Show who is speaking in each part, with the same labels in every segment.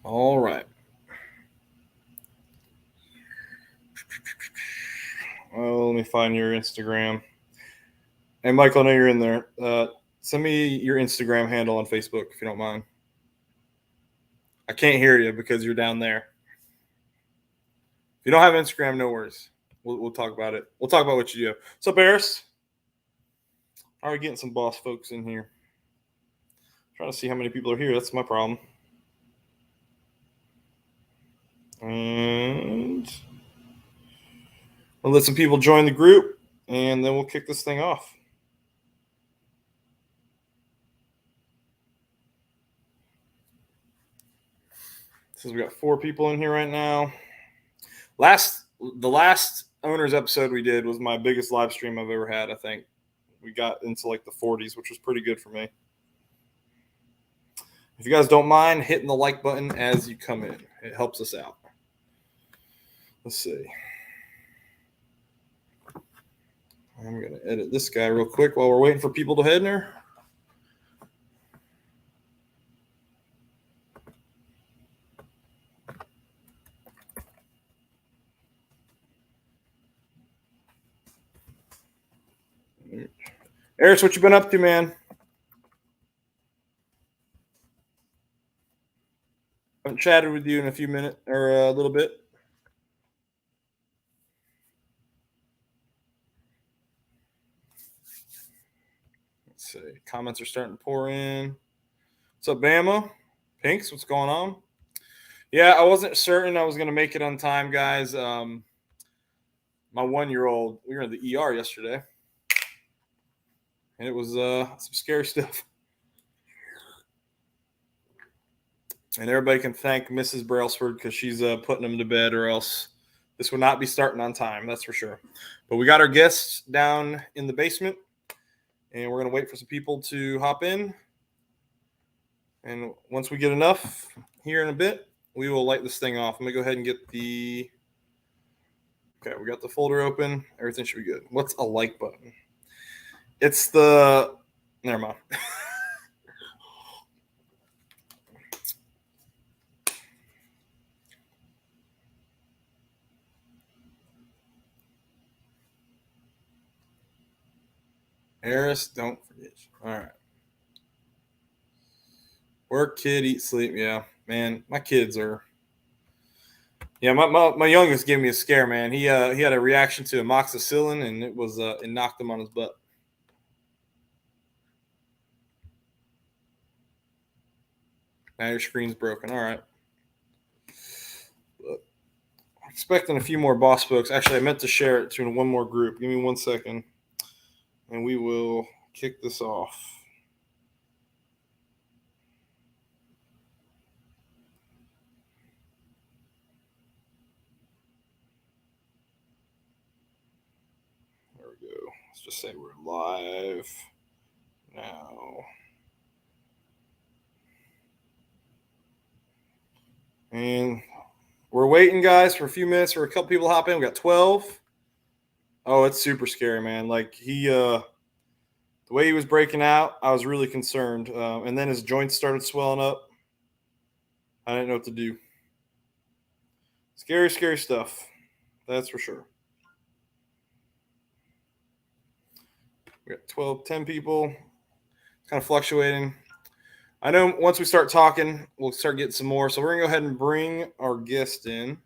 Speaker 1: All right. Well, let me find your Instagram. Hey, Michael, I know you're in there. Send me your Instagram handle on Facebook if you don't mind. I can't hear you because you're down there. If you don't have Instagram, no worries. We'll talk about it. We'll talk about what you do. What's up, Eris? All right, getting some boss folks in here. Trying to see how many people are here. That's my problem. And we'll let some people join the group, and then we'll kick this thing off. Since we got 4 people in here right now. The last owners episode we did was my biggest live stream I've ever had. I think we got into like the 40s, which was pretty good for me. If you guys don't mind hitting the like button as you come in, it helps us out. Let's see. I'm going to edit this guy real quick while we're waiting for people to head in there. Eris, what you been up to, man? I haven't chatted with you in a few minutes or a little bit. Let's see. Comments are starting to pour in. What's up, Bama? Pinks, what's going on? Yeah, I wasn't certain I was going to make it on time, guys. My 1-year-old, we were in the ER yesterday. And it was some scary stuff. And everybody can thank Mrs. Brailsford because she's putting them to bed, or else this would not be starting on time, that's for sure. But we got our guests down in the basement, and we're going to wait for some people to hop in. And once we get enough here in a bit, we will light this thing off. I'm going to go ahead and get the... Okay, we got the folder open. Everything should be good. What's a like button? It's the... Never mind. Eris, don't forget. All right. Work, kid, eat, sleep. Yeah, man, my kids are... Yeah, my youngest gave me a scare, man. He had a reaction to amoxicillin, and it knocked him on his butt. Now your screen's broken. All right. But I'm expecting a few more boss folks. Actually, I meant to share it to one more group. Give me 1 second, and we will kick this off. There we go. Let's just say we're live now. And we're waiting, guys, for a few minutes for a couple people to hop in. We got 12. Oh, it's super scary, man. Like the way he was breaking out, I was really concerned. And then his joints started swelling up. I didn't know what to do. Scary, scary stuff. That's for sure. We got 10 people. Kind of fluctuating. I know once we start talking, we'll start getting some more. So we're going to go ahead and bring our guest in.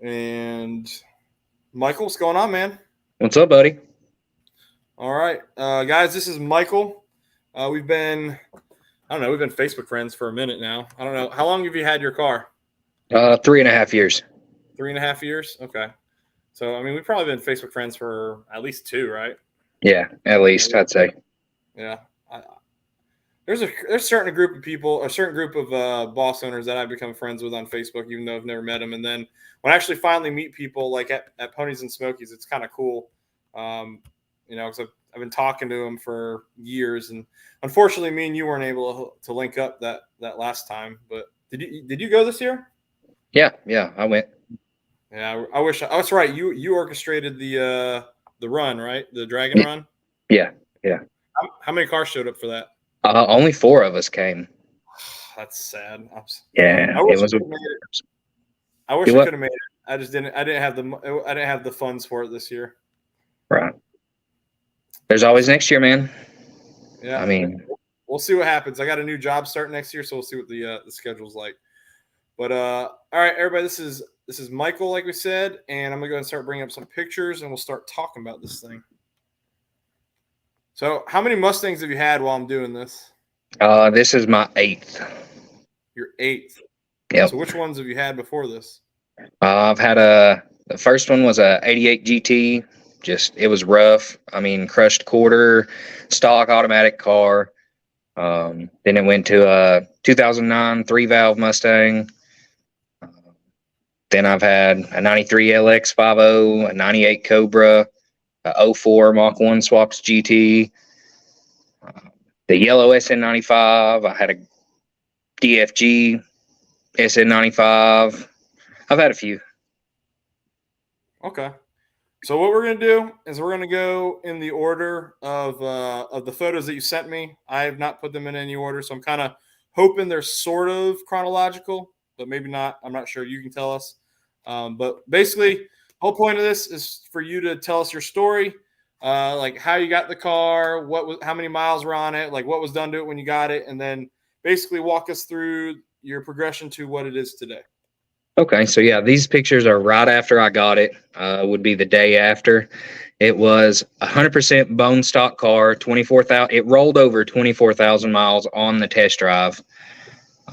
Speaker 1: And Michael, what's going on, man?
Speaker 2: What's up, buddy?
Speaker 1: All right. Guys, this is Michael. We've been Facebook friends for a minute now. I don't know. How long have you had your car?
Speaker 2: 3.5 years.
Speaker 1: 3.5 years? Okay. So, I mean, we've probably been Facebook friends for at least 2, right?
Speaker 2: Yeah, at least, I'd say.
Speaker 1: Yeah. There's a certain group of people, a certain group of boss owners that I've become friends with on Facebook, even though I've never met them. And then when I actually finally meet people like at Ponies and Smokies, it's kind of cool. Because I've been talking to them for years, and unfortunately, me and you weren't able to link up that last time. But did you go this year?
Speaker 2: Yeah, I went.
Speaker 1: Yeah, I wish I was right. You orchestrated the run, right? The Dragon Run.
Speaker 2: Yeah.
Speaker 1: How many cars showed up for that?
Speaker 2: Only 4 of us came.
Speaker 1: that's sad.
Speaker 2: Yeah,
Speaker 1: I wish
Speaker 2: it was.
Speaker 1: I could have made it. I wish I could have made it. I just didn't. I didn't have the funds for it this year.
Speaker 2: Right. There's always next year, man.
Speaker 1: Yeah.
Speaker 2: I mean,
Speaker 1: we'll see what happens. I got a new job starting next year, so we'll see what the schedule's like. But all right, everybody, this is Michael, like we said, and I'm gonna go and start bringing up some pictures, and we'll start talking about this thing. So, how many Mustangs have you had while I'm doing this?
Speaker 2: this is my 8th.
Speaker 1: Your 8th.
Speaker 2: Yep.
Speaker 1: So, which ones have you had before this?
Speaker 2: I've had the first one was a 88 GT. Just, it was rough. I mean, crushed quarter, stock automatic car. Then it went to a 2009 3-valve Mustang. Then I've had a 93 LX50, a 98 Cobra, a 04 Mach 1 Swaps GT, the yellow SN95. I had a DFG SN95. I've had a few.
Speaker 1: Okay. So what we're going to do is we're going to go in the order of the photos that you sent me. I have not put them in any order, so I'm kind of hoping they're sort of chronological, but maybe not. I'm not sure. You can tell us. But basically, the whole point of this is for you to tell us your story, like how you got the car, how many miles were on it, like what was done to it when you got it, and then basically walk us through your progression to what it is today.
Speaker 2: Okay, so yeah, these pictures are right after I got it. Would be the day after. It was 100% bone stock car, 24,000. It rolled over 24,000 miles on the test drive.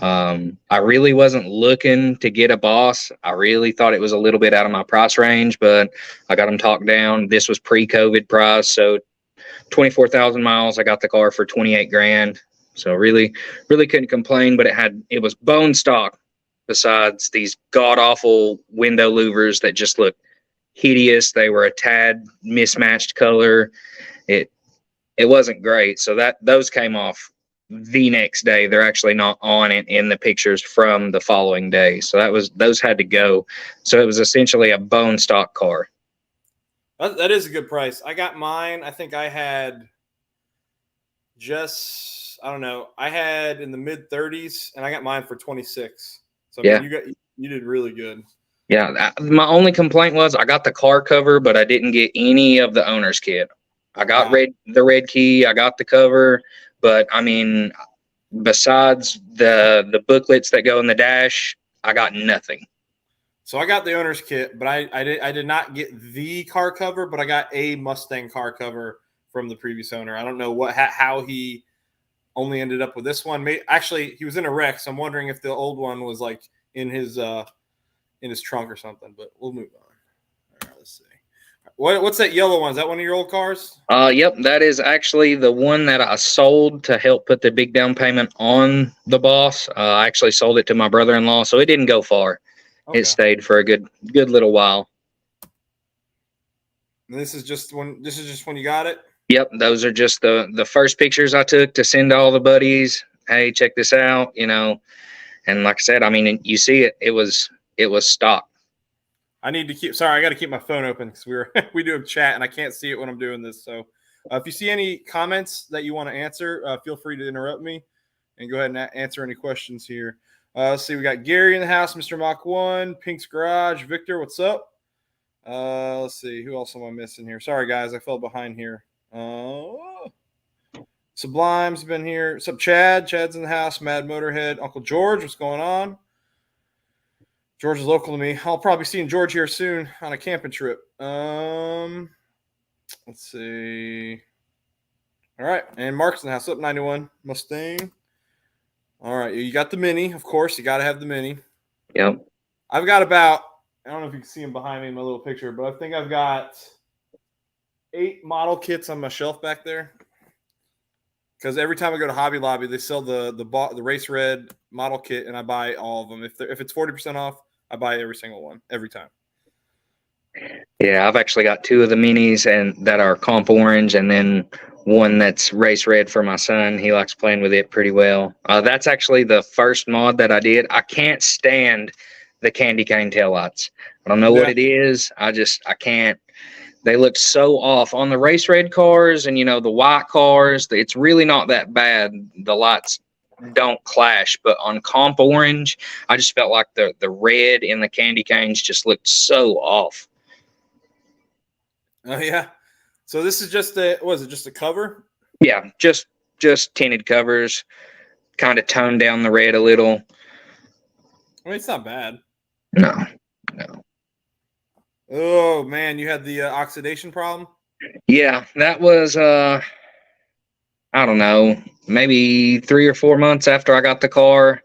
Speaker 2: I really wasn't looking to get a Boss. I really thought it was a little bit out of my price range, but I got them talked down. This was pre-COVID price, so 24,000 miles. I got the car for 28 grand. So really couldn't complain. But it was bone stock. Besides these god awful window louvers that just looked hideous, they were a tad mismatched color. It wasn't great. So those came off the next day. They're actually not on it in the pictures from the following day. So those had to go. So it was essentially a bone stock car.
Speaker 1: That is a good price. I got mine. I think I had I don't know. I had in the mid 30s, and I got mine for 26. So I mean, you did really good.
Speaker 2: Yeah, my only complaint was I got the car cover, but I didn't get any of the owner's kit. I got the red key, I got the cover, but I mean, besides the booklets that go in the dash, I got nothing.
Speaker 1: So I got the owner's kit, but I did not get the car cover, but I got a Mustang car cover from the previous owner. I don't know how he only ended up with this one. Actually, he was in a wreck, so I'm wondering if the old one was like in his trunk or something. But we'll move on. All right, let's see. What's that yellow one? Is that one of your old cars?
Speaker 2: Yep, that is actually the one that I sold to help put the big down payment on the Boss. I actually sold it to my brother-in-law, so it didn't go far. Okay. It stayed for a good little while.
Speaker 1: And this is just when you got it?
Speaker 2: Yep, those are just the first pictures I took to send to all the buddies. Hey, check this out, And like I said, I mean, you see it. It was stock.
Speaker 1: I need to keep. Sorry, I got to keep my phone open because we do have chat and I can't see it when I'm doing this. So, if you see any comments that you want to answer, feel free to interrupt me and go ahead and answer any questions here. Let's see. We got Gary in the house, Mr. Mach 1, Pink's Garage, Victor. What's up? Let's see. Who else am I missing here? Sorry, guys, I fell behind here. Sublime's been here. What's up, Chad? Chad's in the house. Mad Motorhead. Uncle George, what's going on? George is local to me. I'll probably be seeing George here soon on a camping trip. Let's see. All right, and Mark's in the house. Up 91 Mustang. All right, you got the Mini, of course. You got to have the Mini.
Speaker 2: Yep.
Speaker 1: I've got about, I don't know if you can see him behind me in my little picture, but I think I've got 8 model kits on my shelf back there. Because every time I go to Hobby Lobby, they sell the Race Red model kit, and I buy all of them. If it's 40% off, I buy every single one every time.
Speaker 2: Yeah, I've actually got 2 of the Minis and that are comp orange, and then one that's Race Red for my son. He likes playing with it pretty well. That's actually the first mod that I did. I can't stand the candy cane taillights. I don't know what it is. I can't. They look so off on the Race Red cars and, the white cars. It's really not that bad. The lights don't clash, but on comp orange, I just felt like the red in the candy canes just looked so off.
Speaker 1: Oh yeah. So this is just just a cover?
Speaker 2: Yeah, just tinted covers, kind of toned down the red a little.
Speaker 1: I mean, it's not bad.
Speaker 2: No.
Speaker 1: Oh man, you had the oxidation problem?
Speaker 2: Yeah, that was I don't know, maybe 3 or 4 months after I got the car.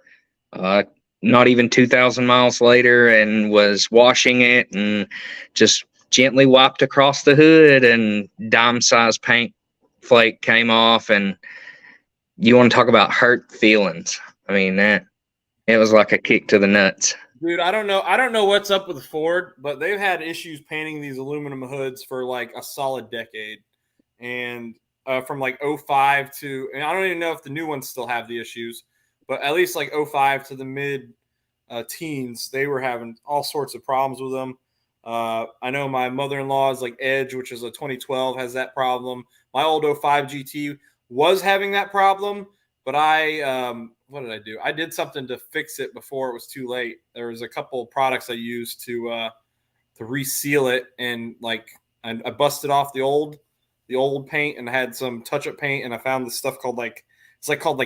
Speaker 2: Not even 2,000 miles later, and was washing it and just gently wiped across the hood, and dime-sized paint flake came off. And you want to talk about hurt feelings? I mean, that it was like a kick to the nuts.
Speaker 1: Dude, I don't know what's up with Ford, but they've had issues painting these aluminum hoods for like a solid decade. And from like '05 to, and I don't even know if the new ones still have the issues, but at least like '05 to the mid teens, they were having all sorts of problems with them. I know my mother-in-law's like Edge, which is a 2012, has that problem. My old '05 GT was having that problem, but what did I do? I did something to fix it before it was too late. There was a couple of products I used to reseal it, and like I busted off the old paint and had some touch-up paint, and I found this stuff called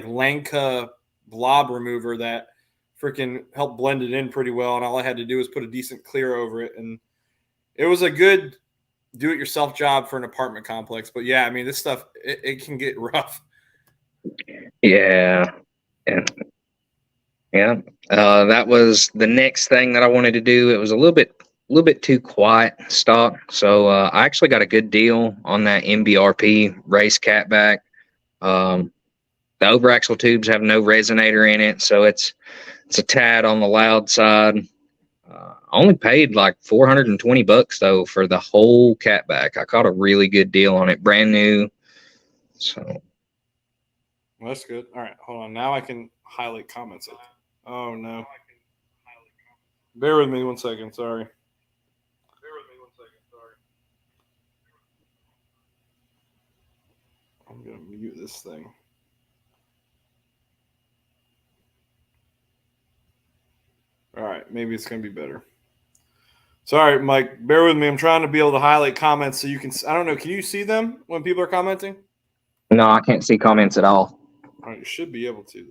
Speaker 1: Lanka blob remover that freaking helped blend it in pretty well. And all I had to do was put a decent clear over it, and it was a good do-it-yourself job for an apartment complex. But yeah, I mean, this stuff it can get rough.
Speaker 2: Yeah. That was the next thing that I wanted to do. It was a little bit too quiet stock, so I actually got a good deal on that MBRP race catback. The overaxle tubes have no resonator in it, so it's a tad on the loud side. I only paid like $420 though for the whole catback. I caught a really good deal on it, brand new. So
Speaker 1: Well, that's good. All right, hold on. Now I can highlight comments. Oh no. Bear with me 1 second. Sorry. I'm gonna mute this thing. All right, maybe it's gonna be better. Sorry, Mike. Bear with me. I'm trying to be able to highlight comments so you can. I don't know. Can you see them when people are commenting?
Speaker 2: no, I can't see comments at all.
Speaker 1: All right, you should be able to.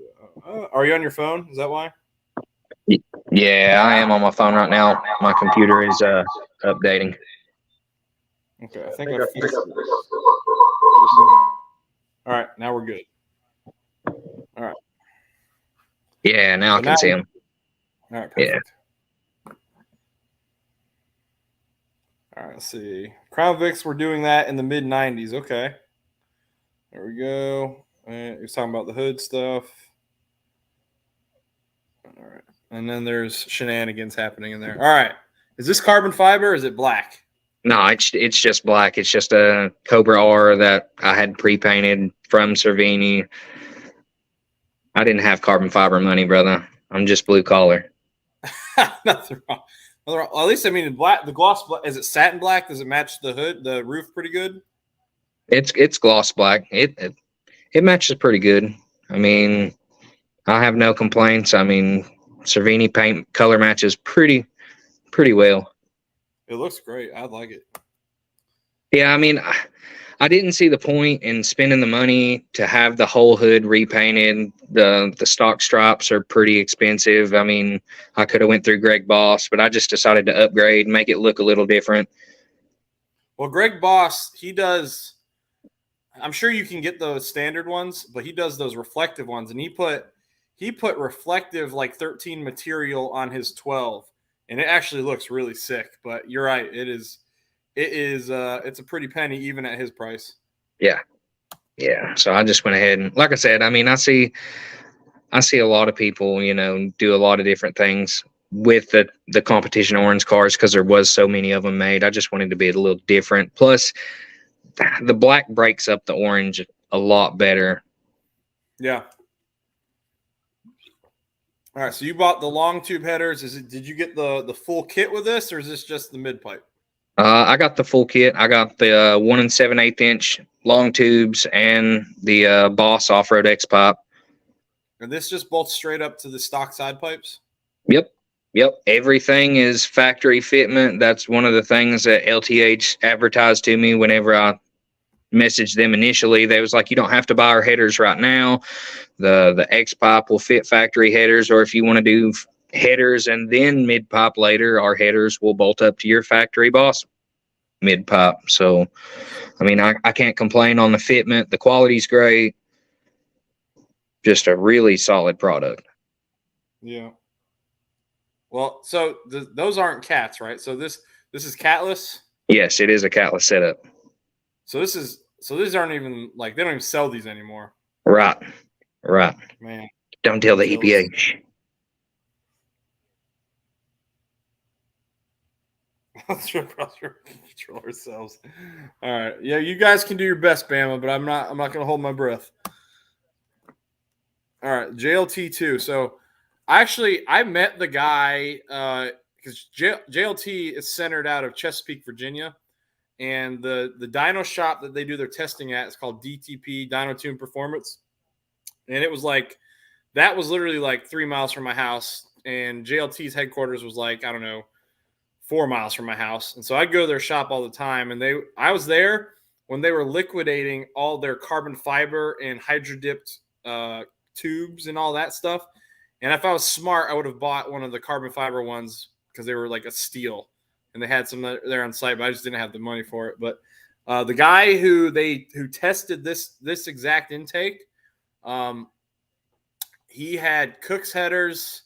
Speaker 1: Are you on your phone? Is that why?
Speaker 2: Yeah, I am on my phone right now. My computer is updating.
Speaker 1: Okay, I think I fixed it. All right, now we're good. All right.
Speaker 2: Yeah, now I can see them.
Speaker 1: All right, perfect.
Speaker 2: Yeah.
Speaker 1: All right, let's see. Crown Vics, we're doing that in the mid 90s. Okay. There we go. And he's talking about the hood stuff. All right. And then there's shenanigans happening in there. All right. Is this carbon fiber or is it black?
Speaker 2: No, it's just black. It's just a Cobra R that I had pre-painted from Cervini. I didn't have carbon fiber money, brother. I'm just blue collar.
Speaker 1: Nothing wrong. Well, at least, I mean, the gloss, is it satin black? Does it match the hood, the roof pretty good?
Speaker 2: It's gloss black. It matches pretty good. I mean, I have no complaints. I mean, Cervini paint color matches pretty well.
Speaker 1: It looks great. I like it.
Speaker 2: Yeah, I mean, I didn't see the point in spending the money to have the whole hood repainted. The stock stripes are pretty expensive. I mean, I could have went through Greg Boss, but I just decided to upgrade, make it look a little different.
Speaker 1: Well, Greg Boss, he does. I'm sure you can get those standard ones, but he does those reflective ones, and he put reflective like 13 material on his 12, and it actually looks really sick. But you're right, it's a pretty penny even at his price.
Speaker 2: Yeah. So I just went ahead and, like I said, I mean, I see a lot of people, do a lot of different things with the competition orange cars because there was so many of them made. I just wanted to be a little different. Plus, the black breaks up the orange a lot better.
Speaker 1: Yeah. All right, so you bought the long tube headers. Did you get the full kit with this, or is this just the mid pipe?
Speaker 2: I got the full kit. I got the 1 7/8 inch long tubes and the Boss off-road X pipe.
Speaker 1: And this just bolts straight up to the stock side pipes?
Speaker 2: Yep. Everything is factory fitment. That's one of the things that LTH advertised to me whenever I messaged them initially. They was like, you don't have to buy our headers right now. The X pipe will fit factory headers, or if you want to do headers and then mid pipe later, our headers will bolt up to your factory boss mid pipe. So, I mean, I can't complain on the fitment. The quality's great. Just a really solid product.
Speaker 1: Yeah. Well, so those aren't cats, right? So this is catless.
Speaker 2: Yes, it is a catless setup.
Speaker 1: So these aren't even like, they don't even sell these anymore.
Speaker 2: Right.
Speaker 1: Man,
Speaker 2: don't tell the EPA.
Speaker 1: Let's control ourselves. All right, yeah, you guys can do your best, Bama, but I'm not going to hold my breath. All right, JLT2. So I met the guy because JLT is centered out of Chesapeake, Virginia, and the dyno shop that they do their testing at is called DTP, Dyno Tune Performance, and it was like, that was literally like 3 miles from my house, and JLT's headquarters was like, I don't know, 4 miles from my house. And so I'd go to their shop all the time, and I was there when they were liquidating all their carbon fiber and hydro dipped tubes and all that stuff. And if I was smart, I would have bought one of the carbon fiber ones because they were like a steal, and they had some there on site, but I just didn't have the money for it. But the guy who tested this exact intake, he had Cook's headers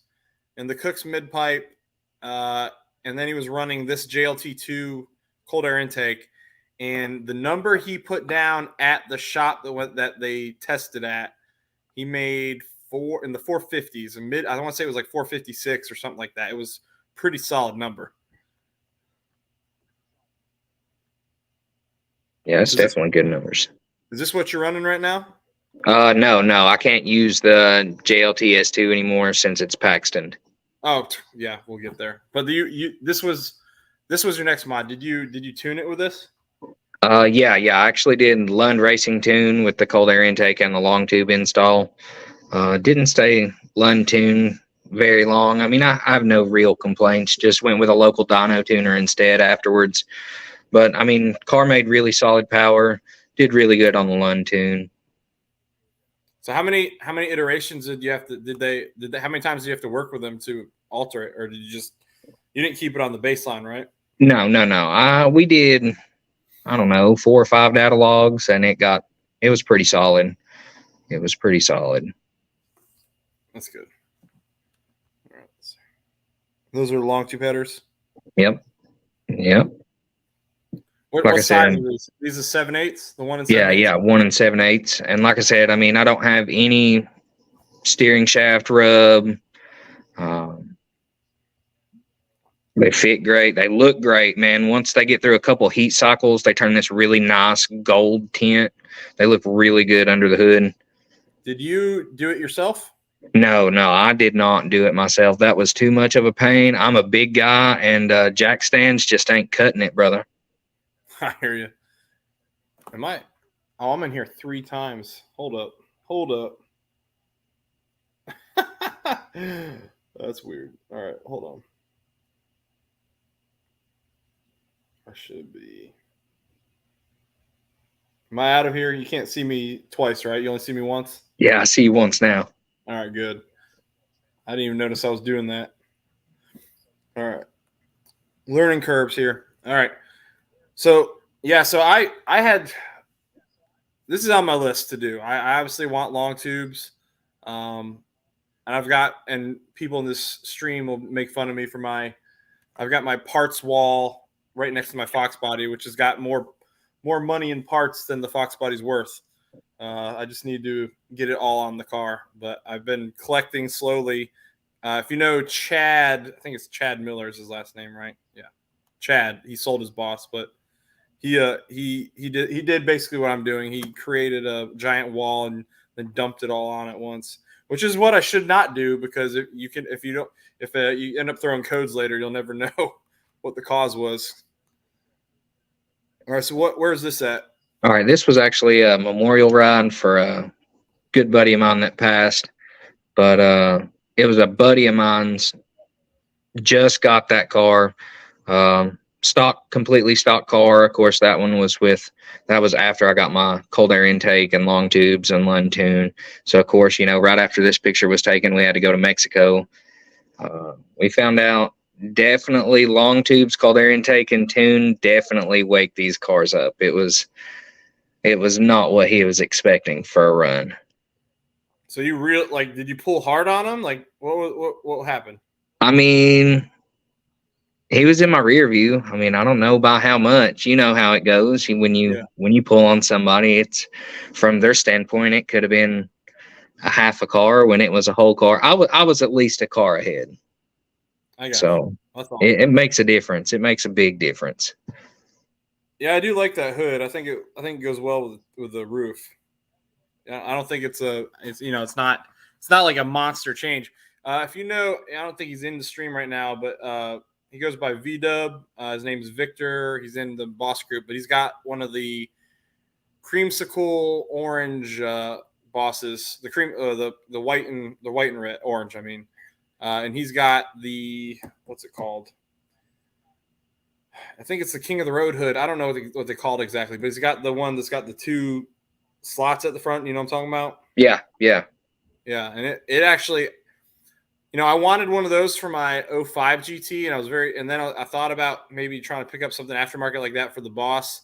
Speaker 1: and the Cook's mid pipe, and then he was running this JLT2 cold air intake. And the number he put down at the shop that they tested at, he made in the 450s, and I want to say it was like 456 or something like that. It was pretty solid number.
Speaker 2: Yeah, it's definitely good numbers.
Speaker 1: Is this what you're running right now?
Speaker 2: No, I can't use the JLT S2 anymore since it's Paxton.
Speaker 1: Oh yeah, we'll get there. But this was your next mod. Did you tune it with this?
Speaker 2: Yeah, I actually did Lund Racing Tune with the cold air intake and the long tube install. Didn't stay Lund Tune very long. I mean, I have no real complaints. Just went with a local dyno tuner instead afterwards. But I mean, car made really solid power. Did really good on the Lund Tune.
Speaker 1: So how many iterations did you have to? How many times did you have to work with them to alter it, or did you didn't keep it on the baseline, right?
Speaker 2: No. We did, I don't know, 4 or 5 data logs, and it was pretty solid. It was pretty solid.
Speaker 1: That's good. All right. Those are long tube headers.
Speaker 2: Yep.
Speaker 1: What size are these? These are 7/8, the 1 and 7/8?
Speaker 2: Yeah, 1 and 7/8. And like I said, I mean, I don't have any steering shaft rub. They fit great. They look great, man. Once they get through a couple of heat cycles, they turn this really nice gold tint. They look really good under the hood.
Speaker 1: Did you do it yourself?
Speaker 2: No, I did not do it myself. That was too much of a pain. I'm a big guy, and jack stands just ain't cutting it, brother.
Speaker 1: I hear you. I'm in here 3 times. Hold up. That's weird. All right, hold on. I should be. Am I out of here? You can't see me twice, right? You only see me once?
Speaker 2: Yeah, I see you once now.
Speaker 1: All right, good. I didn't even notice I was doing that. All right. Learning curves here. All right. So I had, this is on my list to do. I obviously want long tubes. And people in this stream will make fun of me for I've got my parts wall right next to my Fox body, which has got more money in parts than the Fox body's worth. I just need to get it all on the car, but I've been collecting slowly. If you know Chad, I think it's Chad Miller is his last name, right? Yeah. Chad, he sold his boss, but he did basically what I'm doing. He created a giant wall and then dumped it all on at once, which is what I should not do, because if you end up throwing codes later, you'll never know what the cause was. All right, so where's this at?
Speaker 2: All right, this was actually a memorial ride for a good buddy of mine that passed. but it was a buddy of mine's. Just got that car, completely stock car. Of course, that was after I got my cold air intake and long tubes and Lund tune. So of course, right after this picture was taken, we had to go to Mexico. We found out definitely long tubes, cold air intake, and tune definitely wake these cars up. It was not what he was expecting for a run.
Speaker 1: So did you pull hard on him? Like what happened?
Speaker 2: I mean, he was in my rear view. I mean, I don't know by how much. You know how it goes. When you pull on somebody, it's from their standpoint, it could have been a half a car when it was a whole car. I was at least a car ahead. So it makes a difference. It makes a big difference.
Speaker 1: Yeah, I do like that hood. I think it goes well with the roof. I don't think it's not like a monster change. If I don't think he's in the stream right now, but he goes by VDub. His name is Victor. He's in the boss group, but he's got one of the creamsicle orange bosses, the cream, the white and red orange. I mean, and he's got what's it called? I think it's the King of the Road hood. I don't know what they call it exactly, but he's got the one that's got the 2 slots at the front. You know what I'm talking about?
Speaker 2: Yeah.
Speaker 1: And it actually, I wanted one of those for my 05 GT, and then I thought about maybe trying to pick up something aftermarket like that for the boss.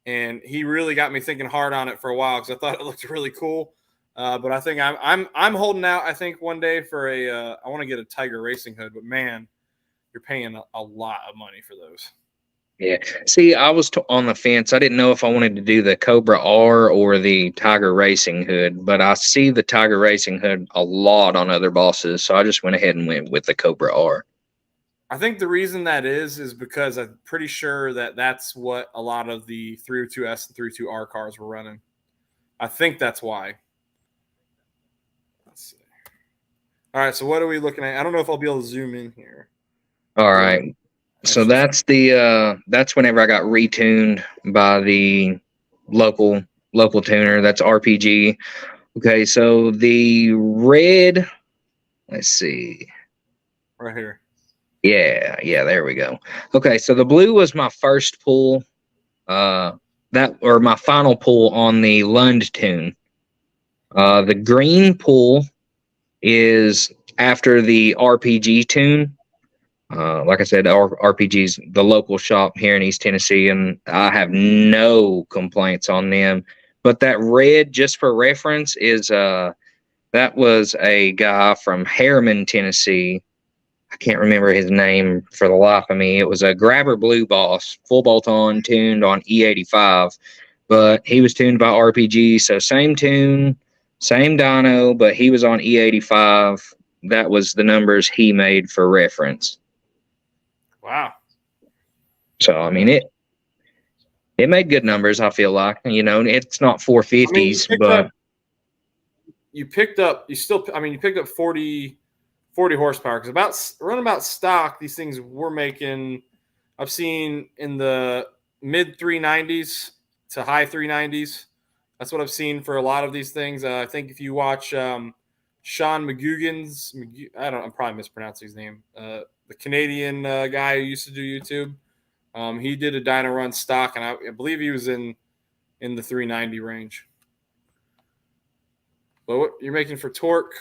Speaker 1: And he really got me thinking hard on it for a while because I thought it looked really cool. But I think I'm holding out. I think one day for I want to get a Tiger Racing hood, but man, you're paying a lot of money for those.
Speaker 2: Yeah. See, I was on the fence. I didn't know if I wanted to do the Cobra R or the Tiger Racing hood, but I see the Tiger Racing hood a lot on other bosses, so I just went ahead and went with the Cobra R.
Speaker 1: I think the reason that is because I'm pretty sure that's what a lot of the 302S and 302R cars were running. I think that's why. Let's see. All right, so what are we looking at? I don't know if I'll be able to zoom in here.
Speaker 2: All right. So that's whenever I got retuned by the local tuner. That's RPG. Okay, so the red, let's see.
Speaker 1: Right here.
Speaker 2: Yeah, there we go. Okay, so the blue was my first pull, my final pull on the Lund tune. The green pull is after the RPG tune. Like I said, RPG's the local shop here in East Tennessee, and I have no complaints on them. But that red, just for reference, is that was a guy from Harriman, Tennessee. I can't remember his name for the life of me. It was a Grabber Blue Boss, full bolt-on, tuned on E85, but he was tuned by RPG, so same tune, same dyno, but he was on E85. That was the numbers he made for reference.
Speaker 1: Wow.
Speaker 2: So, I mean, it made good numbers, I feel like. It's not 450s, but...
Speaker 1: You picked up 40 horsepower, because around about stock, these things were making, I've seen in the mid 390s to high 390s. That's what I've seen for a lot of these things. I think if you watch Sean McGugan's, I'm probably mispronouncing his name, the Canadian guy who used to do YouTube. He did a dyno run stock, and I believe he was in the 390 range. But what you're making for torque?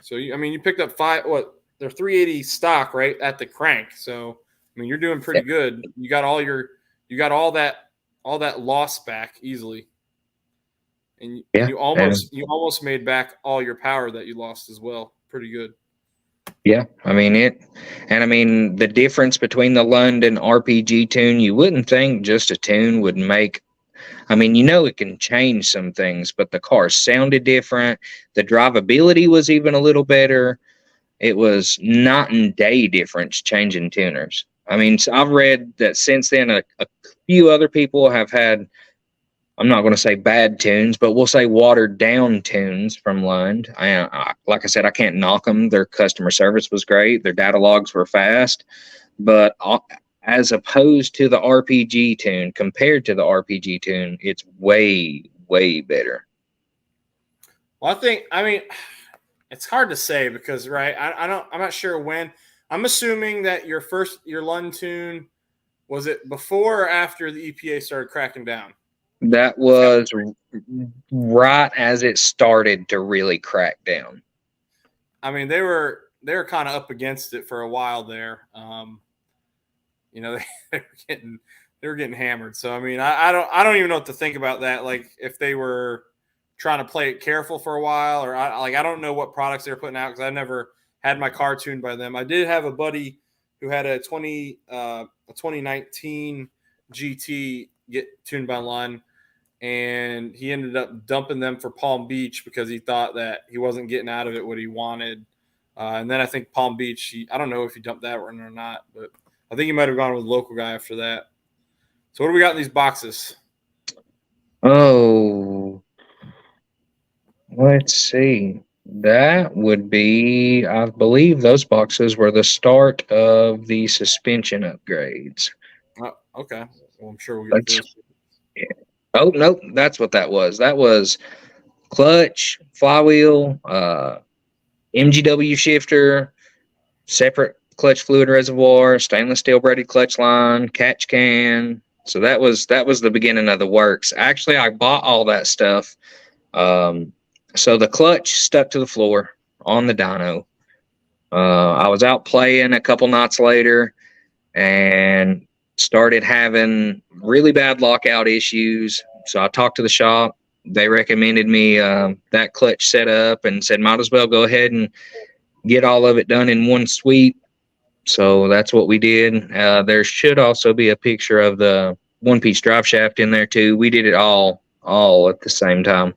Speaker 1: So you picked up they're 380 stock, right, at the crank. So you're doing pretty good. You got all that loss back easily, and you almost made back all your power that you lost as well. Pretty good.
Speaker 2: Yeah, the difference between the Lund and RPG tune, you wouldn't think just a tune would make. It can change some things, but the car sounded different. The drivability was even a little better. It was night and day difference changing tuners. So I've read that since then a few other people have had, I'm not going to say bad tunes, but we'll say watered down tunes from Lund. Like I said, I can't knock them. Their customer service was great. Their data logs were fast, but as opposed to the RPG tune, compared to the RPG tune, it's way, way better.
Speaker 1: Well, It's hard to say because I'm not sure when. I'm assuming that your Lund tune, was it before or after the EPA started cracking down?
Speaker 2: That was right as it started to really crack down.
Speaker 1: I mean, they were kind of up against it for a while there. You know, they were getting hammered. So I mean, I don't even know what to think about that. Like if they were trying to play it careful for a while, or I don't know what products they were putting out because I never had my car tuned by them. I did have a buddy who had a 2019 GT get tuned by Lund, and he ended up dumping them for Palm Beach because he thought that he wasn't getting out of it what he wanted. And then I think Palm Beach, I don't know if he dumped that one or not, but I think he might have gone with a local guy after that. So what do we got in these boxes?
Speaker 2: Oh, let's see. That would be, I believe those boxes were the start of the suspension upgrades.
Speaker 1: Oh, okay. Well, I'm sure we'll get those.
Speaker 2: Yeah. Oh, nope. That's what that was. That was clutch, flywheel, MGW shifter, separate clutch fluid reservoir, stainless steel braided clutch line, catch can. So that was the beginning of the works. Actually, I bought all that stuff. So the clutch stuck to the floor on the dyno. I was out playing a couple nights later and started having really bad lockout issues. So I talked to the shop. They recommended me that clutch setup and said, might as well go ahead and get all of it done in one sweep. So that's what we did. There should also be a picture of the one-piece drive shaft in there too. We did it all at the same time.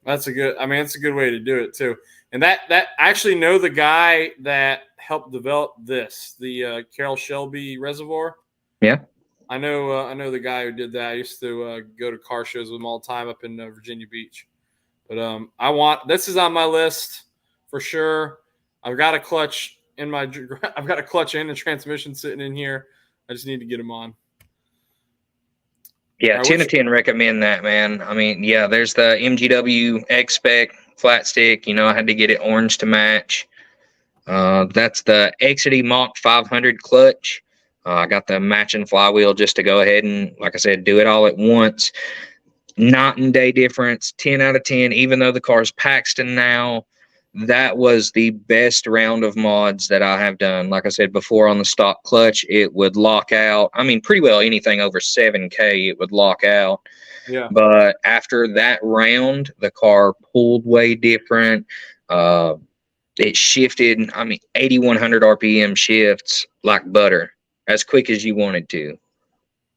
Speaker 1: That's a good way to do it too. And that I actually know the guy that helped develop this, the Carroll Shelby reservoir.
Speaker 2: Yeah.
Speaker 1: I know the guy who did that. I used to go to car shows with him all the time up in Virginia Beach. But this is on my list for sure. I've got a clutch and a transmission sitting in here. I just need to get them on.
Speaker 2: Yeah, right, 10 to 10 recommend that, man. I mean, yeah, there's the MGW X-Spec flat stick. You know, I had to get it orange to match. That's the Exity Mach 500 clutch. I got the matching flywheel just to go ahead and, like I said, do it all at once. Night and day difference, 10 out of 10, even though the car's Paxton now. That was the best round of mods that I have done. Like I said before, on the stock clutch, it would lock out. I mean, pretty well anything over 7K, it would lock out.
Speaker 1: Yeah.
Speaker 2: But after that round, the car pulled way different. It shifted, 8,100 RPM shifts like butter, as quick as you wanted to.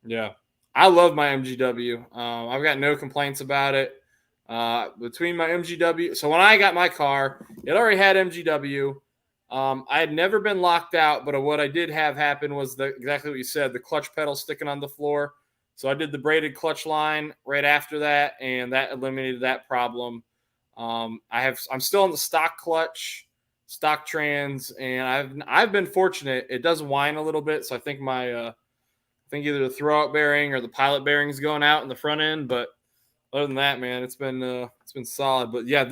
Speaker 1: Yeah. I love my MGW. I've got no complaints about it. Between my MGW, so when I got my car, it already had MGW. I had never been locked out, but what I did have happen was exactly what you said, the clutch pedal sticking on the floor. So I did the braided clutch line right after that, and that eliminated that problem. I'm still on the stock clutch, stock trans, and I've been fortunate. It does whine a little bit, so I think either the throwout bearing or the pilot bearing is going out in the front end, but other than that, man, it's been solid. But yeah,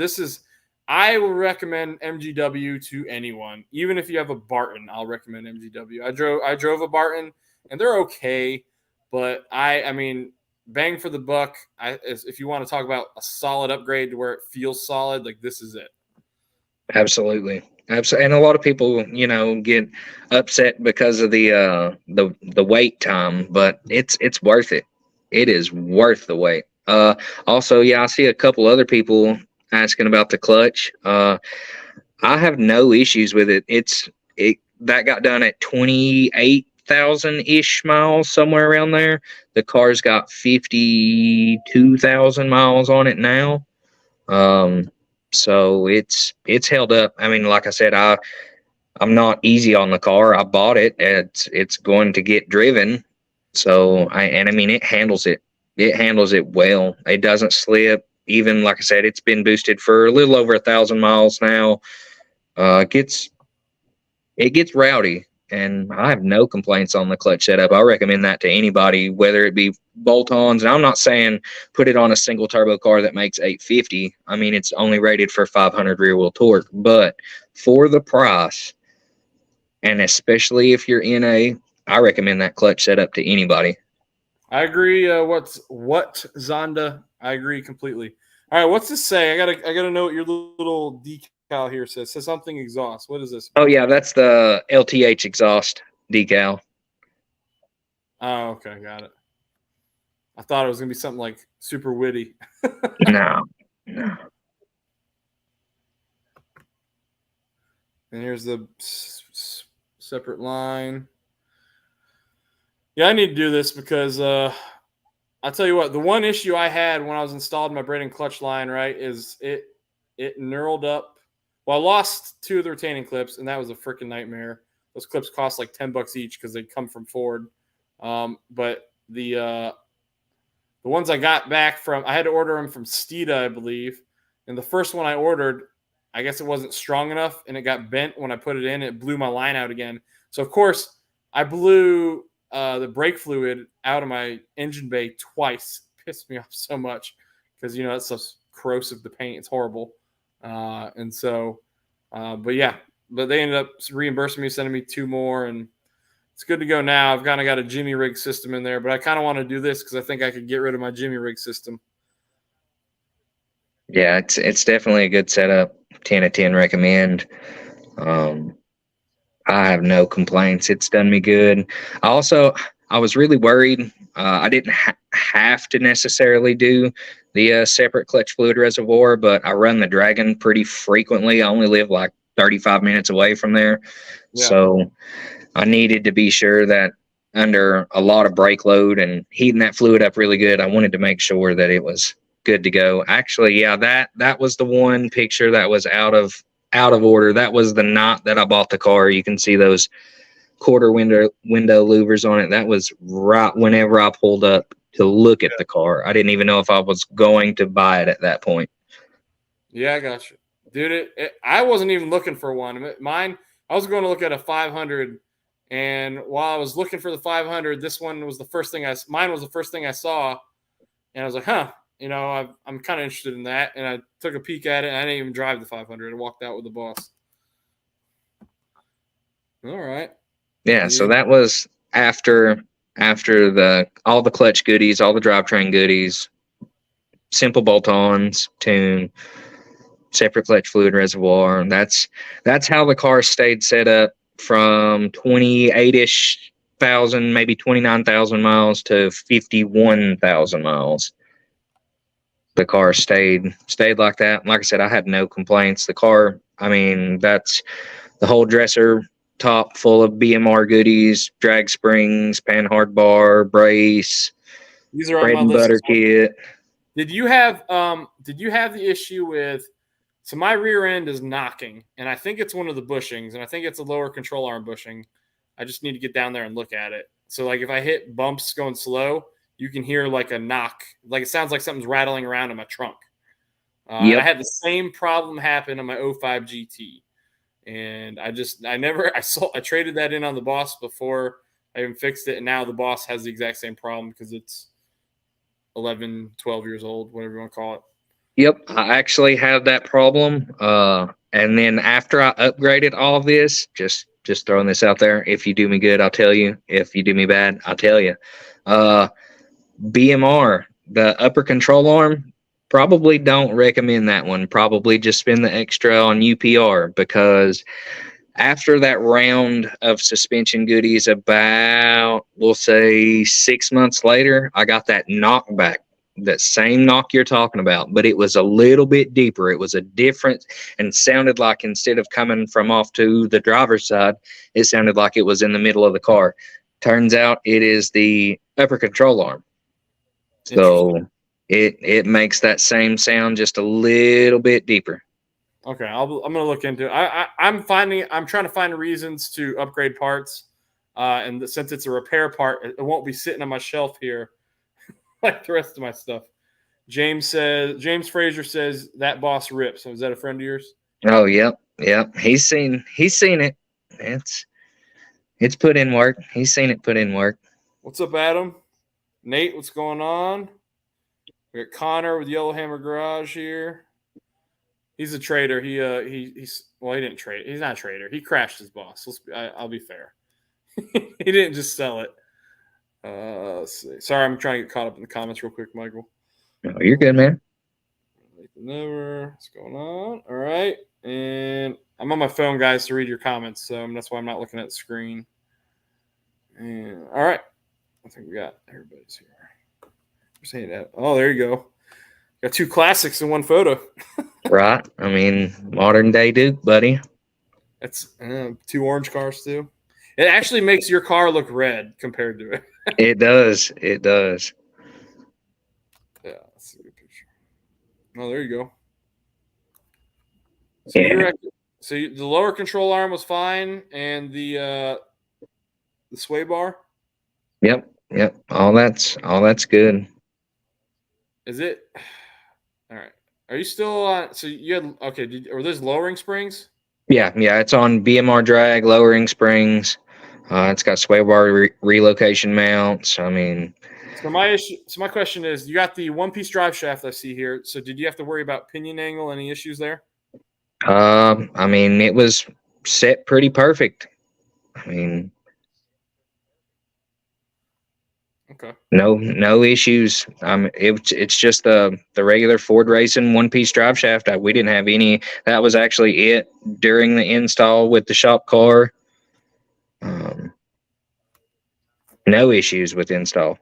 Speaker 1: I will recommend MGW to anyone. Even if you have a Barton, I'll recommend MGW. I drove a Barton and they're okay, but I mean, bang for the buck. If you want to talk about a solid upgrade to where it feels solid, like this is it.
Speaker 2: Absolutely. And a lot of people, get upset because of the wait time, but it's worth it. It is worth the wait. Also, yeah, I see a couple other people asking about the clutch. I have no issues with it. That got done at 28,000-ish miles, somewhere around there. The car's got 52,000 miles on it now. So it's held up. I mean, like I said, I'm not easy on the car. I bought it. It's going to get driven. So it handles it. It handles it well. It doesn't slip. Even, like I said, it's been boosted for a little over 1,000 miles now. It gets rowdy, and I have no complaints on the clutch setup. I recommend that to anybody, whether it be bolt-ons. And I'm not saying put it on a single turbo car that makes 850. I mean, it's only rated for 500 rear wheel torque, but for the price, and especially if you're in I recommend that clutch setup to anybody.
Speaker 1: I agree. What Zonda? I agree completely. All right, what's this say? I gotta know what your little decal here says. It says something exhaust. What is this?
Speaker 2: Oh yeah, that's the LTH exhaust decal.
Speaker 1: Oh, okay, got it. I thought it was gonna be something like super witty.
Speaker 2: No.
Speaker 1: And here's the separate line. Yeah, I need to do this because I'll tell you what. The one issue I had when I was installed my braided clutch line, right, is it knurled up. Well, I lost 2 of the retaining clips, and that was a freaking nightmare. Those clips cost like $10 each because they come from Ford. But the ones I got back from, I had to order them from Steeda, I believe. And the first one I ordered, I guess it wasn't strong enough, and it got bent when I put it in. It blew my line out again. So, of course, I blew the brake fluid out of my engine bay twice. Pissed me off so much because, you know, that stuff's corrosive to paint. It's horrible. And so, but they ended up reimbursing me, sending me 2 more, and it's good to go now. I've kind of got a Jimmy rig system in there, but I kind of want to do this because I think I could get rid of my Jimmy rig system.
Speaker 2: Yeah, it's definitely a good setup. 10 of 10 recommend. I have no complaints. It's done me good. I was really worried. I didn't have to necessarily do the separate clutch fluid reservoir, but I run the Dragon pretty frequently. I only live like 35 minutes away from there. Yeah. So I needed to be sure that under a lot of brake load and heating that fluid up really good, I wanted to make sure that it was good to go. Actually, yeah, that was the one picture that was out of order. That was the night that I bought the car. You can see those quarter window louvers on it. That was right whenever I pulled up to look at the car. I didn't even know if I was going to buy it at that point.
Speaker 1: Yeah, I got you. Dude, I wasn't even looking for one. Mine, I was going to look at a 500, and while I was looking for the 500, this one was the first thing mine was the first thing I saw, and I was like, huh, you know, I'm kind of interested in that, and I took a peek at it, and I didn't even drive the 500. I walked out with the boss. All right.
Speaker 2: Yeah, so that was after all the clutch goodies, all the drivetrain goodies, simple bolt-ons, tune, separate clutch fluid reservoir. That's how the car stayed set up from 28-ish thousand, maybe 29,000 miles to 51,000 miles. The car stayed like that. Like I said, I had no complaints. The car, I mean, that's the whole dresser top full of BMR goodies, drag springs, panhard bar, brace.
Speaker 1: These are
Speaker 2: bread
Speaker 1: on my list.
Speaker 2: Butter kit.
Speaker 1: Did you have the issue with? So my rear end is knocking, and I think it's one of the bushings, and I think it's a lower control arm bushing. I just need to get down there and look at it. So like if I hit bumps going slow, you can hear like a knock, like it sounds like something's rattling around in my trunk. I had the same problem happen on my 05 GT, and I traded that in on the Boss before I even fixed it, and now the Boss has the exact same problem because it's 11, 12 years old, whatever you want to call it.
Speaker 2: Yep, I actually had that problem. And then after I upgraded all of this, just throwing this out there, if you do me good, I'll tell you. If you do me bad, I'll tell you. BMR, the upper control arm, probably don't recommend that one. Probably just spend the extra on UPR, because after that round of suspension goodies, about, we'll say 6 months later, I got that knockback. That same knock you're talking about, but it was a little bit deeper. It was a different, and sounded like instead of coming from off to the driver's side, it sounded like it was in the middle of the car. Turns out it is the upper control arm. So it makes that same sound just a little bit deeper.
Speaker 1: Okay, I'm gonna look into it. I'm trying to find reasons to upgrade parts, and since it's a repair part, it won't be sitting on my shelf here like the rest of my stuff. James Frazier says that Boss rips. So is that a friend of yours?
Speaker 2: Oh, yep. He's seen it. It's put in work. He's seen it put in work.
Speaker 1: What's up, Adam? Nate, what's going on? We got Connor with Yellowhammer Garage here. He's a trader. He didn't trade. He's not a trader. He crashed his boss. I'll be fair. He didn't just sell it. Let's see. Sorry, I'm trying to get caught up in the comments real quick, Michael.
Speaker 2: No, you're good, man.
Speaker 1: Never. What's going on? All right. And I'm on my phone, guys, to read your comments. So that's why I'm not looking at the screen. And all right. I think we got everybody's here. I'm saying that. Oh, there you go. Got two classics in one photo.
Speaker 2: Right. I mean, modern day Duke, buddy.
Speaker 1: That's two orange cars, too. It actually makes your car look red compared to it.
Speaker 2: It does. It does.
Speaker 1: Yeah, let's see a picture. Oh, there you go. So,
Speaker 2: Yeah.
Speaker 1: The lower control arm was fine, and the sway bar.
Speaker 2: Yep. All that's good.
Speaker 1: Is it? All right. Are you still on? So you had Were those lowering springs?
Speaker 2: Yeah. It's on BMR drag, lowering springs. It's got sway bar relocation mounts. I mean,
Speaker 1: so my question is, you got the one-piece drive shaft I see here. So did you have to worry about pinion angle? Any issues there?
Speaker 2: I mean, it was set pretty perfect. I mean,
Speaker 1: okay.
Speaker 2: No issues. It's just the regular Ford Racing one-piece drive shaft. We didn't have any. That was actually it during the install with the shop car. No issues with install.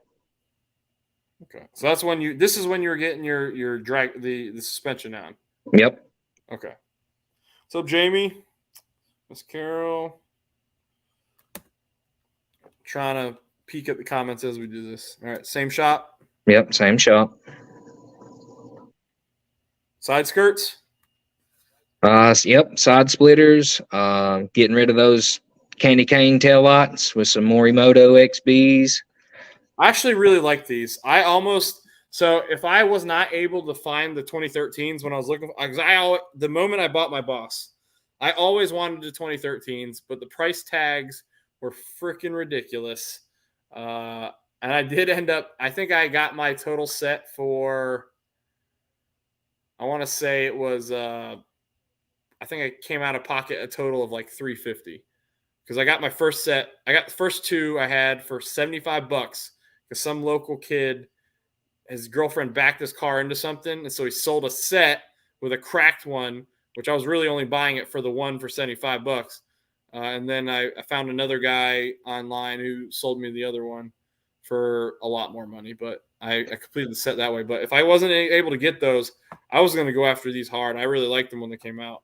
Speaker 1: Okay, so that's when this is when you were getting your drag the suspension on.
Speaker 2: Yep.
Speaker 1: Okay. What's up, Jamie? Miss Carol. Trying to peek at the comments as we do this. All right, same shop.
Speaker 2: Yep, same shop.
Speaker 1: Side skirts.
Speaker 2: Yep, side splitters. Getting rid of those candy cane tail lights with some Morimoto XBs.
Speaker 1: I actually really like these. So if I was not able to find the 2013s when I was looking, because the moment I bought my boss, I always wanted the 2013s, but the price tags were freaking ridiculous. And I did end up, I think I got my total set for, I want to say it was, I think I came out of pocket a total of like $350. Because I got my first set. I got the first two I had for $75 because some local kid, his girlfriend backed his car into something. And so he sold a set with a cracked one, which I was really only buying it for the one for $75. And then I found another guy online who sold me the other one for a lot more money. But I completed the set that way. But if I wasn't able to get those, I was going to go after these hard. I really liked them when they came out.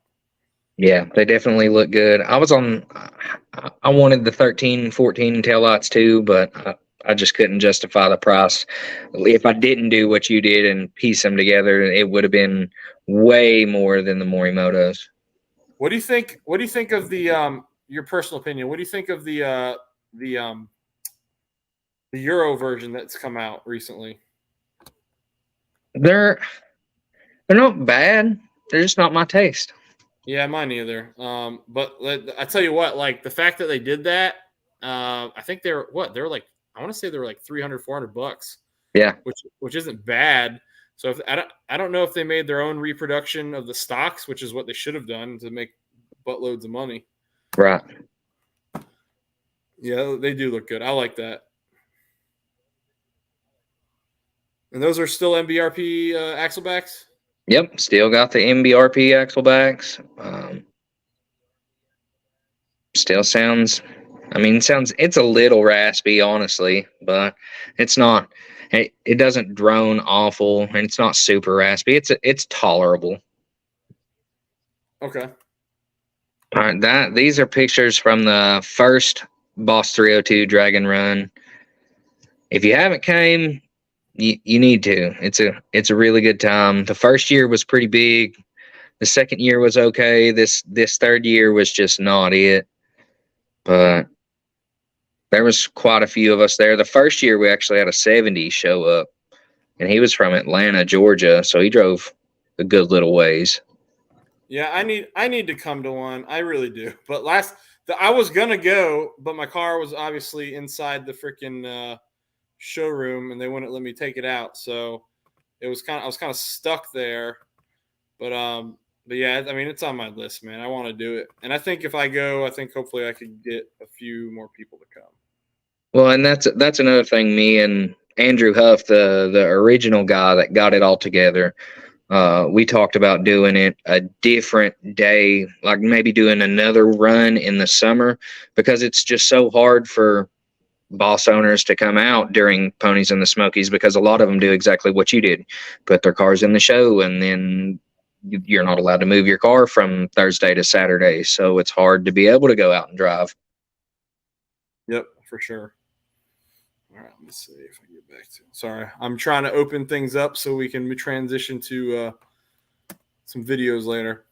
Speaker 2: Yeah, they definitely look good. I wanted the 13, 14 taillights too, but I just couldn't justify the price. If I didn't do what you did and piece them together, it would have been way more than the Morimotos.
Speaker 1: What do you think? What do you think of the your personal opinion? What do you think of the Euro version that's come out recently?
Speaker 2: They're not bad. They're just not my taste.
Speaker 1: Yeah, mine either. But I tell you what, like the fact that they did that, I think they're like, I want to say they were like $300, $400.
Speaker 2: Yeah,
Speaker 1: which isn't bad. So if I don't know if they made their own reproduction of the stocks, which is what they should have done to make buttloads of money.
Speaker 2: right.
Speaker 1: Yeah, they do look good. I like that. And those are still MBRP axlebacks?
Speaker 2: Yep, still got the MBRP axlebacks. Still sounds, it's a little raspy, honestly, but it's not. It doesn't drone awful, and it's not super raspy. It's tolerable.
Speaker 1: Okay.
Speaker 2: All right, these are pictures from the first Boss 302 Dragon Run. If you haven't came, you need to. It's a really good time. The first year was pretty big. The second year was okay. This third year was just not it. But there was quite a few of us there. The first year we actually had a 70 show up, and he was from Atlanta, Georgia, so he drove a good little ways.
Speaker 1: Yeah, I need to come to one. I really do. But I was gonna go, but my car was obviously inside the freaking showroom, and they wouldn't let me take it out. So I was kind of stuck there. But yeah, I mean, it's on my list, man. I want to do it, and I think if I go, I think hopefully I could get a few more people to come.
Speaker 2: Well, and that's another thing. Me and Andrew Huff, the original guy that got it all together, we talked about doing it a different day, like maybe doing another run in the summer, because it's just so hard for boss owners to come out during Ponies in the Smokies, because a lot of them do exactly what you did, put their cars in the show, and then you're not allowed to move your car from Thursday to Saturday. So it's hard to be able to go out and drive.
Speaker 1: Yep, for sure. All right, let's see if I can get back to it. Sorry, I'm trying to open things up so we can transition to some videos later.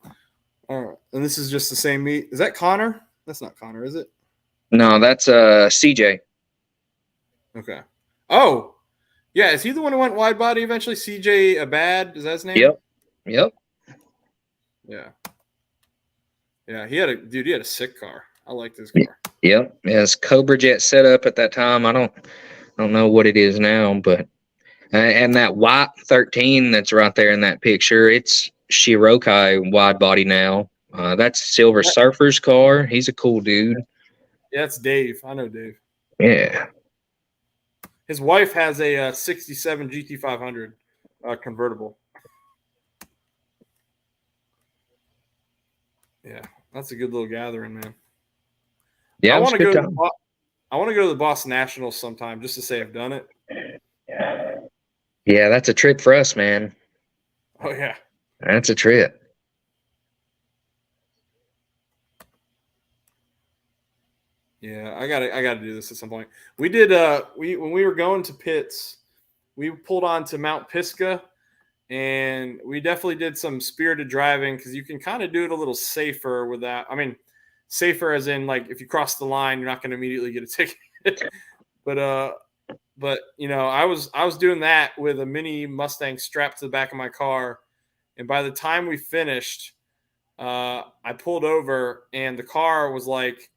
Speaker 1: All right, and this is just the same meet. Is that Connor? That's not Connor, is it?
Speaker 2: No, that's CJ.
Speaker 1: Okay. Oh, yeah. Is he the one who went wide body eventually? CJ Abad, is that his name?
Speaker 2: Yep.
Speaker 1: Yeah. Yeah, he had a sick car. I liked his car.
Speaker 2: Yep. As Cobra Jet setup at that time. I don't know what it is now, but and that white 13 that's right there in that picture, it's Shirokai wide body now. That's Silver Surfer's car. He's a cool dude.
Speaker 1: Yeah, it's Dave. I know Dave.
Speaker 2: Yeah.
Speaker 1: His wife has a 67 GT500 convertible. Yeah, that's a good little gathering, man.
Speaker 2: Yeah,
Speaker 1: I want to go. I want to go to the Boston Nationals sometime just to say I've done it.
Speaker 2: Yeah, that's a trip for us, man.
Speaker 1: Oh yeah,
Speaker 2: that's a trip.
Speaker 1: Yeah, I gotta do this at some point. We did when we were going to pits, we pulled on to Mount Pisgah, and we definitely did some spirited driving because you can kind of do it a little safer without. I mean, safer as in like if you cross the line, you're not going to immediately get a ticket. but you know, I was doing that with a mini Mustang strapped to the back of my car, and by the time we finished, I pulled over, and the car was like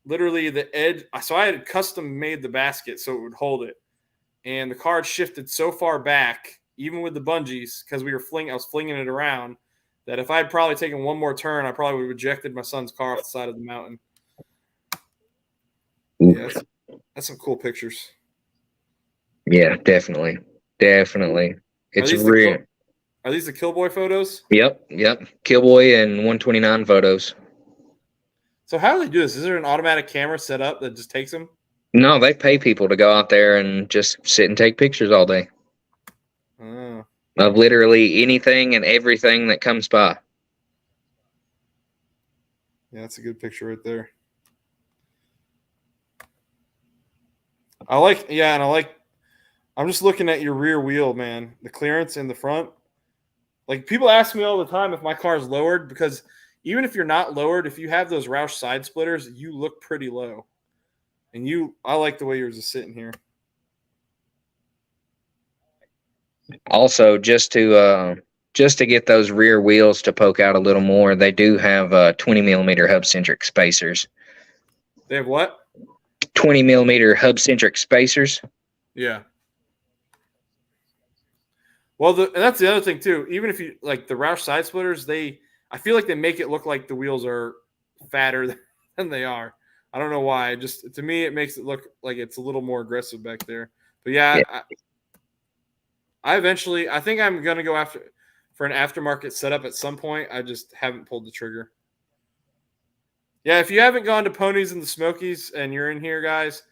Speaker 1: literally the edge. So I had custom made the basket so it would hold it, and the car had shifted so far back, even with the bungees, because I was flinging it around, that if I had probably taken one more turn, I probably would have ejected my son's car off the side of the mountain. Yeah, that's some cool pictures.
Speaker 2: Yeah, definitely. It's real.
Speaker 1: Are these the Killboy photos?
Speaker 2: Yep. Killboy and 129 photos.
Speaker 1: So how do they do this? Is there an automatic camera set up that just takes them?
Speaker 2: No, they pay people to go out there and just sit and take pictures all day. Of literally anything and everything that comes by.
Speaker 1: Yeah, that's a good picture right there. I'm just looking at your rear wheel, man. The clearance in the front. Like, people ask me all the time if my car is lowered, because even if you're not lowered, if you have those Roush side splitters, you look pretty low. And I like the way yours is sitting here.
Speaker 2: Also, just to get those rear wheels to poke out a little more, they do have 20 millimeter hub centric spacers.
Speaker 1: They have what?
Speaker 2: 20 millimeter hub centric spacers.
Speaker 1: Yeah. Well, and that's the other thing too. Even if you like the Roush side splitters, I feel like they make it look like the wheels are fatter than they are. I don't know why. Just to me, it makes it look like it's a little more aggressive back there. But yeah. I think I'm gonna go for an aftermarket setup at some point. I just haven't pulled the trigger. Yeah, if you haven't gone to Ponies in the Smokies and you're in here, guys,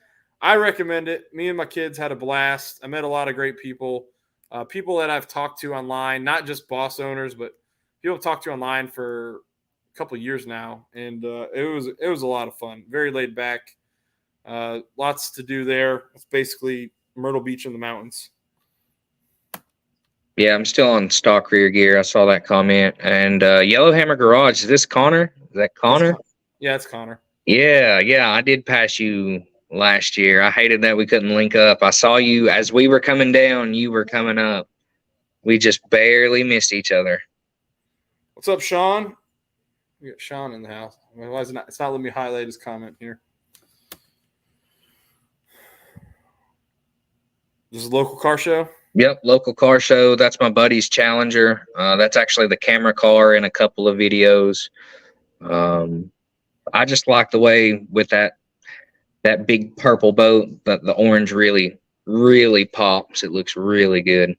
Speaker 1: I recommend it. Me and my kids had a blast. I met a lot of great people, people that I've talked to online, not just boss owners, but people I've talked to online for a couple of years now, and it was a lot of fun. Very laid back, lots to do there. It's basically Myrtle Beach in the mountains.
Speaker 2: Yeah, I'm still on stock rear gear. I saw that comment. And Yellowhammer Garage, is this Connor? Is that Connor?
Speaker 1: Yeah, it's Connor.
Speaker 2: Yeah, I did pass you last year. I hated that we couldn't link up. I saw you as we were coming down, you were coming up. We just barely missed each other.
Speaker 1: What's up, Sean? We got Sean in the house. Why is it not? It's not letting me highlight his comment here. This is a local car show.
Speaker 2: Yep, local car show. That's my buddy's Challenger. That's actually the camera car in a couple of videos. I just like the way with that big purple boat that the orange really pops. It looks really good.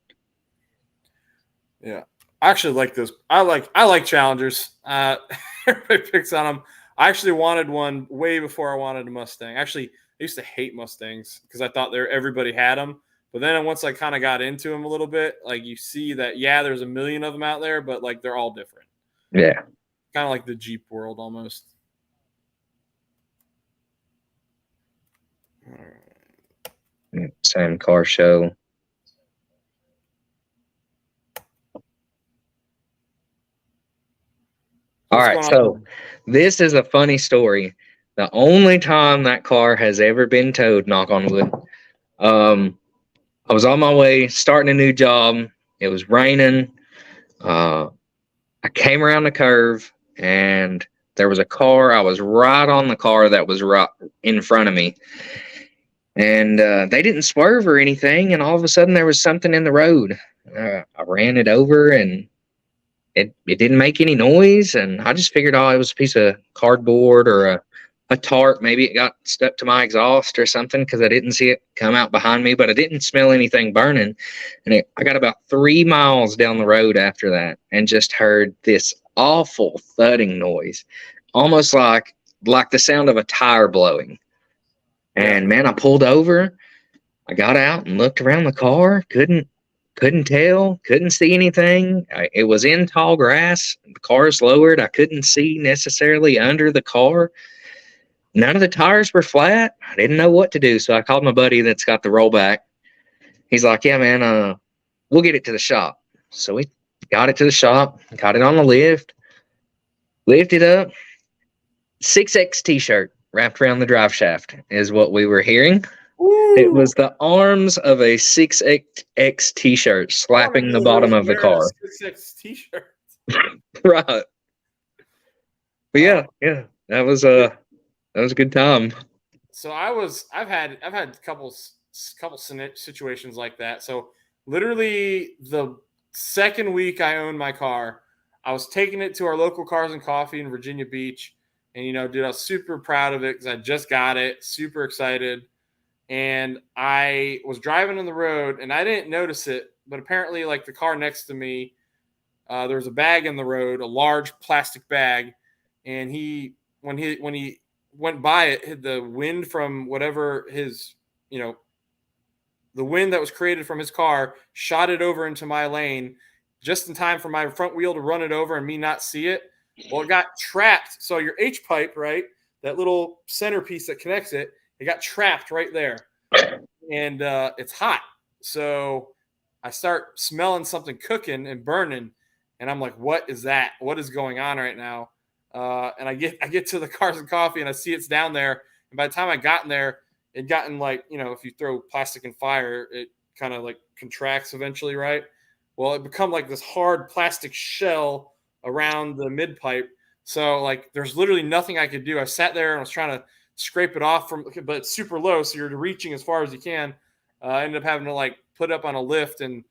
Speaker 1: Yeah, I actually like this. I like Challengers. Everybody picks on them. I actually wanted one way before I wanted a Mustang. Actually, I used to hate Mustangs because I thought everybody had them. But then once I kind of got into them a little bit, like you see that, yeah, there's a million of them out there, but like they're all different.
Speaker 2: Yeah.
Speaker 1: Kind of like the Jeep world almost. All right.
Speaker 2: Same car show. All right, so this is a funny story. The only time that car has ever been towed, knock on wood. I was on my way starting a new job. It was raining. I came around the curve and there was a car. I was right on the car that was right in front of me. And they didn't swerve or anything. And all of a sudden there was something in the road. I ran it over and it didn't make any noise. And I just figured, oh, it was a piece of cardboard or a tarp. Maybe it got stuck to my exhaust or something because I didn't see it come out behind me, but I didn't smell anything burning. And I got about 3 miles down the road after that and just heard this awful thudding noise, almost like the sound of a tire blowing. And man, I pulled over. I got out and looked around the car. Couldn't tell. Couldn't see anything. It was in tall grass. The car's lowered. I couldn't see necessarily under the car. None of the tires were flat. I didn't know what to do, so I called my buddy that's got the rollback. He's like, yeah, man, we'll get it to the shop. So we got it to the shop, got it on the lift, lifted up. 6X t-shirt wrapped around the drive shaft is what we were hearing. Woo! It was the arms of a 6X t-shirt slapping the bottom of the car.
Speaker 1: 6X t-shirt.
Speaker 2: Right. But yeah, that was a good time.
Speaker 1: So I've had a couple situations like that. So literally the second week I owned my car, I was taking it to our local Cars and Coffee in Virginia Beach. And, dude, I was super proud of it because I just got it, super excited. And I was driving on the road and I didn't notice it, but apparently like the car next to me, there was a bag in the road, a large plastic bag. And when he went by it, the wind from whatever his, the wind that was created from his car shot it over into my lane just in time for my front wheel to run it over and me not see it. Well, it got trapped. So your H pipe, right, that little centerpiece that connects it, it got trapped right there. And it's hot. So I start smelling something cooking and burning. And I'm like, what is that? What is going on right now? And I get to the Cars and Coffee and I see it's down there. And by the time I got in there, it gotten like, if you throw plastic in fire, it kind of like contracts eventually, right? Well, it become like this hard plastic shell around the mid pipe. So like there's literally nothing I could do. I sat there and I was trying to scrape it off but it's super low. So you're reaching as far as you can. I ended up having to like put up on a lift and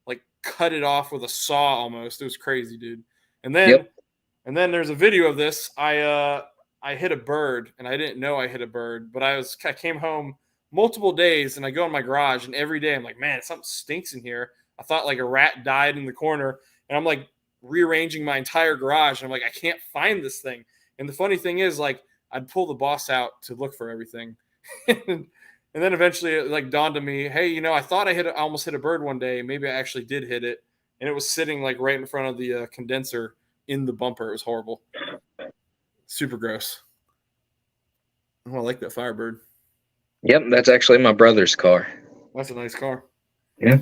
Speaker 1: like cut it off with a saw almost. It was crazy, dude. And then there's a video of this. I hit a bird and I didn't know I hit a bird, but I came home multiple days and I go in my garage and every day I'm like, man, something stinks in here. I thought like a rat died in the corner and I'm like rearranging my entire garage. And I'm like, I can't find this thing. And the funny thing is like, I'd pull the boss out to look for everything. And then eventually it like dawned on me, hey, I thought I almost hit a bird one day. Maybe I actually did hit it. And it was sitting like right in front of the condenser in the bumper. It was horrible. Super gross. Oh, I like that Firebird.
Speaker 2: Yep, that's actually my brother's car.
Speaker 1: That's a nice car.
Speaker 2: Yeah.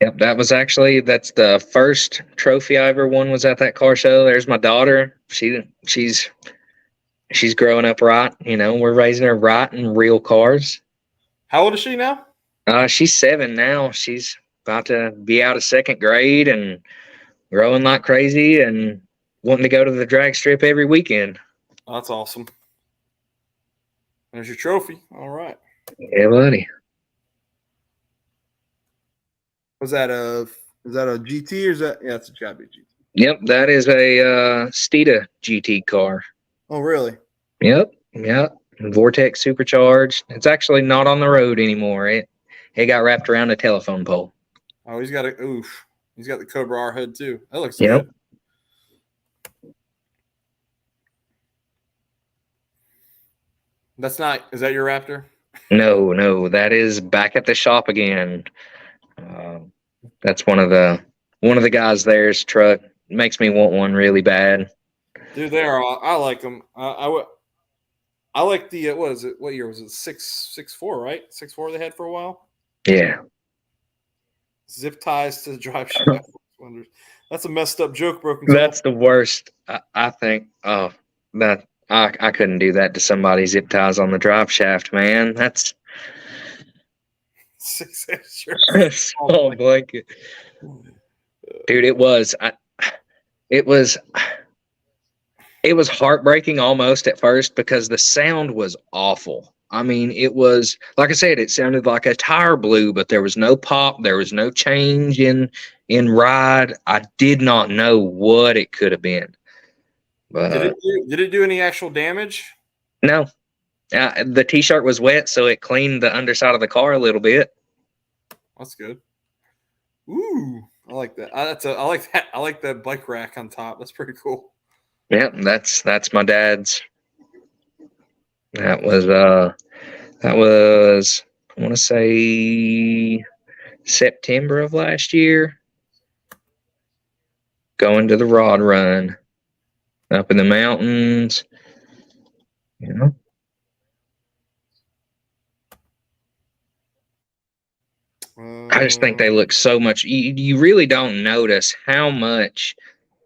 Speaker 2: Yep, that's the first trophy I ever won was at that car show. There's my daughter. She's growing up right. We're raising her right in real cars.
Speaker 1: How old is she now?
Speaker 2: She's 7 now. She's about to be out of 2nd grade and growing like crazy. And wanting to go to the drag strip every weekend.
Speaker 1: That's awesome. There's your trophy. All right.
Speaker 2: Yeah, buddy.
Speaker 1: Is that a GT or is that? Yeah, it's gotta be a GT.
Speaker 2: Yep, that is a Steeda GT car.
Speaker 1: Oh, really?
Speaker 2: Yep. Vortex supercharged. It's actually not on the road anymore. It got wrapped around a telephone pole.
Speaker 1: Oh, he's got the Cobra R hood too. That looks
Speaker 2: Yep.
Speaker 1: good. That's not. Is that your Raptor?
Speaker 2: No, that is back at the shop again. That's one of the guys there's truck. Makes me want one really bad.
Speaker 1: Dude, they are. I like them. I like the what is it? What year was it? 6.4, right? 6.4 they had for a while.
Speaker 2: Yeah.
Speaker 1: Zip ties to the drive shaft. That's a messed up joke, broken.
Speaker 2: That's the worst. I think. Oh, that I couldn't do that to somebody. Zip ties on the drive shaft, man. That's
Speaker 1: 6 extra.
Speaker 2: oh blanket, dude. It was heartbreaking almost at first because the sound was awful. I mean, it was, like I said, it sounded like a tire blew, but there was no pop. There was no change in ride. I did not know what it could have been. But
Speaker 1: did it do any actual damage?
Speaker 2: No. The T-shirt was wet, so it cleaned the underside of the car a little bit.
Speaker 1: That's good. Ooh, I like that. I like that. I like that bike rack on top. That's pretty cool.
Speaker 2: Yeah, that's my dad's. That was I want to say September of last year. Going to the rod run up in the mountains. You know. I just think they look so much. You really don't notice how much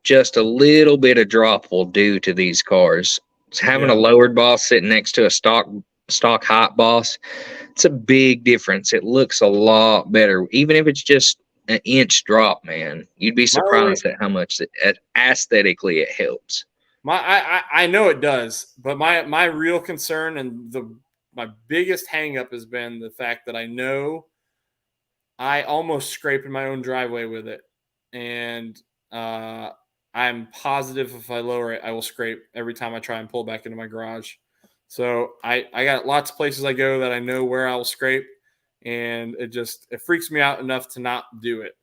Speaker 2: just a little bit of drop will do to these cars. It's having a lowered boss sitting next to a stock hot boss. It's a big difference. It looks a lot better, even if it's just an inch drop. Man, you'd be surprised at how much aesthetically it helps.
Speaker 1: I know it does, but my real concern and my biggest hang up has been the fact that I know I almost scraped in my own driveway with it, and I'm positive if I lower it, I will scrape every time I try and pull back into my garage. So I got lots of places I go that I know where I will scrape, and it freaks me out enough to not do it.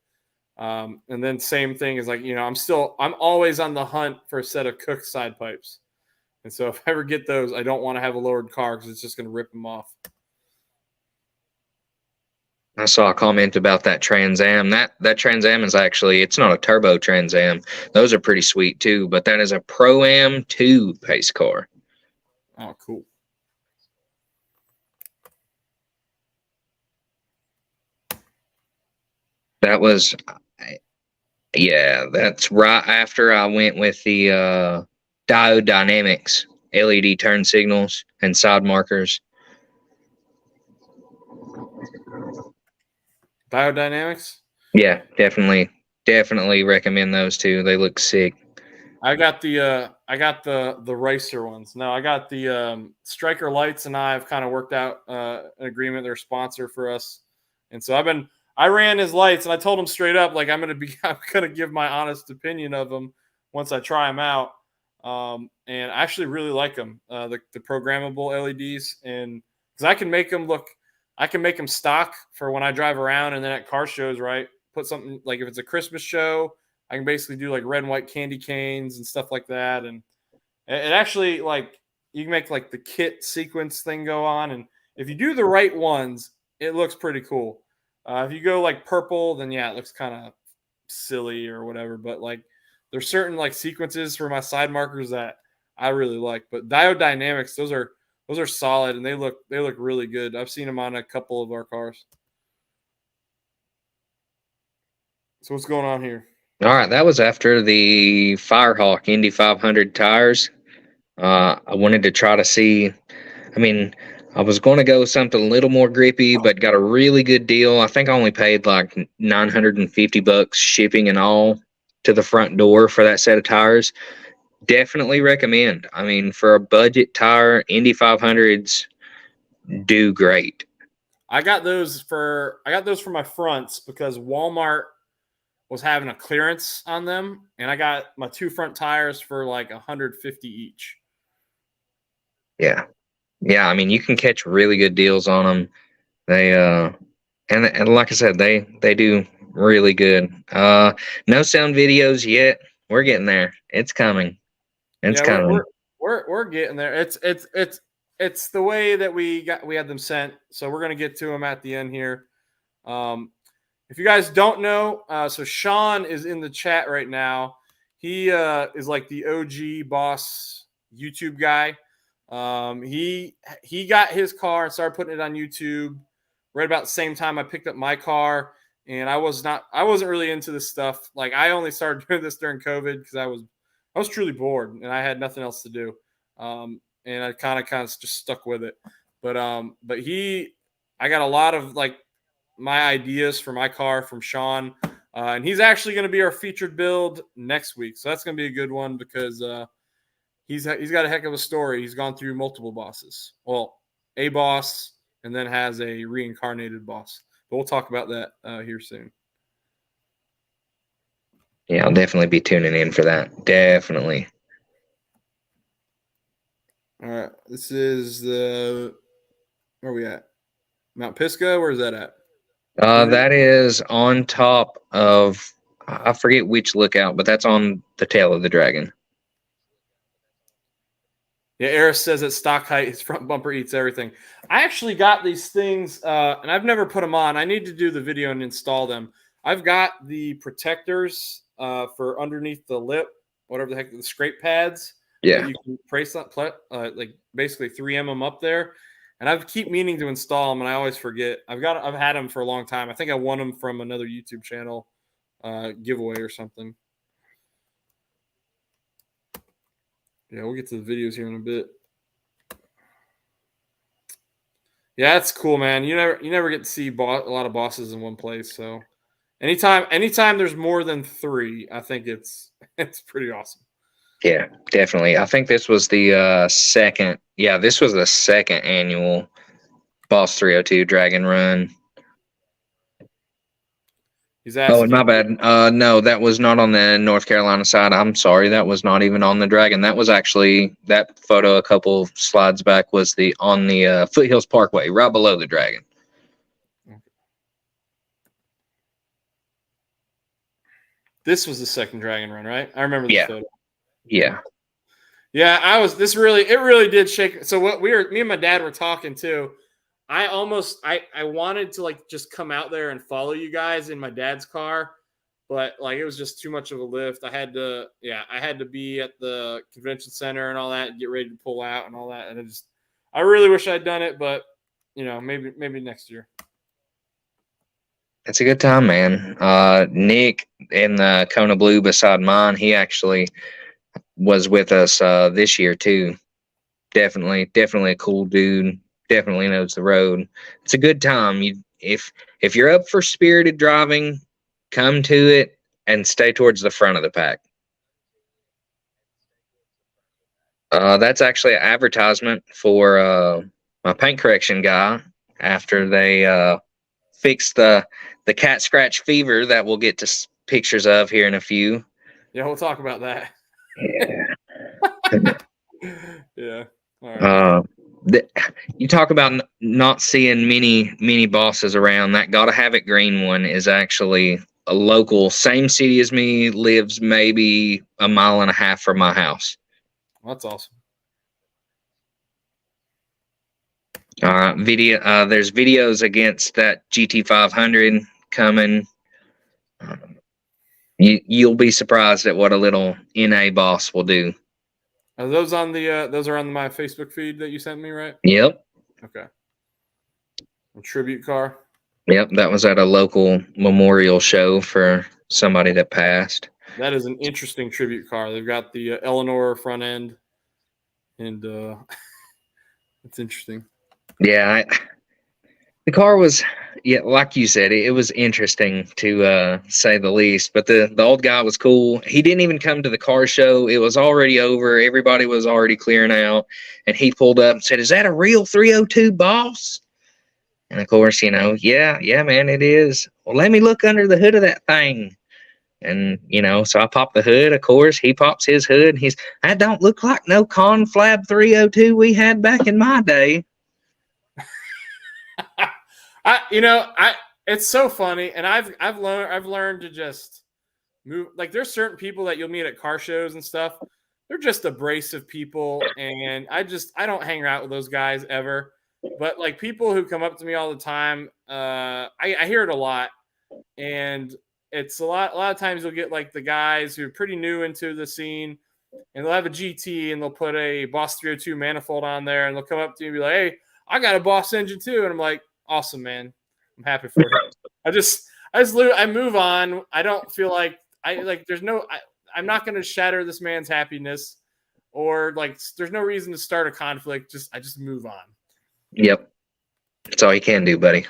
Speaker 1: And then same thing is like, I'm always on the hunt for a set of Cook side pipes. And so if I ever get those, I don't want to have a lowered car because it's just going to rip them off.
Speaker 2: I saw a comment about that Trans Am. That Trans Am is actually, it's not a turbo Trans Am. Those are pretty sweet too, but that is a Pro Am 2 pace car.
Speaker 1: Oh, cool.
Speaker 2: That was, yeah, that's right after I went with the Diode Dynamics LED turn signals and side markers.
Speaker 1: Biodynamics?
Speaker 2: Yeah, definitely recommend those two. They look sick.
Speaker 1: I got the racer ones. No, I got the Striker Lights, and I have kind of worked out an agreement. They're a sponsor for us, and so I ran his lights, and I told him straight up, like I'm gonna give my honest opinion of them once I try them out. And I actually really like them, the programmable LEDs, and because I can make them stock for when I drive around, and then at car shows, right? Put something like if it's a Christmas show, I can basically do like red and white candy canes and stuff like that. And it actually, like, you can make like the kit sequence thing go on. And if you do the right ones, it looks pretty cool. If you go like purple, then yeah, it looks kind of silly or whatever. But like there's certain like sequences for my side markers that I really like. But Diode Dynamics, those are solid, and they look really good. I've seen them on a couple of our cars. So what's going on here?
Speaker 2: All right, that was after the Firehawk Indy 500 tires. I wanted to try to see. I mean, I was going to go something a little more grippy, but got a really good deal. I think I only paid like $950 shipping and all. to the front door for that set of tires. Definitely recommend. I mean, for a budget tire, Indy 500s do great.
Speaker 1: I got those for my fronts because Walmart was having a clearance on them, and I got my 2 front tires for like $150 each.
Speaker 2: Yeah. Yeah, I mean, you can catch really good deals on them. They and like I said, they do really good. No sound videos yet. We're getting there. It's coming. It's
Speaker 1: Yeah,
Speaker 2: coming.
Speaker 1: we're getting there. It's the way that we had them sent. So we're gonna get to them at the end here. If you guys don't know, so Sean is in the chat right now. He is like the OG boss YouTube guy. He got his car and started putting it on YouTube right about the same time I picked up my car. And I wasn't really into this stuff. Like, I only started doing this during COVID because I was truly bored and I had nothing else to do. And I kind of just stuck with it. But I got a lot of like my ideas for my car from Sean. And he's actually going to be our featured build next week. So that's going to be a good one because he's got a heck of a story. He's gone through multiple bosses. Well, a boss and then has a reincarnated boss. But we'll talk about that here soon.
Speaker 2: Yeah, I'll definitely be tuning in for that. Definitely.
Speaker 1: All right. This is where are we at? Mount Pisgah? Where is that at?
Speaker 2: That is on top of, I forget which lookout, but that's on the tail of the dragon.
Speaker 1: Yeah, Eris says at stock height, his front bumper eats everything. I actually got these things, and I've never put them on. I need to do the video and install them. I've got the protectors for underneath the lip, whatever the heck, the scrape pads.
Speaker 2: Yeah.
Speaker 1: That you can place like basically 3M them up there. And I keep meaning to install them, and I always forget. I've had them for a long time. I think I won them from another YouTube channel giveaway or something. Yeah, we'll get to the videos here in a bit. Yeah, that's cool, man. You never get to see a lot of bosses in one place. So anytime there's more than 3, I think it's pretty awesome.
Speaker 2: Yeah, definitely. I think this was the second. Yeah, this was the second annual Boss 302 Dragon Run.
Speaker 1: He's asking.
Speaker 2: Oh, my bad. No, that was not on the North Carolina side. I'm sorry, that was not even on the Dragon. That was actually that photo a couple slides back was on the Foothills Parkway, right below the Dragon.
Speaker 1: This was the second Dragon Run, right? I remember the photo.
Speaker 2: Yeah.
Speaker 1: Yeah, it really did shake. So me and my dad were talking too. I wanted to like just come out there and follow you guys in my dad's car, but like it was just too much of a lift. I had to be at the convention center and all that and get ready to pull out and all that. And I really wish I'd done it, but maybe next year.
Speaker 2: It's a good time, man. Nick in the Kona Blue beside mine, he actually was with us this year too. Definitely a cool dude. Definitely knows the road. It's a good time. If you're up for spirited driving, come to it and stay towards the front of the pack. That's actually an advertisement for my paint correction guy after they fix the cat scratch fever that we'll get to pictures of here in a few.
Speaker 1: Yeah, we'll talk about that.
Speaker 2: Yeah.
Speaker 1: Yeah. All right.
Speaker 2: You talk about not seeing many bosses around. That Gotta Have It green one is actually a local, same city as me, lives maybe a mile and a half from my house.
Speaker 1: That's awesome.
Speaker 2: All right, there's videos against that GT500 coming. You'll be surprised at what a little NA boss will do.
Speaker 1: Are those on those are on my Facebook feed that you sent me, right?
Speaker 2: Yep.
Speaker 1: Okay. A tribute car.
Speaker 2: Yep, that was at a local memorial show for somebody that passed.
Speaker 1: That is an interesting tribute car. They've got the Eleanor front end, and it's interesting.
Speaker 2: Yeah, the car was, Yeah, like you said, it was interesting to say the least. But the old guy was cool. He didn't even come to the car show. It was already over. Everybody was already clearing out, and he pulled up and said, "Is that a real 302 boss?" And of course, yeah, man, it is. Well, let me look under the hood of that thing. And so I popped the hood. Of course, he pops his hood. And that don't look like no conflab 302 we had back in my day.
Speaker 1: It's so funny, and I've learned to just move. Like, there's certain people that you'll meet at car shows and stuff. They're just abrasive people, and I don't hang out with those guys ever. But like, people who come up to me all the time, I hear it a lot, and it's a lot of times you'll get like the guys who are pretty new into the scene, and they'll have a GT and they'll put a Boss 302 manifold on there, and they'll come up to you and be like, "Hey, I got a Boss engine too," and I'm like, "Awesome, man! I'm happy for you." I move on. I don't feel like I'm not going to shatter this man's happiness, or like there's no reason to start a conflict. I just move on.
Speaker 2: Yep, that's all you can do, buddy.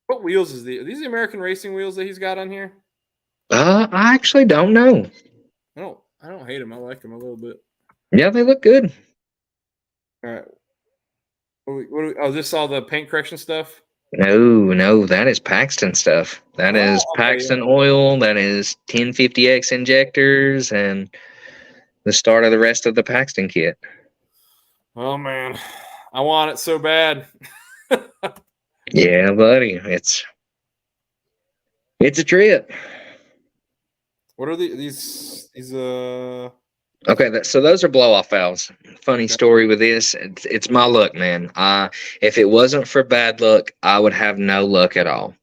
Speaker 1: What wheels are these the American racing wheels that he's got on here?
Speaker 2: I actually don't know.
Speaker 1: I don't hate them. I like them a little bit.
Speaker 2: Yeah, they look good.
Speaker 1: All right. Is this all the paint correction stuff?
Speaker 2: No, that is Paxton stuff. That is Paxton oil. That is 1050X injectors and the start of the rest of the Paxton kit.
Speaker 1: Oh man, I want it so bad.
Speaker 2: Yeah, buddy, it's a trip.
Speaker 1: What are these?
Speaker 2: Okay, so those are blow-off valves. Funny story with this. It's my luck, man. If it wasn't for bad luck, I would have no luck at all.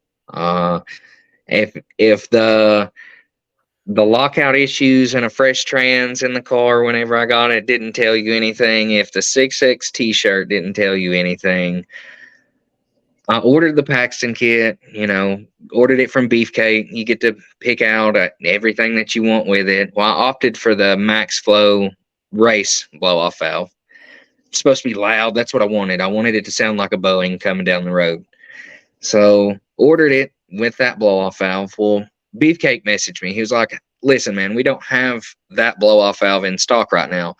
Speaker 2: If the lockout issues and a fresh trans in the car whenever I got it didn't tell you anything, if the 6X t-shirt didn't tell you anything, I ordered the Paxton kit, ordered it from Beefcake. You get to pick out everything that you want with it. Well, I opted for the Max Flow race blow-off valve. It's supposed to be loud. That's what I wanted. I wanted it to sound like a Boeing coming down the road. So ordered it with that blow-off valve. Well, Beefcake messaged me. He was like, "Listen, man, we don't have that blow-off valve in stock right now,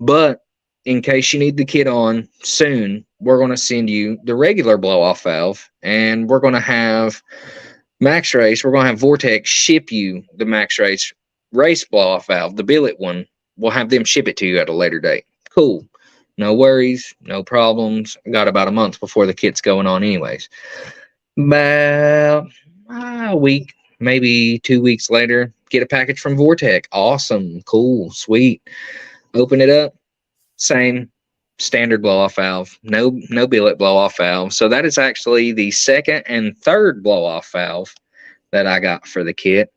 Speaker 2: but in case you need the kit on soon, we're going to send you the regular blow-off valve, and we're going to have Max Race, we're going to have Vortex ship you the Max Race blow-off valve, the billet one. We'll have them ship it to you at a later date." Cool. No worries, no problems. Got about a month before the kit's going on anyways. About a week, maybe 2 weeks later, get a package from Vortex. Awesome, cool, sweet. Open it up. Same standard blow-off valve, no billet blow-off valve. So that is actually the second and third blow-off valve that I got for the kit.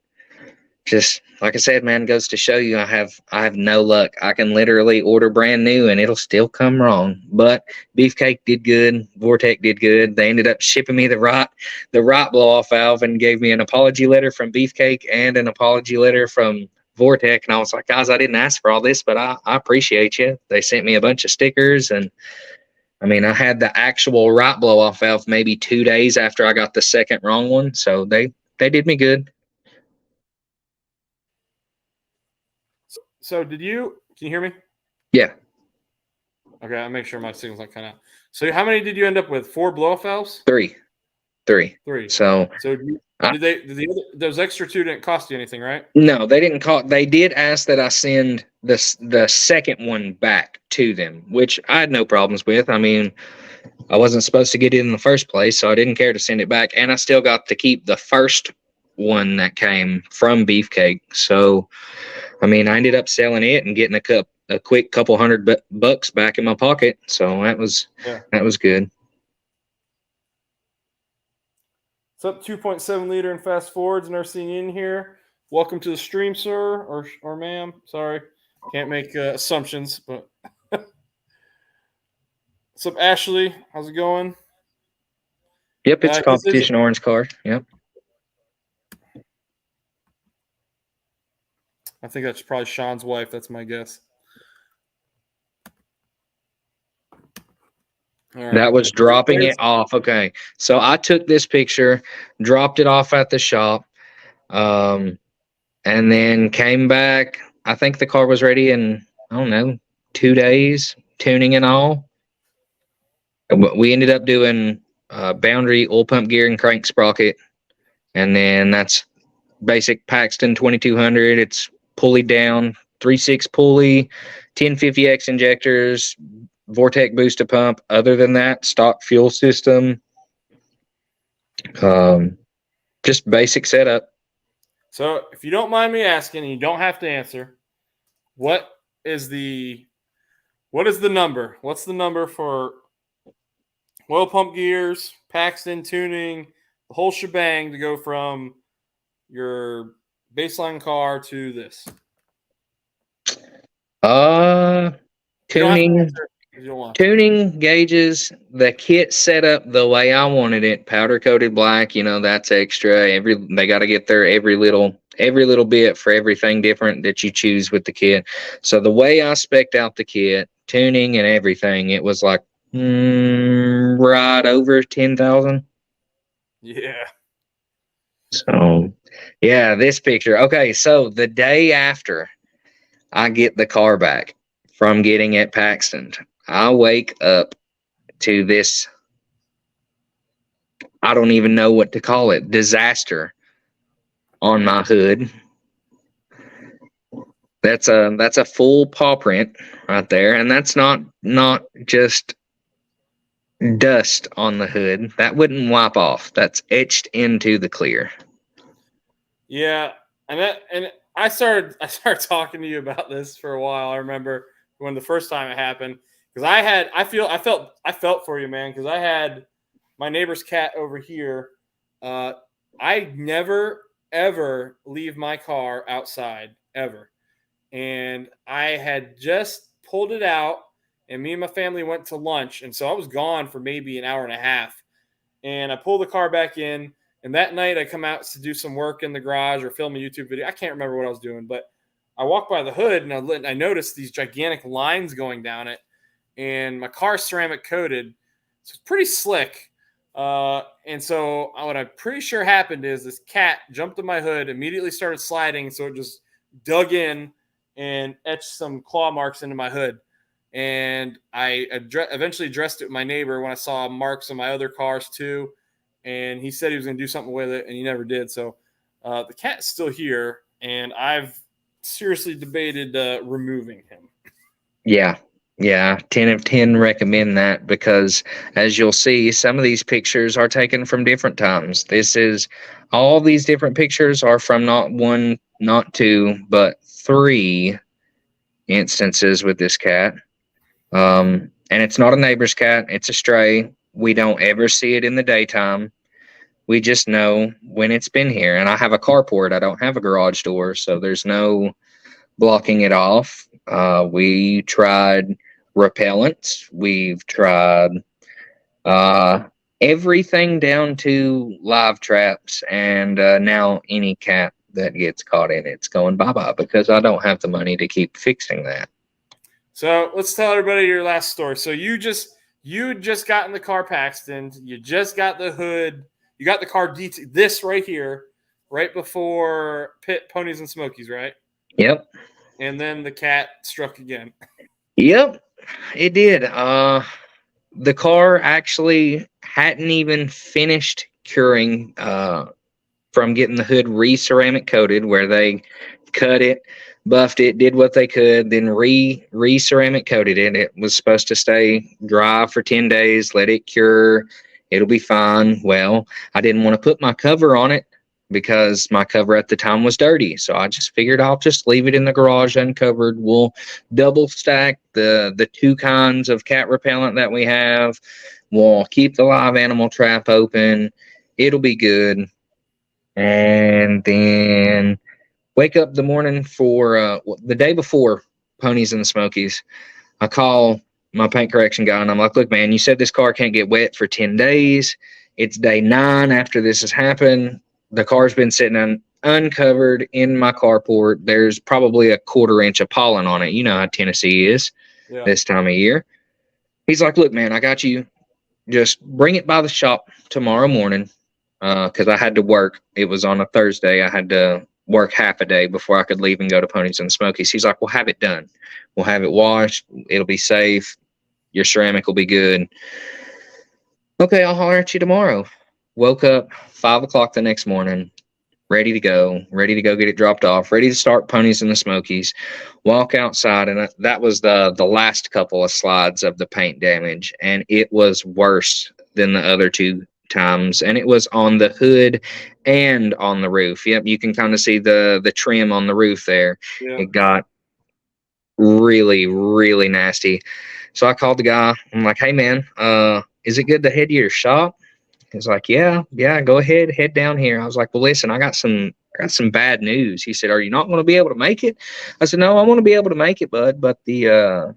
Speaker 2: Just like I said, man, goes to show you I have no luck. I can literally order brand new and it'll still come wrong. But Beefcake did good, Vortex did good. They ended up shipping me the right blow-off valve and gave me an apology letter from Beefcake and an apology letter from Vortex. And I was like, "Guys, I didn't ask for all this, but I appreciate you." They sent me a bunch of stickers, and I mean, I had the actual right blow-off valve maybe 2 days after I got the second wrong one. So they did me good.
Speaker 1: So can you hear me?
Speaker 2: Yeah.
Speaker 1: Okay, I'll make sure my signal's not cut out. So how many did you end up with? 4 blow-off valves?
Speaker 2: Three. So
Speaker 1: did those extra 2 didn't cost you anything, right?
Speaker 2: No, they didn't call. They did ask that I send the second one back to them, which I had no problems with. I mean, I wasn't supposed to get it in the first place, so I didn't care to send it back, and I still got to keep the first one that came from Beefcake. So, I mean, I ended up selling it and getting a quick couple $100 back in my pocket. So that was good.
Speaker 1: What's up, 2.7 liter and fast forwards, nursing in here. Welcome to the stream, sir, or ma'am. Sorry, can't make assumptions, but what's up, Ashley? How's it going?
Speaker 2: Yep, it's a competition orange car. Yep.
Speaker 1: I think that's probably Sean's wife. That's my guess. All right.
Speaker 2: That was dropping it off. Okay. So I took this picture, dropped it off at the shop, and then came back. I think the car was ready in, I don't know, 2 days, tuning and all. We ended up doing boundary, oil pump gear, and crank sprocket. And then that's basic Paxton 2200. It's pulley down, 3.6 pulley, 1050X injectors, Vortec booster pump. Other than that, stock fuel system. Just basic setup.
Speaker 1: So, if you don't mind me asking, and you don't have to answer, what is the number? What's the number for oil pump gears, Paxton tuning, the whole shebang to go from your baseline car to this?
Speaker 2: Tuning. Tuning gauges, the kit set up the way I wanted it, powder coated black, that's extra. They got to get there every little bit for everything different that you choose with the kit. So the way I spec'd out the kit, tuning and everything, it was like right over 10,000.
Speaker 1: Yeah.
Speaker 2: So yeah, this picture. Okay, so the day after I get the car back from getting at Paxton, I wake up to this, I don't even know what to call it, disaster on my hood. That's a full paw print right there, and that's not just dust on the hood. That wouldn't wipe off. That's etched into the clear.
Speaker 1: Yeah, and I started talking to you about this for a while. I remember when the first time it happened. Because I felt for you, man. Because I had my neighbor's cat over here. I never ever leave my car outside ever, and I had just pulled it out, and me and my family went to lunch, and so I was gone for maybe an hour and a half, and I pulled the car back in, and that night I come out to do some work in the garage or film a YouTube video. I can't remember what I was doing, but I walked by the hood and I noticed these gigantic lines going down it. And my car's ceramic coated, so it's pretty slick. And so what I'm pretty sure happened is this cat jumped in my hood, immediately started sliding, so it just dug in and etched some claw marks into my hood. And I eventually addressed it with my neighbor when I saw marks on my other cars too. And he said he was going to do something with it, and he never did. So the cat's still here, and I've seriously debated removing him.
Speaker 2: Yeah, 10 of 10 recommend that, because as you'll see, some of these pictures are taken from different times. All these different pictures are from not one, not two, but 3 instances with this cat. And it's not a neighbor's cat, it's a stray. We don't ever see it in the daytime. We just know when it's been here. And I have a carport, I don't have a garage door, so there's no blocking it off. We tried repellents. We've tried everything down to live traps, and now any cat that gets caught in it's going bye-bye, because I don't have the money to keep fixing that.
Speaker 1: So let's tell everybody your last story. So you just got in the car, Paxton. You just got the hood. You got the car this right here, right before Pit Ponies and Smokies, right?
Speaker 2: Yep.
Speaker 1: And then the cat struck again.
Speaker 2: Yep, it did. The car actually hadn't even finished curing from getting the hood re-ceramic coated, where they cut it, buffed it, did what they could, then re-ceramic coated it. It was supposed to stay dry for 10 days, let it cure, it'll be fine. Well, I didn't want to put my cover on it because my cover at the time was dirty. So I just figured I'll just leave it in the garage uncovered. We'll double stack the 2 kinds of cat repellent that we have. We'll keep the live animal trap open. It'll be good. And then wake up the morning for the day before Ponies and the Smokies. I call my paint correction guy and I'm like, look, man, you said this car can't get wet for 10 days. It's day 9 after this has happened. The car's been sitting uncovered in my carport. There's probably a 1/4 inch of pollen on it. You know how Tennessee is this time of year. He's like, look, man, I got you just bring it by the shop tomorrow morning, because I had to work. It was on a Thursday. I had to work half a day before I could leave and go to Ponies and Smokies. He's like, we'll have it done. We'll have it washed. It'll be safe. Your ceramic will be good. Okay, I'll holler at you tomorrow. Woke up 5 o'clock the next morning, ready to go get it dropped off, ready to start Ponies and the Smokies. Walk outside, and that was the last couple of slides of the paint damage, and it was worse than the other two times, and it was on the hood and on the roof. Yep, you can kind of see the trim on the roof there.
Speaker 1: Yeah.
Speaker 2: It got really, really nasty. So I called the guy. I'm like, hey man, is it good to head to your shop? He's like, yeah, go ahead, head down here. I was like, well, listen, I got some bad news. He said, are you not going to be able to make it? I said, no, I want to be able to make it, bud. But the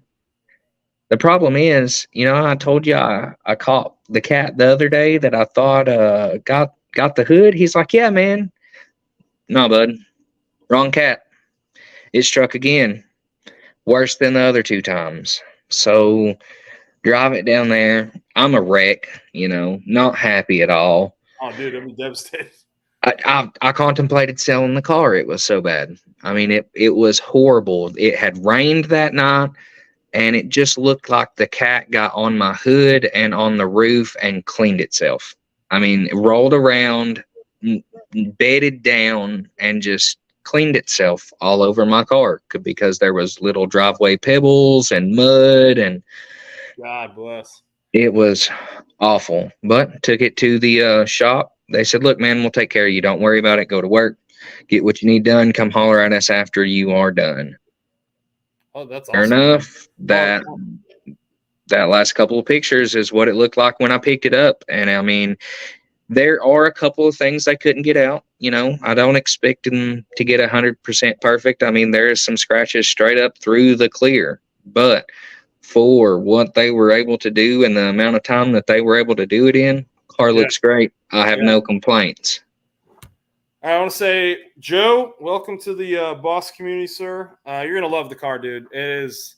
Speaker 2: problem is, I told you I caught the cat the other day that I thought got the hood. He's like, yeah, man. No, bud, wrong cat. It struck again, worse than the other two times. So drive it down there. I'm a wreck, not happy at all.
Speaker 1: Oh, dude, I'd be devastated.
Speaker 2: I contemplated selling the car. It was so bad. I mean, it was horrible. It had rained that night, and it just looked like the cat got on my hood and on the roof and cleaned itself. I mean, it rolled around, bedded down, and just cleaned itself all over my car because there was little driveway pebbles and mud, and
Speaker 1: God bless.
Speaker 2: it was awful. But took it to the shop. They said, look, man, we'll take care of you. Don't worry about it. Go to work. Get what you need done. Come holler at us after you are done.
Speaker 1: Oh, that's
Speaker 2: Fair
Speaker 1: awesome.
Speaker 2: enough. That last couple of pictures is what it looked like when I picked it up. And I mean, there are a couple of things I couldn't get out. I don't expect them to get 100% perfect. I mean, there is some scratches straight up through the clear, but for what they were able to do and the amount of time that they were able to do it in, car looks great. I have no complaints.
Speaker 1: I want to say, Joe, welcome to the Boss community, sir. You're going to love the car, dude. It is,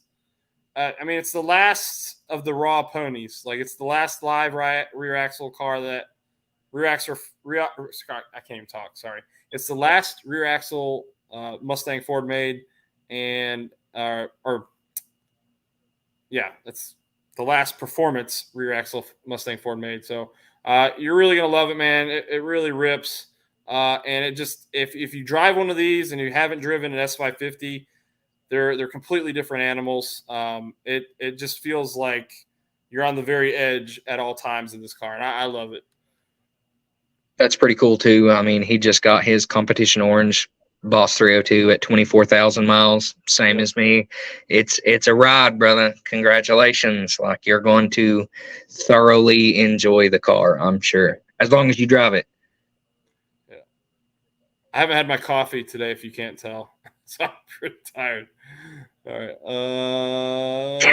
Speaker 1: it's the last of the raw ponies. Like, it's the last live rear axle car that I can't even talk. Sorry. It's the last rear axle Mustang Ford made, and it's the last performance rear axle Mustang Ford made. So you're really gonna love it, man. It really rips, and it just if you drive one of these and you haven't driven an S550, they're completely different animals. It just feels like you're on the very edge at all times in this car, and I love it.
Speaker 2: That's pretty cool too. I mean, he just got his competition orange Boss 302 at 24,000 miles, same as me. It's a ride, brother. Congratulations. Like, you're going to thoroughly enjoy the car, I'm sure, as long as you drive it.
Speaker 1: Yeah. I haven't had my coffee today, if you can't tell. So I'm pretty tired. All right.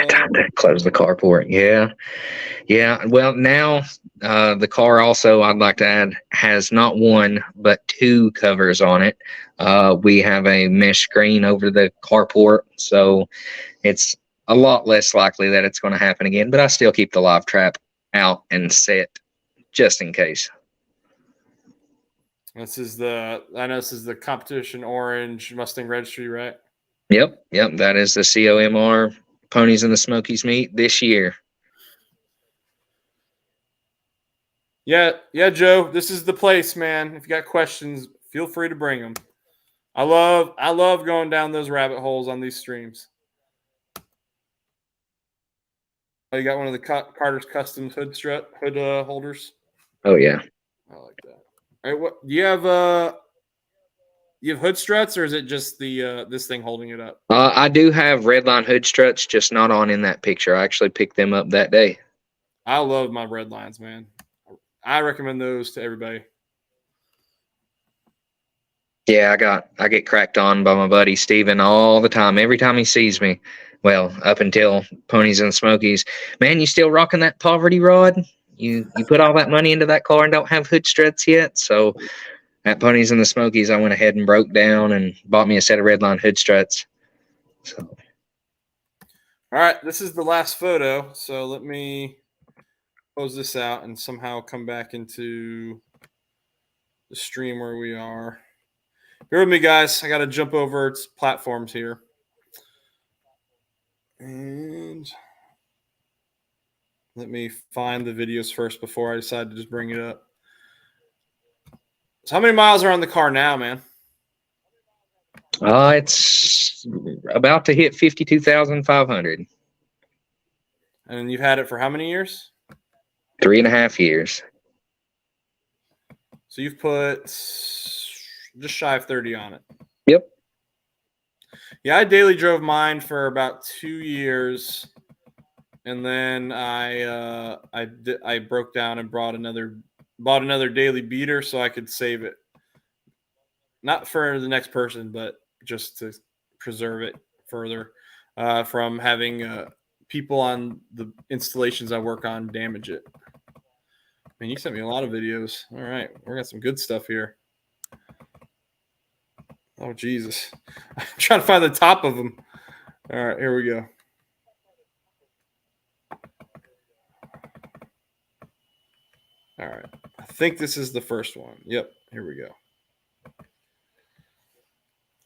Speaker 2: Time to close the carport. Yeah. Well, now the car also, I'd like to add, has not one but two covers on it. We have a mesh screen over the carport, so it's a lot less likely that it's going to happen again. But I still keep the live trap out and set just in case.
Speaker 1: This is the competition orange Mustang registry, right?
Speaker 2: Yep. That is the COMR Ponies and the Smokies meet this year.
Speaker 1: Yeah, Joe. This is the place, man. If you got questions, feel free to bring them. I love going down those rabbit holes on these streams. Oh, you got one of the Carter's Custom hood holders?
Speaker 2: Oh yeah.
Speaker 1: I like that. All right, what do you have? You have hood struts, or is it just the this thing holding it up?
Speaker 2: I do have redline hood struts, just not on in that picture. I actually picked them up that day.
Speaker 1: I love my red lines, man. I recommend those to everybody.
Speaker 2: Yeah, I get cracked on by my buddy Steven all the time. Every time he sees me, well, up until Ponies and Smokies, man, you still rocking that poverty rod? You put all that money into that car and don't have hood struts yet? So at Ponies and the Smokies, I went ahead and broke down and bought me a set of redline hood struts. So,
Speaker 1: all right, this is the last photo. So let me close this out and somehow come back into the stream where we are. Bear with me, guys. I got to jump over its platforms here. And let me find the videos first before I decide to just bring it up. So how many miles are on the car now, man?
Speaker 2: It's about to hit 52,500.
Speaker 1: And you've had it for how many years?
Speaker 2: 3.5 years.
Speaker 1: So you've put just shy of 30 on it.
Speaker 2: Yep.
Speaker 1: Yeah, I daily drove mine for about 2 years, and then I broke down and bought another daily beater so I could save it. Not for the next person, but just to preserve it further from having people on the installations I work on damage it. Man, you sent me a lot of videos. All right, we got some good stuff here. Oh, Jesus. I'm trying to find the top of them. All right, here we go. All right. I think this is the first one. Yep, here we go.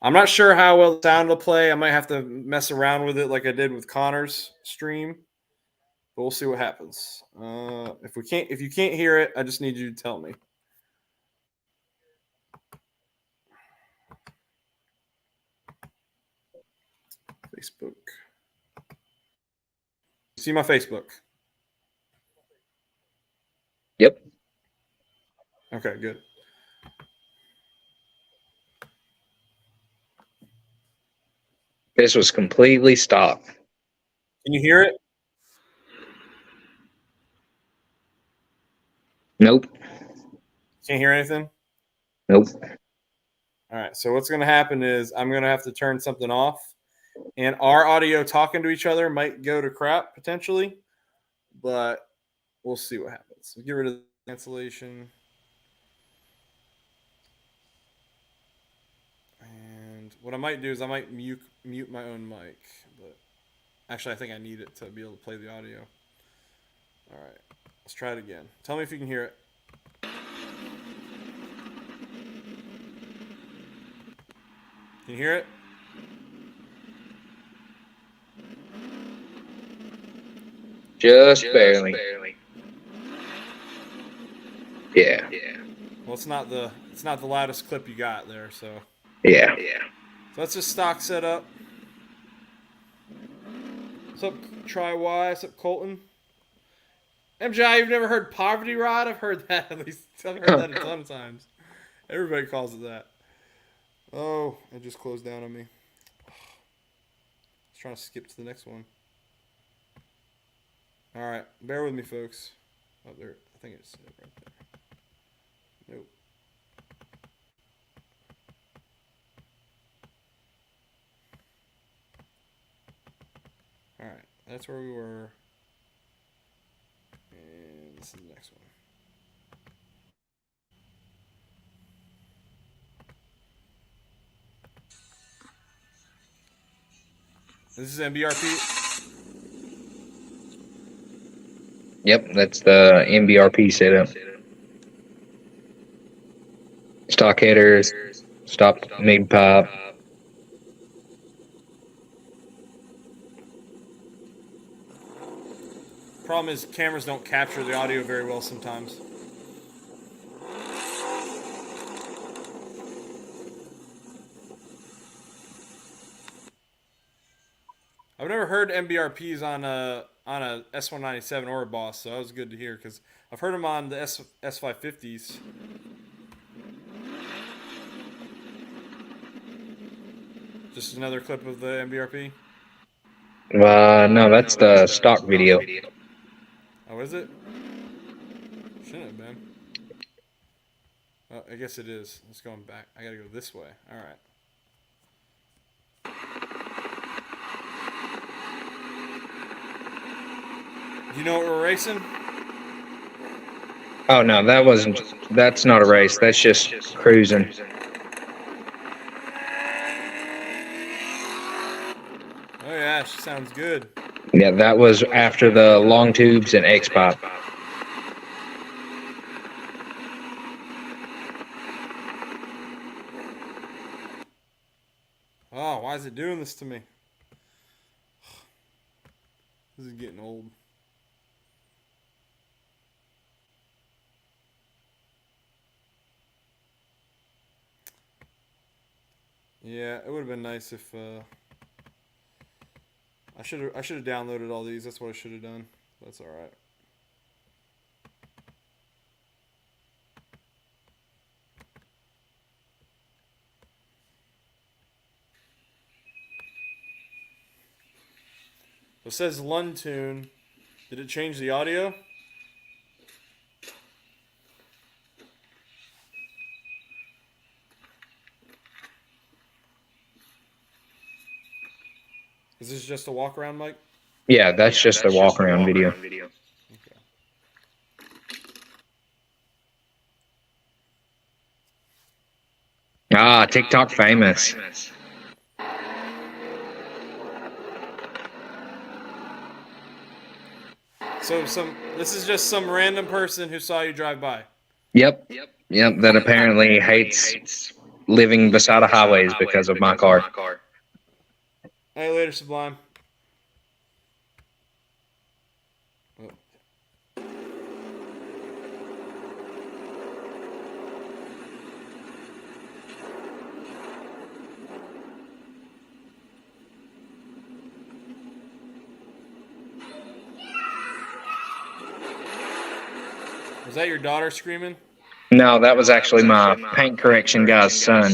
Speaker 1: I'm not sure how well the sound will play. I might have to mess around with it like I did with Connor's stream, but we'll see what happens. If you can't hear it, I just need you to tell me. Facebook. See my Facebook?
Speaker 2: Yep.
Speaker 1: Okay, good.
Speaker 2: This was completely stopped.
Speaker 1: Can you hear it?
Speaker 2: Nope.
Speaker 1: Can't hear anything?
Speaker 2: Nope.
Speaker 1: All right, so what's going to happen is I'm going to have to turn something off, and our audio talking to each other might go to crap potentially, but we'll see what happens. We'll get rid of the cancellation. And what I might do is I might mute my own mic, but actually I think I need it to be able to play the audio. All right, let's try it again. Tell me if you can hear it. Can you hear it?
Speaker 2: Just barely. Yeah.
Speaker 1: Well, it's not the loudest clip you got there, so.
Speaker 2: Yeah.
Speaker 1: So that's just stock setup. What's up, Try Y? What's up, Colton? MJ, you've never heard Poverty Rod? I've heard that at least. I've heard that a ton of times. Everybody calls it that. Oh, it just closed down on me. I was trying to skip to the next one. All right, bear with me, folks. Oh, there. I think it's right there. Nope. All right, that's where we were. And this is the next one. This is MBRP.
Speaker 2: Yep, that's the MBRP setup. Stock headers, stop mid pipe.
Speaker 1: Problem is cameras don't capture the audio very well sometimes. I've never heard MBRPs on a S197 or a Boss, so that was good to hear because I've heard them on the S550s. Just another clip of the MBRP.
Speaker 2: No, that's the stock video.
Speaker 1: Oh, is it? Shouldn't have been. Oh, I guess it is. It's going back. I gotta go this way. All right. Do you know what we're racing?
Speaker 2: Oh no, that's not a race. That's just cruising.
Speaker 1: Oh yeah, she sounds good.
Speaker 2: Yeah, that was after the long tubes and X pipe.
Speaker 1: is it doing this to me? This is getting old. Yeah, it would have been nice if I should have downloaded all these. That's what I should have done. That's all right. It says Luntune. Did it change the audio? Is this just a walk around mic?
Speaker 2: Yeah, that's just the walk around video.
Speaker 1: Okay.
Speaker 2: Ah, TikTok famous.
Speaker 1: So this is just some random person who saw you drive by.
Speaker 2: Yep. That apparently hates living beside of highways because of my car.
Speaker 1: Hey, later, Sublime. Oh. Was that your daughter screaming?
Speaker 2: No, that was actually my paint correction guy's son.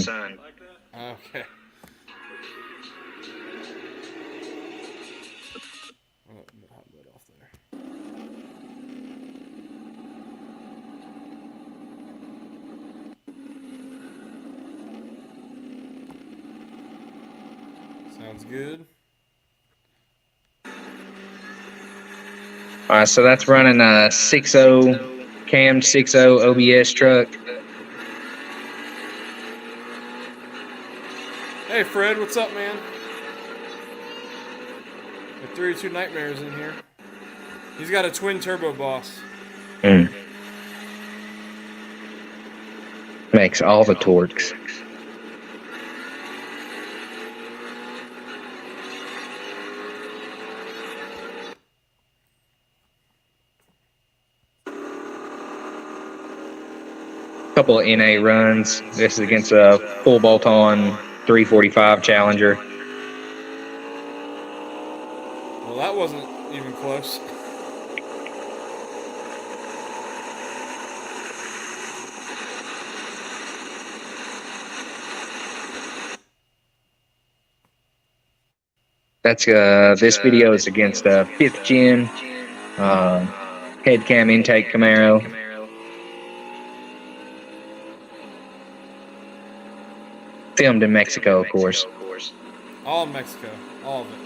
Speaker 1: Okay. Hot blood off there. Sounds good.
Speaker 2: All right, so that's running a 6.0 cam 6.0 OBS truck.
Speaker 1: Hey, Fred, what's up, man? The 302 Nightmares in here. He's got a twin turbo boss.
Speaker 2: Makes all the torques. Couple of NA runs. This is against a full bolt-on 345 Challenger.
Speaker 1: Well, that wasn't even close.
Speaker 2: That's this video is against a 5th gen head cam intake Camaro. Filmed in Mexico, of course.
Speaker 1: All in Mexico. All of it.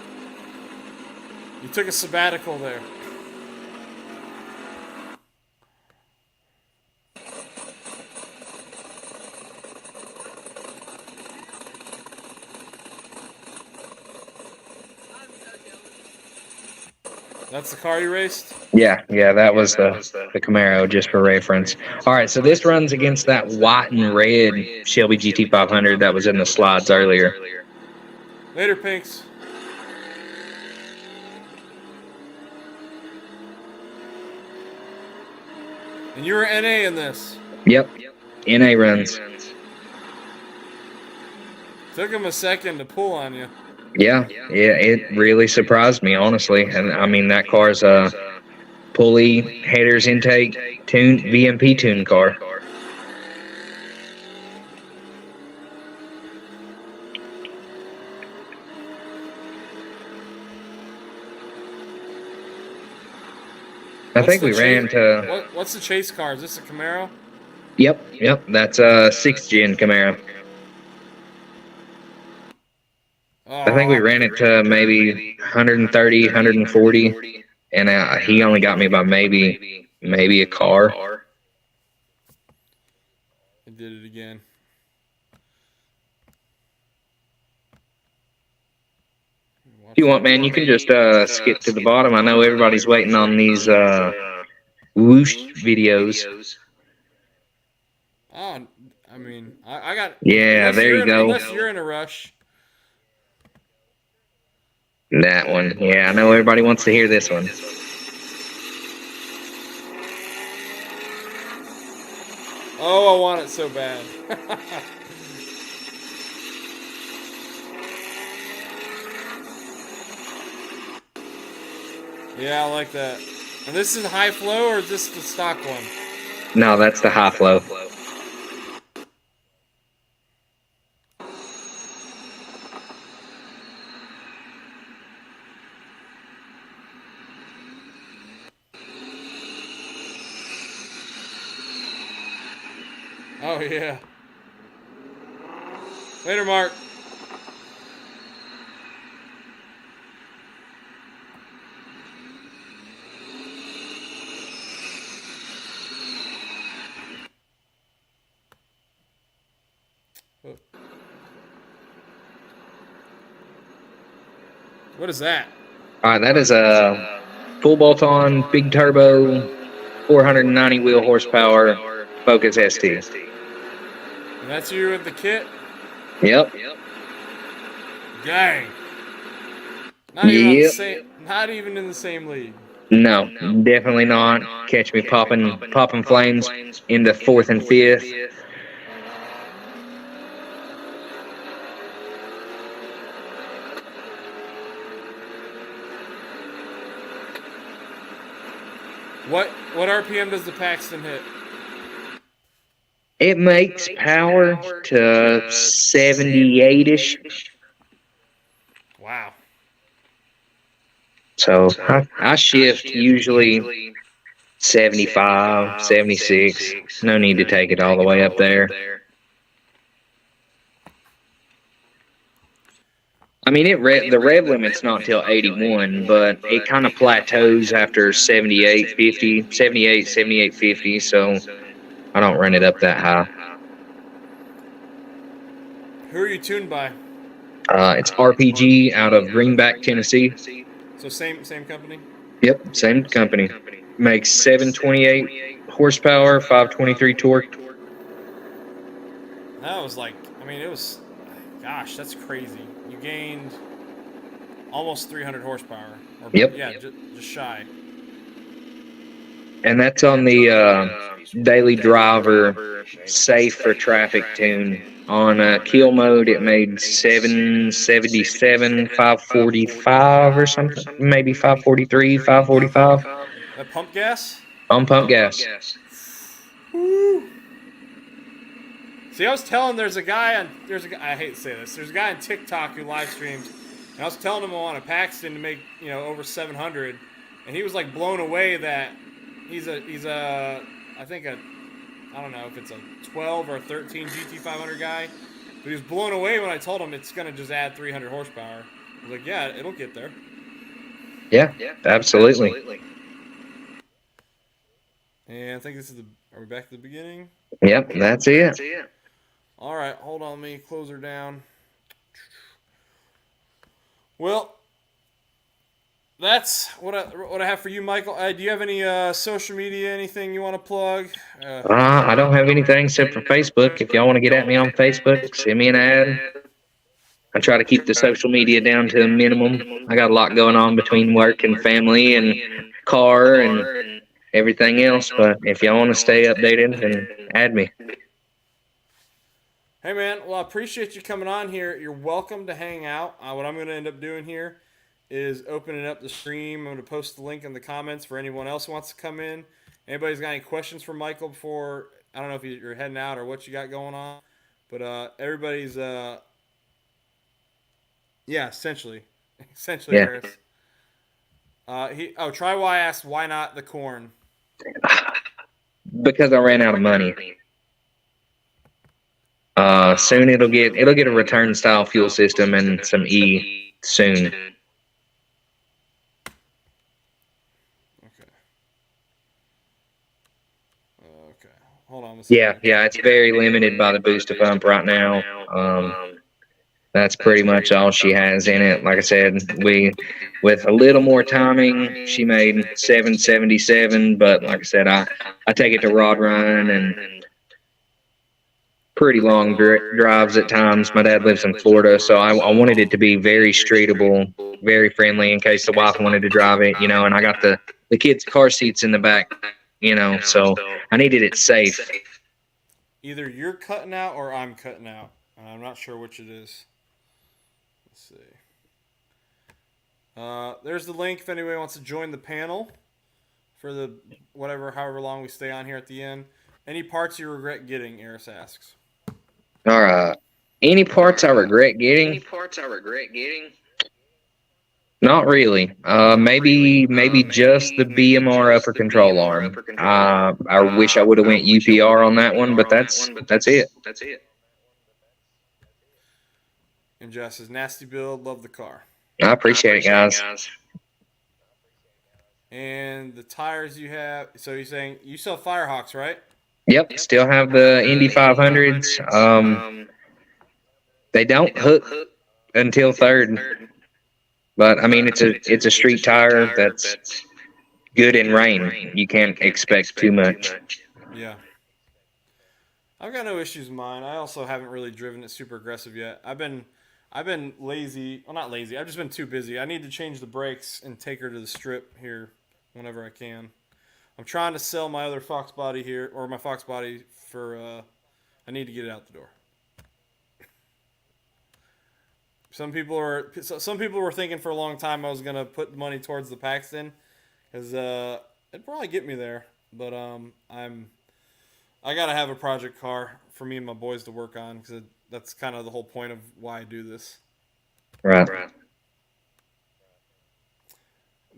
Speaker 1: You took a sabbatical there. That's the car you raced?
Speaker 2: Yeah, that was the Camaro, just for reference. All right, so this runs against that white and red Shelby GT500 that was in the slides earlier.
Speaker 1: Later, Pinks. And you were NA in this?
Speaker 2: Yep, NA runs.
Speaker 1: Took him a second to pull on you.
Speaker 2: Yeah, it really surprised me, honestly. And I mean, that car's a pulley, headers intake, tuned VMP tuned car. I think we ran to.
Speaker 1: What's the chase car? Is this a Camaro?
Speaker 2: Yep. That's a 6th gen Camaro. I think we ran it to maybe 130, 140, and he only got me by maybe a car.
Speaker 1: I did it again.
Speaker 2: If you want, man, you can just skip to the bottom. I know everybody's waiting on these whoosh videos.
Speaker 1: Oh, I mean, I got.
Speaker 2: Yeah, there you go.
Speaker 1: Unless you're in a rush.
Speaker 2: That one. Yeah, I know everybody wants to hear this one.
Speaker 1: Oh, I want it so bad. Yeah, I like that. And this is high flow, or is this the stock one?
Speaker 2: No, that's the high flow.
Speaker 1: Oh, yeah. Later, Mark. What is that?
Speaker 2: All right, that is a full bolt-on, big turbo, 490 wheel horsepower Focus ST.
Speaker 1: And that's you with the kit?
Speaker 2: Yep.
Speaker 1: Dang. Not even on the same. Not even in the same league.
Speaker 2: No, definitely not. Catch me popping flames in the 4th and 5th.
Speaker 1: What RPM does the Paxton hit?
Speaker 2: It makes power to 78-ish.
Speaker 1: Wow.
Speaker 2: So I shift usually 75, 76. No need to take it all the way up there. I mean, the rev limit's not till 81, but it kind of plateaus after 78, 50, 78, 78, 50, so I don't run it up that high.
Speaker 1: Who are you tuned by?
Speaker 2: It's RPG out of Greenback, Tennessee.
Speaker 1: So same company?
Speaker 2: Yep, same company. Makes 728 horsepower, 523 torque.
Speaker 1: That was like, I mean, it was, gosh, that's crazy. You gained almost 300 horsepower. Or,
Speaker 2: Yep.
Speaker 1: Yeah, just shy.
Speaker 2: And that's on the daily driver safe for traffic tune. On kill mode, it made 777, 545 or something. Maybe 543, 545.
Speaker 1: That pump gas?
Speaker 2: On pump gas.
Speaker 1: Woo. See, I was telling I hate to say this. There's a guy on TikTok who live streams, and I was telling him I want a Paxton to make, over 700, and he was like blown away that he's a I don't know if it's a 12 or 13 GT500 guy, but he was blown away when I told him it's gonna just add 300 horsepower. I was like, yeah, it'll get there.
Speaker 2: Yeah, absolutely.
Speaker 1: And I think are we back to the beginning?
Speaker 2: Yep, that's it.
Speaker 1: All right, hold on, let me close her down. Well, that's what I have for you, Michael. Do you have any social media, anything you want to plug?
Speaker 2: I don't have anything except for Facebook. If y'all want to get at me on Facebook, send me an ad. I try to keep the social media down to a minimum. I got a lot going on between work and family and car and everything else, but if y'all want to stay updated, then add me.
Speaker 1: Hey, man, well, I appreciate you coming on here. You're welcome to hang out. What I'm going to end up doing here is opening up the stream. I'm going to post the link in the comments for anyone else who wants to come in. Anybody's got any questions for Michael before, I don't know if you're heading out or what you got going on, but everybody's, essentially,
Speaker 2: Yeah.
Speaker 1: Harris. Try why asked why not the corn?
Speaker 2: Because I ran out of money. Soon it'll get a return style fuel system and some E soon.
Speaker 1: Okay. Hold on a second.
Speaker 2: Yeah, it's very limited by the booster pump right now. That's pretty much all she has in it. Like I said, with a little more timing, she made 777. But like I said, I take it to rod run and pretty long drives at times. My dad lives in Florida, so I wanted it to be very streetable, very friendly in case the wife wanted to drive it, you know, and I got the kids' car seats in the back, you know, so I needed it safe.
Speaker 1: Either you're cutting out or I'm cutting out. I'm not sure which it is. Let's see. There's the link if anybody wants to join the panel for the however long we stay on here at the end. Any parts you regret getting, Eris asks.
Speaker 2: All right. Any parts I regret getting? Not really. Maybe just the BMR upper control arm. I wish I would have went UPR on that one, but that's it.
Speaker 1: And Jess says, nasty build, love the car.
Speaker 2: I appreciate it, guys.
Speaker 1: And the tires you have, so you're saying you sell Firehawks, right?
Speaker 2: Yep, still have the Indy 500s. They don't hook until third, but I mean it's a street tire that's good in rain. You can't expect too much.
Speaker 1: Yeah. I've got no issues with mine. I also haven't really driven it super aggressive yet. I've been lazy. Well, not lazy. I've just been too busy. I need to change the brakes and take her to the strip here whenever I can. I'm trying to sell my other Fox body here, or my Fox body for, I need to get it out the door. Some people were thinking for a long time I was going to put money towards the Paxton, because it'd probably get me there. But I got to have a project car for me and my boys to work on, because that's kind of the whole point of why I do this.
Speaker 2: Right.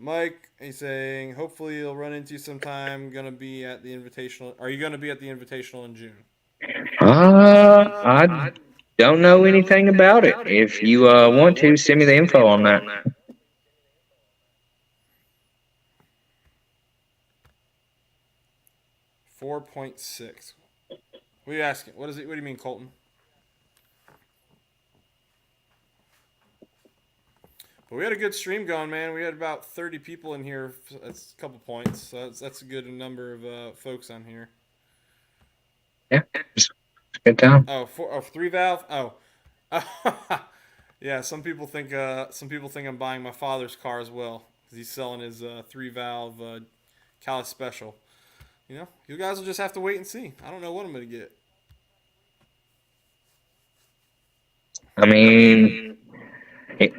Speaker 1: Mike, he's saying, hopefully you'll run into you sometime. Gonna be at the Invitational. Are you gonna be at the Invitational in June?
Speaker 2: I don't know anything about it. If you want to, send me the info on that.
Speaker 1: $4.6. What are you asking? What is it? What do you mean, Colton? But we had a good stream going, man. We had about 30 people in here. That's a couple points. So that's a good number of folks on here.
Speaker 2: Yeah, just good time.
Speaker 1: Oh, 3-valve. Oh, yeah. Some people think I'm buying my father's car as well, because he's selling his 3-valve Cali Special. You know, you guys will just have to wait and see. I don't know what I'm gonna get.
Speaker 2: I mean,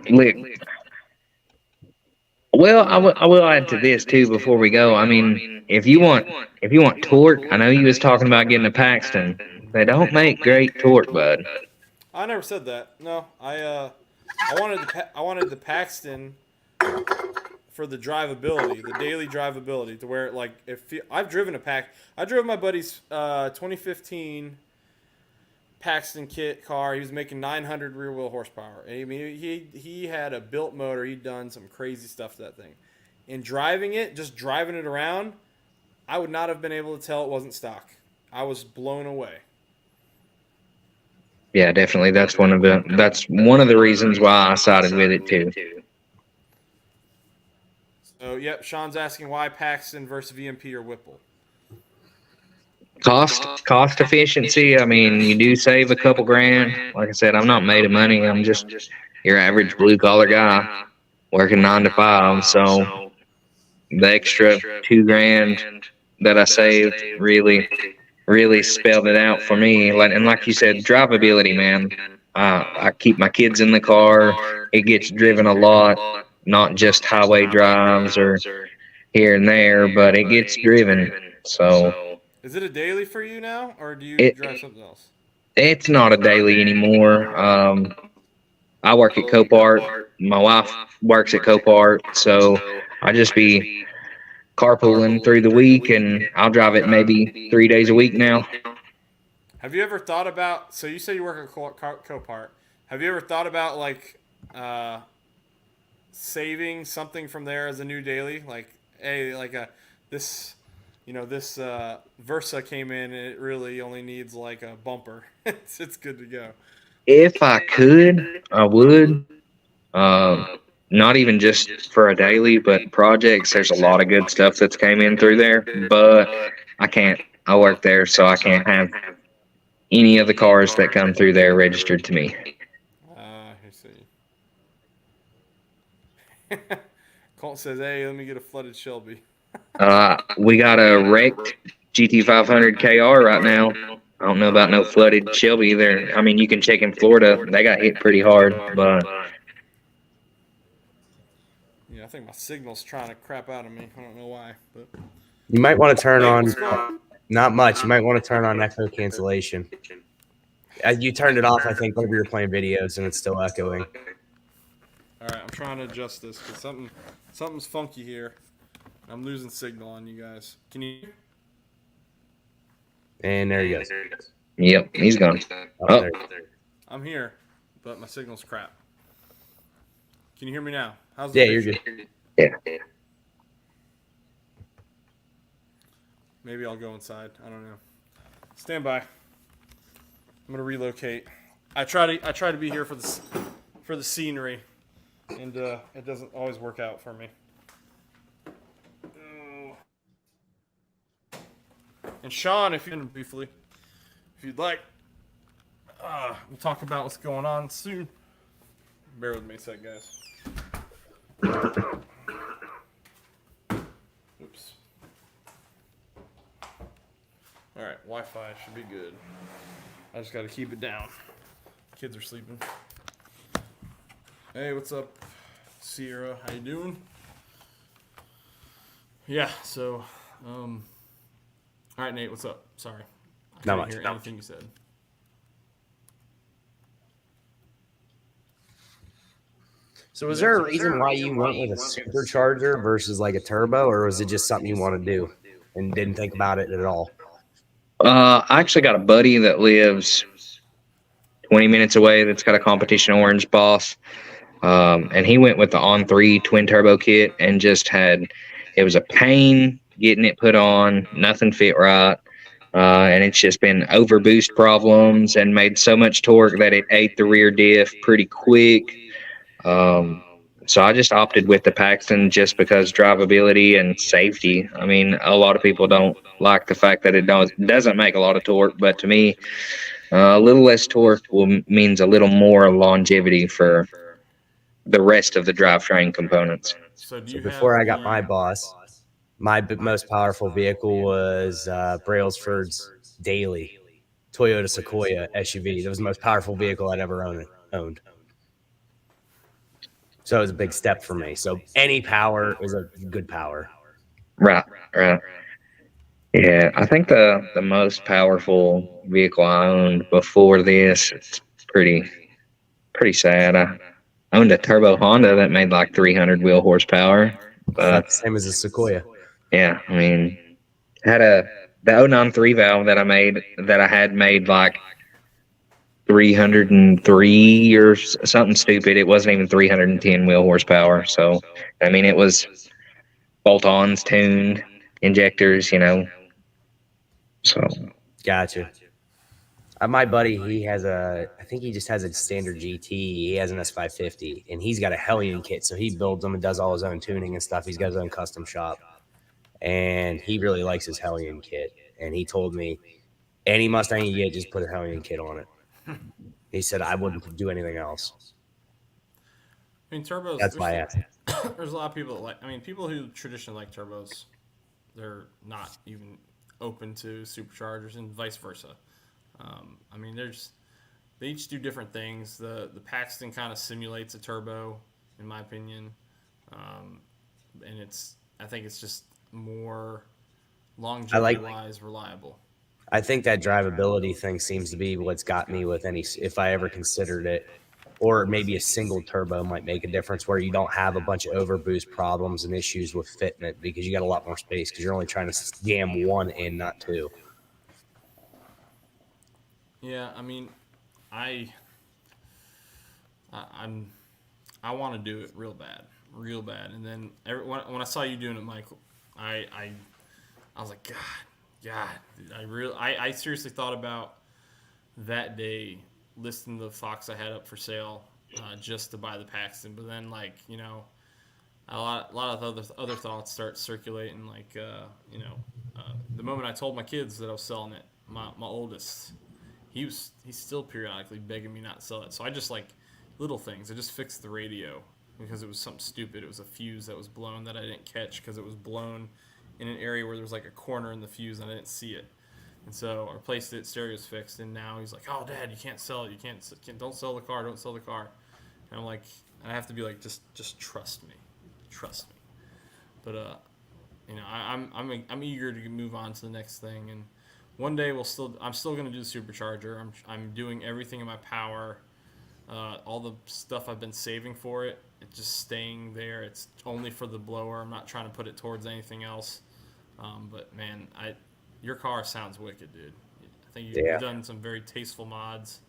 Speaker 2: look. Well, I will add to this too before we go. I mean, if you want torque, I know you was talking about getting a Paxton. They don't make great torque, bud.
Speaker 1: I never said that. No, I wanted the Paxton for the drivability, the daily drivability, to where like I've driven I drove my buddy's 2015 Paxton kit car. He was making 900 rear wheel horsepower. I mean, he had a built motor. He'd done some crazy stuff to that thing. In driving it, just driving it around, I would not have been able to tell it wasn't stock. I was blown away.
Speaker 2: Yeah, definitely. That's one of the reasons why I sided with it too.
Speaker 1: So, yep, Sean's asking why Paxton versus VMP or Whipple.
Speaker 2: Cost efficiency. I mean, you do save a couple grand. Like I said, I'm not made of money. I'm just your average blue collar guy working 9 to 5. So the extra $2,000 that I saved really spelled it out for me. And like you said, drivability, man. I keep my kids in the car. It gets driven a lot, not just highway drives or here and there, but it gets driven. So.
Speaker 1: Is it a daily for you now, or do you drive something else?
Speaker 2: It's not a daily anymore. I work at Copart. My wife works at Copart, so I just be carpooling through the week, and I'll drive it maybe 3 days a week now.
Speaker 1: Have you ever thought about? So you say you work at Copart. Have you ever thought about like saving something from there as a new daily? Like, hey, like this. You know, this Versa came in and it really only needs like a bumper. It's good to go.
Speaker 2: If I could, I would. Not even just for a daily, but projects. There's a lot of good stuff that's came in through there, but I can't. I work there, so I can't have any of the cars that come through there registered to me.
Speaker 1: Let's see. Colt says, "Hey, let me get a flooded Shelby."
Speaker 2: We got a wrecked GT500 KR right now. I don't know about no flooded Shelby either. I mean, you can check in Florida. They got hit pretty hard, but
Speaker 1: Yeah, I think my signal's trying to crap out of me. I don't know why, but
Speaker 3: You might want to turn on,
Speaker 1: what's going on?
Speaker 3: not much. You might want to turn on echo cancellation. You turned it off, I think, whenever you're playing videos, and it's still echoing.
Speaker 1: All right, I'm trying to adjust this because something's funky here. I'm losing signal on you guys. Can you?
Speaker 3: And there he goes.
Speaker 2: yep, he's gone.
Speaker 3: Oh, there.
Speaker 1: I'm here, but my signal's crap. Can you hear me now? How's
Speaker 3: Yeah,
Speaker 1: the
Speaker 3: you're
Speaker 1: picture?
Speaker 3: good.
Speaker 2: Yeah.
Speaker 1: Maybe I'll go inside. I don't know. Stand by. I'm gonna relocate. I try to be here for the scenery, and it doesn't always work out for me. Oh. And Sean, if you'd like, we'll talk about what's going on soon. Bear with me a sec, guys. Oops. All right, Wi-Fi should be good. I just got to keep it down. Kids are sleeping. Hey, what's up, Sierra? How you doing? Yeah. So, all right, Nate. What's up? Sorry, I
Speaker 3: Not
Speaker 1: couldn't
Speaker 3: much.
Speaker 1: hear anything you said.
Speaker 3: So was there a reason why you went with a supercharger versus like a turbo, or was it just something you want to do and didn't think about it at all?
Speaker 2: I actually got a buddy that lives 20 minutes away that's got a competition orange boss. And he went with the On3 twin turbo kit and just it was a pain getting it put on. Nothing fit right. And it's just been overboost problems and made so much torque that it ate the rear diff pretty quick. So I just opted with the Paxton just because drivability and safety. I mean, a lot of people don't like the fact that it doesn't make a lot of torque, but to me, a little less torque means a little more longevity for the rest of the drivetrain components.
Speaker 1: So do
Speaker 3: So
Speaker 1: you
Speaker 3: before
Speaker 1: have
Speaker 3: I got my boss, my most powerful vehicle was Brailsford's Daily Toyota Sequoia SUV. That was the most powerful vehicle I'd ever owned. So it was a big step for me. So any power is a good power.
Speaker 2: Right. Yeah, I think the most powerful vehicle I owned before this, it's pretty sad. I owned a turbo Honda that made like 300 wheel horsepower.
Speaker 3: Not the same as a Sequoia.
Speaker 2: Yeah, I mean, had the 093 valve that I had made like 303 or something stupid. It wasn't even 310 wheel horsepower. So, I mean, it was bolt-ons, tuned, injectors, So,
Speaker 3: Gotcha. My buddy, I think he just has a standard GT. He has an S550, and he's got a Hellion kit. So he builds them and does all his own tuning and stuff. He's got his own custom shop, and he really likes his Hellion kit. And he told me, any Mustang you get, just put a Hellion kit on it. He said, I wouldn't do anything else.
Speaker 1: I mean, turbos.
Speaker 3: That's why I asked.
Speaker 1: There's a lot of people that like. I mean, people who traditionally like turbos, they're not even open to superchargers, and vice versa. I mean, they each do different things. The Paxton kind of simulates a turbo, in my opinion, and I think it's just more longevity-wise reliable.
Speaker 3: I think that drivability thing seems to be what's got me with if I ever considered it, or maybe a single turbo might make a difference where you don't have a bunch of overboost problems and issues with fitment because you got a lot more space because you're only trying to jam one in, not two.
Speaker 1: Yeah, I mean, I want to do it real bad, and then when I saw you doing it, Michael, I was like, God, I seriously thought about that day listing the Fox I had up for sale just to buy the Paxton, but then a lot of other thoughts start circulating, the moment I told my kids that I was selling it, my oldest, he's still periodically begging me not to sell it. So I just like little things. I just fixed the radio because it was something stupid. It was a fuse that was blown that I didn't catch because it was blown in an area where there was like a corner in the fuse and I didn't see it. And so I replaced it. Stereo's fixed, and now he's like, "Oh, Dad, you can't sell it. You can't don't sell the car. Don't sell the car." And I'm like, I have to be like, just trust me, trust me. But you know, I'm eager to move on to the next thing, and one day I'm still gonna do the supercharger. I'm doing everything in my power. All the stuff I've been saving for it, it's just staying there. It's only for the blower. I'm not trying to put it towards anything else. But man, your car sounds wicked, dude. I think you've done some very tasteful mods.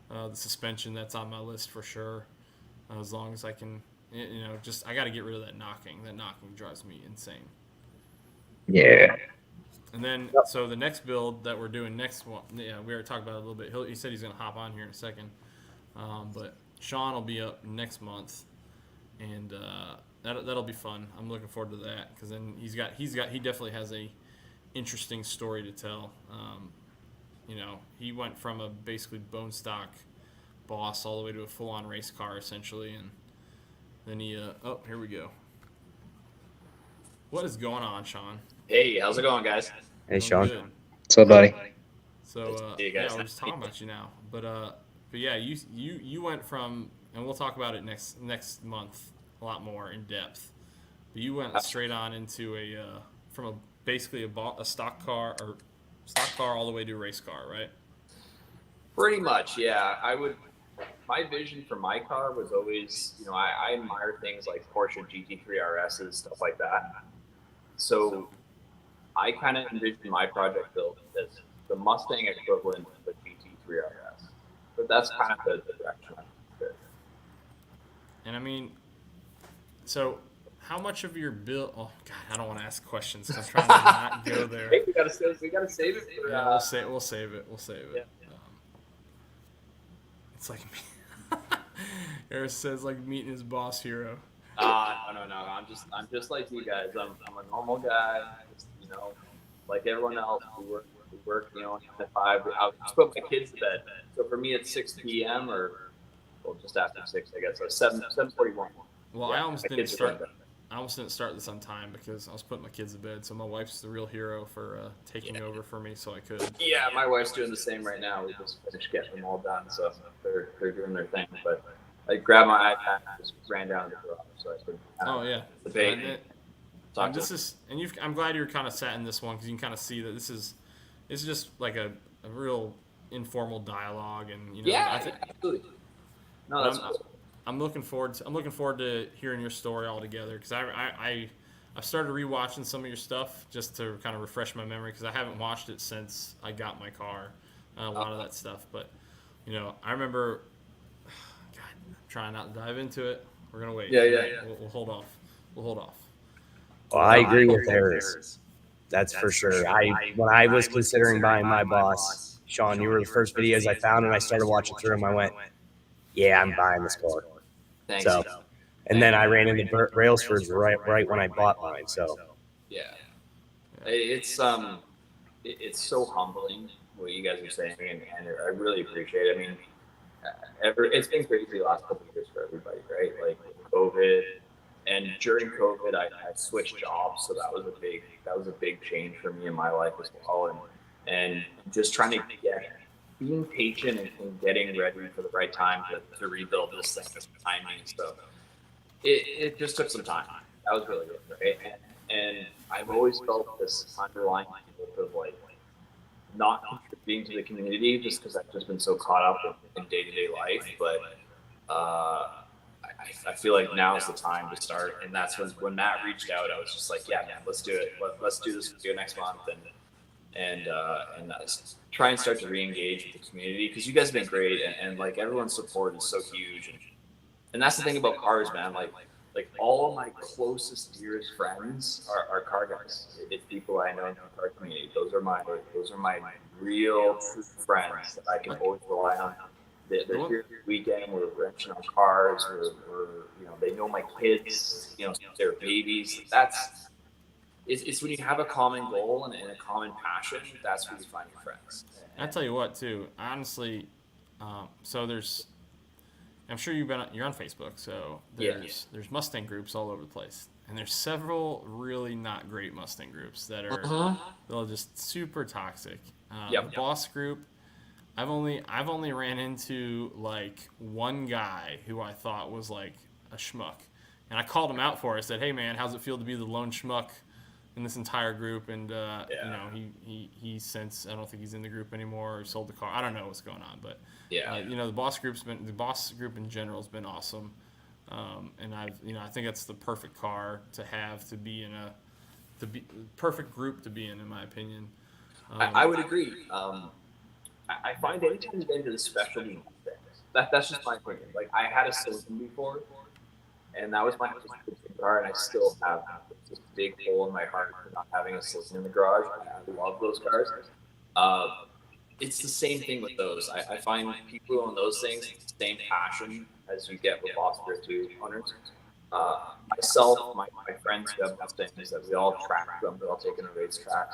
Speaker 1: The suspension, that's on my list for sure. As long as I can, you know, just I got to get rid of that knocking. That knocking drives me insane.
Speaker 2: Yeah.
Speaker 1: And then, so the next build that we're doing next one, yeah, we already talked about it a little bit. He said he's going to hop on here in a second. But Sean will be up next month, and that'll be fun. I'm looking forward to that because then he definitely has a interesting story to tell. You know, he went from a basically bone stock boss all the way to a full-on race car essentially, and then he oh, here we go. What is going on, Sean?
Speaker 4: Hey, how's it going, guys?
Speaker 3: Hey, Sean.
Speaker 1: Good.
Speaker 2: What's up, buddy?
Speaker 1: So
Speaker 4: See you guys.
Speaker 1: yeah, we're just talking about you now, but yeah, you went from, and we'll talk about it next month a lot more in depth. But you went straight on into from basically a stock car all the way to a race car, right?
Speaker 4: Pretty much, yeah. My vision for my car was always, you know, I admire things like Porsche GT3 RSs, stuff like that. So I kind of envisioned my project build as the Mustang equivalent of a GT3 RS. But that's kind of the direction I'm in.
Speaker 1: And I mean, so how much of your build? Oh God, I don't want to ask questions. I'm trying to not go there.
Speaker 4: Hey, we gotta save it for.
Speaker 1: Yeah, we'll save it.
Speaker 4: Yeah.
Speaker 1: It's like Eric says, like meeting his boss hero.
Speaker 4: No. I'm just like you guys. I'm a normal guy. Just, you know, like everyone else. We work. You know, 9 to 5. I'll just put my kids to bed. So for me, it's 6 p.m. or just after 6, I guess. So 7:41.
Speaker 1: Well,
Speaker 4: Yeah,
Speaker 1: I almost didn't start this on time because I was putting my kids to bed. So my wife's the real hero for taking over for me, so I could.
Speaker 4: Yeah, my wife's doing the same right now. We just finished getting them all done, so they're doing their thing. But I grabbed my iPad and just ran down to the garage so I could.
Speaker 1: Oh yeah.
Speaker 4: Debate.
Speaker 1: I'm glad you're kind of sat in this one because you can kind of see that this is just like a real informal dialogue, and you know.
Speaker 4: Yeah, absolutely. No, that's cool.
Speaker 1: I'm looking forward to hearing your story all together because I've started rewatching some of your stuff just to kind of refresh my memory because I haven't watched it since I got my car, a lot of that stuff. But you know, I remember. God, I'm trying not to dive into it. We're gonna wait.
Speaker 4: Yeah.
Speaker 1: We'll hold off. Well,
Speaker 3: I agree with Harris. That's for sure. When I was considering buying my boss, Sean, you were the first videos I found, and I started watching through them. I went, "Yeah, I'm buying this car."
Speaker 4: Thanks.
Speaker 3: So, and then I ran into Brailsford's right when I bought mine. So,
Speaker 4: yeah, it's so humbling what you guys are saying, and I really appreciate it. I mean, it's been crazy the last couple of years for everybody, right? Like COVID, and during COVID, I switched jobs, so that was a big change for me in my life as well, and just trying to being patient and getting ready for the right time to rebuild this thing behind me. So it just took some time. That was really good, right? And I've always felt this underlying guilt of like not contributing to the community just because I've just been so caught up in day-to-day life. But I feel like now is the time to start. And that's when Matt reached out, I was just like, yeah, man, let's do it. Let's do this video next month and try and start to re-engage with the community because you guys have been great and like everyone's support is so huge and that's the thing about cars, man. Like all of my closest, dearest friends are car guys. It's people I know in the car community. Those are my real true friends that I can always rely on. They're here every weekend. We're wrenching on cars. We're you know, they know my kids. You know, they're babies. it's when you have a common goal and a common passion, that's where you find your friends.
Speaker 5: I tell you what, too. Honestly, so I'm sure you're on Facebook, so there's Mustang groups all over the place, and there's several really not great Mustang groups that are they're just super toxic. The boss group, I've only ran into like one guy who I thought was like a schmuck, and I called him out for it. I said, "Hey man, how's it feel to be the lone schmuck in this entire group?" And you know, he since I don't think he's in the group anymore, or sold the car. I don't know what's going on, but you know, the boss group in general has been awesome, and I think that's the perfect car to have to be in perfect group to be in my opinion.
Speaker 4: I would agree. I find anytime you get into the specialty things, that's just my opinion. Like I had a Silicon before, and that was my car, and I still have this big hole in my heart for not having a Silicon in the garage. I love those cars. It's the same thing with those. I find people who own those things, the same passion as you get with Boss Beer 2 owners. Myself, my friends who have Mustangs, that we all track them, we all take in a race track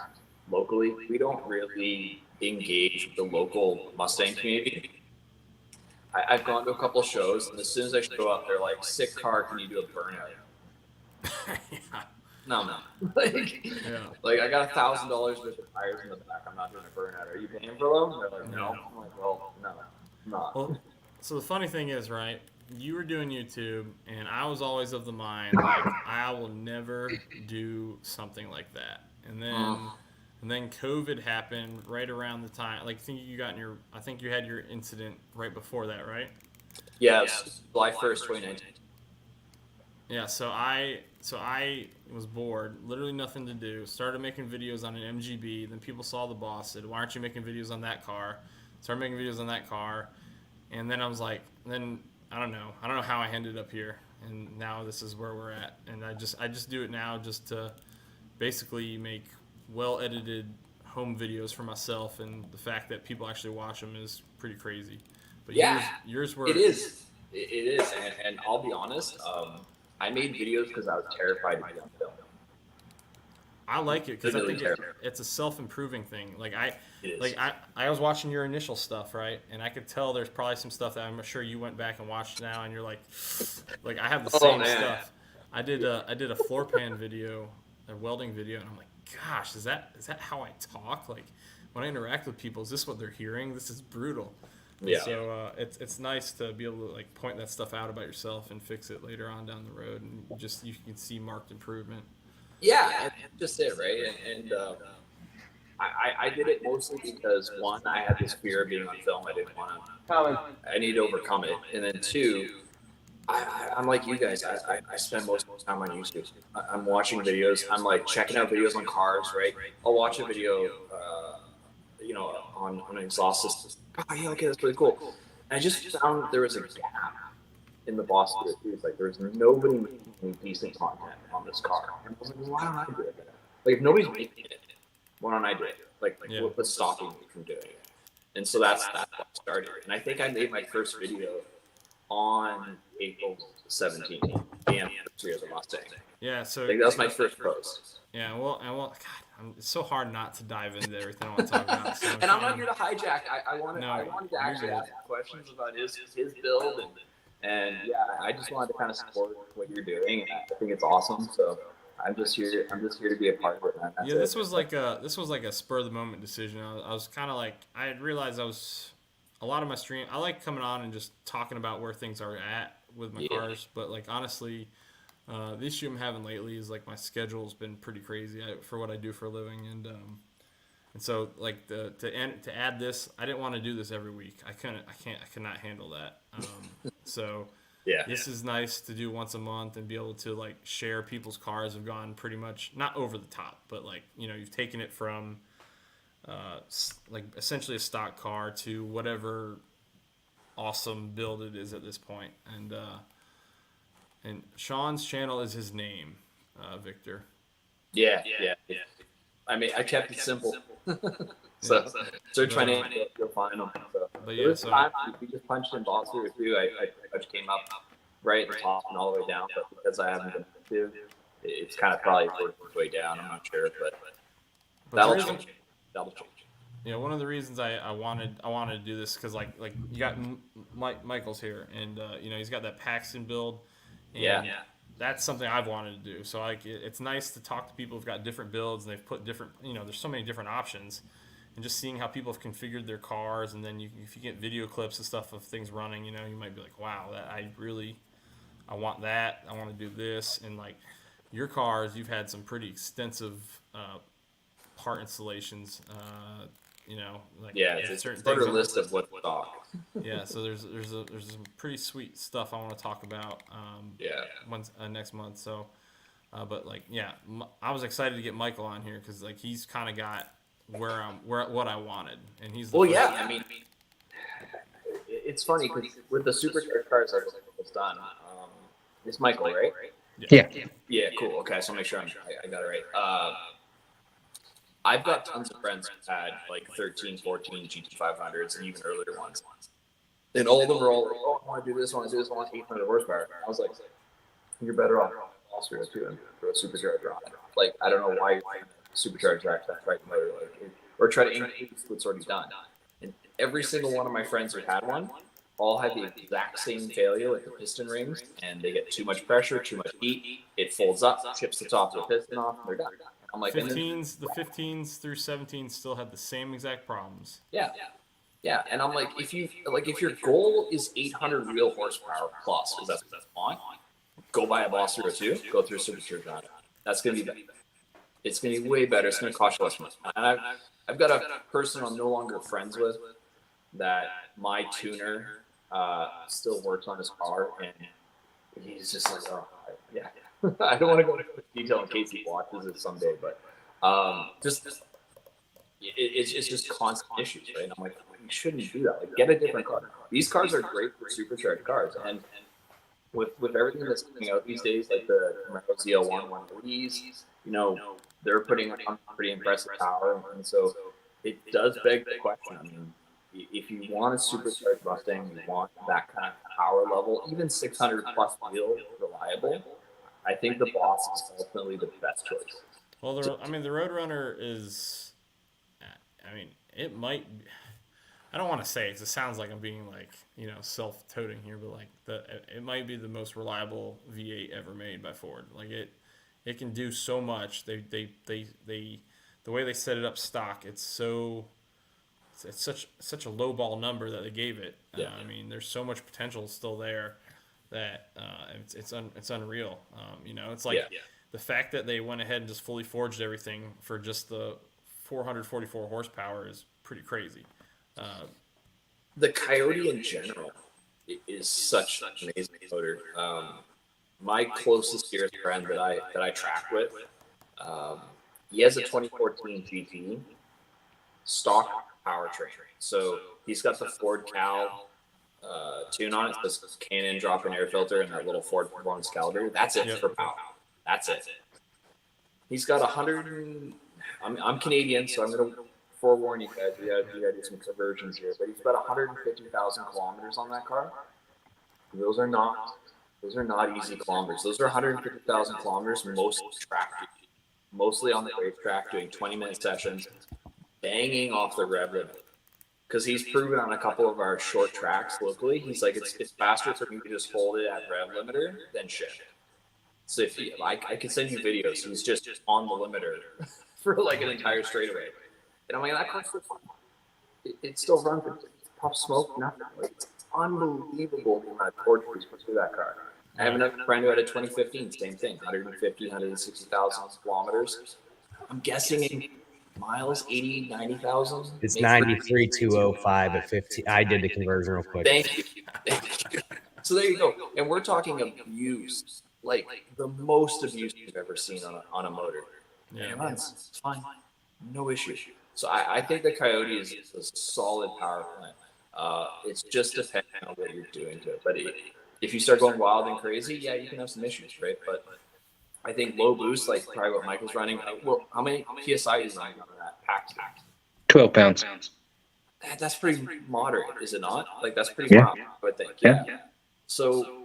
Speaker 4: locally. We don't really engage with the local Mustang community. I've gone to a couple shows, and as soon as I show up, they're like, "Sick car, can you do a burnout?" No. Like I got $1,000 worth of tires in the back. I'm not doing a burnout. Are you paying for them? They're like, no. I'm like, well, no, I'm not.
Speaker 5: Well, so the funny thing is, right? You were doing YouTube, and I was always of the mind like I will never do something like that. And then COVID happened right around the time. Like I think you had your incident right before that, right?
Speaker 4: Yeah, July 1st, 2019.
Speaker 5: Yeah, so I was bored, literally nothing to do. Started making videos on an MGB. Then people saw the boss, said, "Why aren't you making videos on that car?" Started making videos on that car, and then I was like, I don't know how I ended up here, and now this is where we're at. And I just do it now just to basically make well edited home videos for myself, and the fact that people actually watch them is pretty crazy. But yours were
Speaker 4: it is, and I'll be honest. I made videos because I was terrified to be on film.
Speaker 5: I like it because I think it's a self-improving thing. I was watching your initial stuff, right, and I could tell there's probably some stuff that I'm sure you went back and watched now, and you're like I have the same stuff. I did a floor pan video, a welding video, and I'm like, gosh, is that how I talk? Like when I interact with people, is this what they're hearing? This is brutal.
Speaker 4: Yeah.
Speaker 5: So it's nice to be able to like point that stuff out about yourself and fix it later on down the road, and you can see marked improvement.
Speaker 4: Yeah, and just it, right? And I did it mostly because one, I had this fear of being on film. I didn't want to. I need to overcome it, and then two, I'm like you guys. I spend most of the time on YouTube. I'm watching videos. I'm like checking out videos on cars, right? I'll watch a video, on an exhaust system. Oh yeah, okay, that's really cool. And I just found that there was a gap in the Boss Beer 2. It's like there's nobody making decent content on this car. And I was like, well, why don't I do it? Like if nobody's making it, why don't I do it? What's stopping me from doing it? And so that's what started. And I think I made my first video on April 17th, the anniversary of the Mustang.
Speaker 5: Yeah, so
Speaker 4: that was my first post.
Speaker 5: Yeah, well, God, it's so hard not to dive into everything I want to talk about. So
Speaker 4: and I'm not here to hijack. I wanted to actually ask questions about his build, and I just wanted to kind of support what you're doing. I think it's awesome. So I'm just here to be a part of it, man.
Speaker 5: Yeah, this was like a spur of the moment decision. I was kind of like, I had realized a lot of my stream. I like coming on and just talking about where things are at with my cars, but like honestly. The issue I'm having lately is like my schedule's been pretty crazy for what I do for a living, and so like to add this, I didn't want to do this every week. I could not handle that. So this is nice to do once a month and be able to like share. People's cars have gone pretty much not over the top, but like you've taken it from like essentially a stock car to whatever awesome build it is at this point, and Sean's channel is his name, Victor.
Speaker 4: Yeah. I mean, I kept it simple. So search my name, you'll find them. But yeah, time, we just punched in Boss Beer 2. I came up right at the top and all the way down, but because I haven't been to, it's kind of probably working its way down. I'm not sure, but
Speaker 5: But
Speaker 4: that'll
Speaker 5: there isn't-
Speaker 4: change. That'll change.
Speaker 5: You know, one of the reasons I wanted to do this because like you got Michael's here, and you know, he's got that Paxton build, and
Speaker 4: Yeah.
Speaker 5: that's something I've wanted to do. So like it's nice to talk to people who've got different builds and they've put different, you know, there's so many different options, and just seeing how people have configured their cars, and then if you get video clips and stuff of things running, you know, you might be like, wow, I want that, I want to do this, and like your cars, you've had some pretty extensive part installations. You know, like
Speaker 4: Yeah, it's a
Speaker 5: certain
Speaker 4: sort
Speaker 5: things.
Speaker 4: of list of what's stock.
Speaker 5: Yeah, so there's some pretty sweet stuff I want to talk about.
Speaker 4: Yeah.
Speaker 5: Next month. So, but like, yeah, I was excited to get Michael on here because like he's kind of got what I wanted, and he's
Speaker 4: Well, yeah, I mean, it's funny because with the supercharged cars I've done, it's Michael, right?
Speaker 2: Yeah.
Speaker 4: Yeah, cool. Okay, so make sure I got it right. I've got tons of friends who had like 13, 14 GT500s and even earlier ones. And all of them are all like, oh, I want to do this, I want to do this, I want 800 horsepower. I was like, you're better off Austria too and throw a supercharger on it. Like, I don't know why you supercharge that right motor, like, or try to increase what's already done. And every single one of my friends who had one all had the exact same failure with the piston rings, and they get too much pressure, too much heat, it folds up, chips the top of the piston off, and they're done. I'm like,
Speaker 5: the 15s through 17s still had the same exact problems.
Speaker 4: yeah, and I'm like, if your goal is 800 real horsepower plus, because that's what that's on, go buy a Boss 302, go through a supercharger on it. That's gonna be better. It's gonna be way better. It's gonna cost you less money. And I've got a person I'm no longer friends with that my tuner still works on his car, and he's just like, oh yeah. I don't want to go into detail in case he watches it someday, but it's just constant issues, right? And I'm like, you shouldn't do that. Like, get a different car. These cars are great for supercharged cars, and with everything that's coming out these days, like the Camaro ZL1 180s, you know, they're putting on pretty impressive power, and so it does beg the question. I mean, if you want a supercharged Mustang, you want that kind of power level, even 600 plus wheel reliable, I think the Boss is ultimately the best choice.
Speaker 5: Well, the Roadrunner is, I mean, it might. I don't want to say it because it sounds like I'm being like, you know, self-toting here, but like it might be the most reliable V8 ever made by Ford. Like it can do so much. The way they set it up stock, it's such a low ball number that they gave it.
Speaker 4: Yeah.
Speaker 5: I mean, there's so much potential still there that it's unreal. You know, it's like the fact that they went ahead and just fully forged everything for just the 444 horsepower is pretty crazy.
Speaker 4: The Coyote in general is such an amazing motor. My closest dearest friend that I track with, he has a 2014 GT stock powertrain. So he's got the Ford Cal tune on it. It says Cannon drop-in air filter and that little Ford Performance calibrator. That's it for power. That's it. He's got 100. I'm Canadian, so I'm gonna forewarn you guys. We gotta do some conversions here. But he's about 150,000 kilometers on that car. Those are not easy kilometers. Those are 150,000 kilometers, mostly on the racetrack, doing 20-minute sessions, banging off the rev limit. Because he's proven on a couple of our short tracks locally, he's like, it's faster for me to just hold it at rev limiter than shift. So if I could send you videos, he's just on the limiter for like an entire straightaway. And I'm like, that car's so fun. It still runs, it pops smoke, nothing. Like, it's unbelievable the amount of torque he's put through that car. I have another friend who had a 2015, same thing, 150, 160,000 kilometers. I'm guessing in miles, 80, 90,000.
Speaker 3: It's 93,205 at 50. I did the conversion real quick.
Speaker 4: Thank you. So there you go. And we're talking abuse, like the most abuse you've ever seen on a motor.
Speaker 5: Yeah.
Speaker 4: It runs. It's fine. No issue. So I think the Coyote is a solid power plant. It's just depending on what you're doing to it. But if you start going wild and crazy, yeah, you can have some issues, right? But I think low boost, like probably what Michael's running. Well, how many PSI is running on that Paxton?
Speaker 2: 12 pounds.
Speaker 4: That's pretty moderate, is it not? Like, that's pretty mild, I think. Yeah. So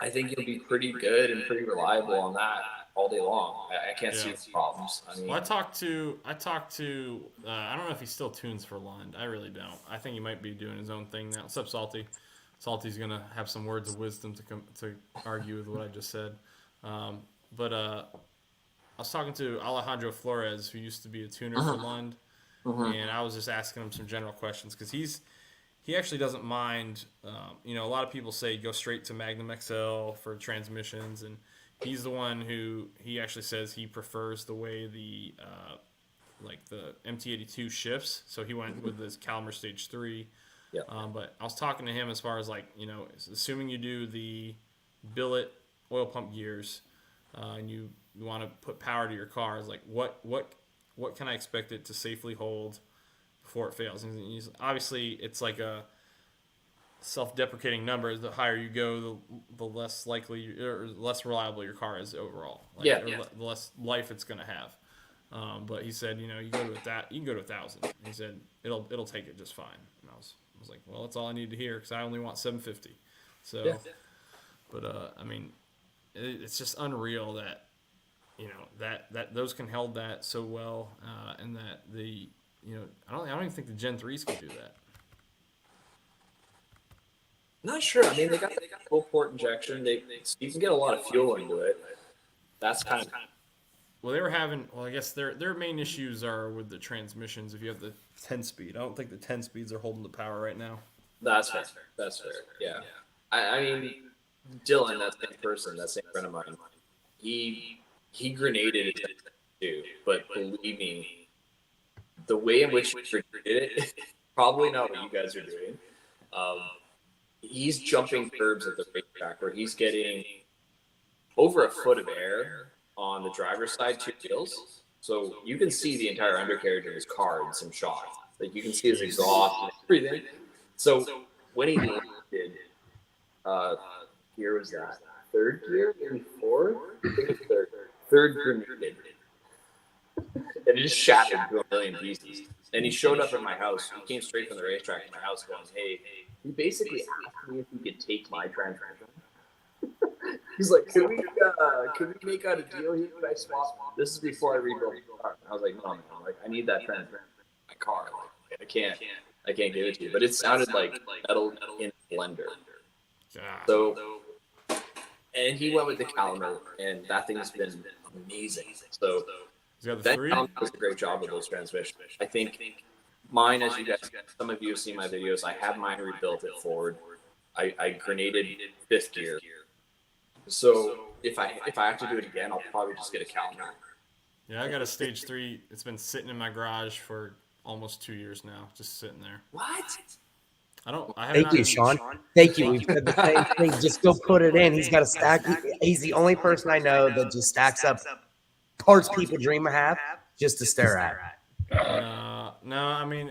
Speaker 4: I think you'll be pretty good and pretty reliable on that. all day long. I can't see the problems. I mean,
Speaker 5: well, I talked to. I don't know if he still tunes for Lund. I really don't. I think he might be doing his own thing now. What's up, Salty? Salty's gonna have some words of wisdom to argue with what I just said. But I was talking to Alejandro Flores, who used to be a tuner for Lund, and I was just asking him some general questions because he actually doesn't mind. A lot of people say go straight to Magnum XL for transmissions, and he's the one who he actually says he prefers the way the MT82 shifts. So he went with this Caliber Stage 3.
Speaker 4: Yeah.
Speaker 5: But I was talking to him as far as assuming you do the billet oil pump gears, and you want to put power to your car, is like what can I expect it to safely hold before it fails? And obviously it's like a self-deprecating number. The higher you go, the less likely or less reliable your car is overall. The less life it's going to have. But he said, you go to you can go to 1,000. He said it'll take it just fine. And I was like, well, that's all I need to hear because I only want 750. So, but I mean, it's just unreal that that those can hold that so well, and that I don't even think the Gen 3s can do that.
Speaker 4: Not sure. I mean, they got full port injection. You can get a lot of fuel into it. That's kind of.
Speaker 5: Well, they were having. Well, I guess their main issues are with the transmissions. If you have the 10-speed, I don't think the 10 speeds are holding the power right now.
Speaker 4: That's fair. Yeah. I mean, Dylan, that same person, that same friend of mine, he grenaded it too. But believe me, the way in which he grenaded it, probably not what you guys are doing. He's jumping curbs at the racetrack where he's getting over a foot of air on the driver's side, 2 wheels. So you can see the entire undercarriage of his car in some shots. Like you can see his exhaust and everything. So when he landed, gear was that? Third gear? Maybe fourth? I think it's third. Third grenade. And it just shattered to a million pieces. And he showed up at my house. He came straight from the racetrack to my house going, hey, he basically asked me if he could take my transmission. He's like, could we make out a deal here? Could I swap? This is before I rebuilt the car. I was like, no, man, like I need that transmission in my car. Like, I can't give it to you. But it sounded like metal in a blender. So, and he went with the Caliber, and that thing has been amazing. So that Caliber does a great job with those transmissions. I think mine, as you guys, some of you have seen my videos, I have mine rebuilt at Ford. I grenaded 5th gear. So if I have to do it again, I'll probably just get a Caliber.
Speaker 5: Yeah, I got a Stage 3. It's been sitting in my garage for almost 2 years now, just sitting there.
Speaker 4: What?
Speaker 3: Thank you, Sean. Thank you. We've said the same thing. Just go put it in. He's got a stack. He's the only person I know that just stacks up parts people dream of have just to stare at.
Speaker 5: No, I mean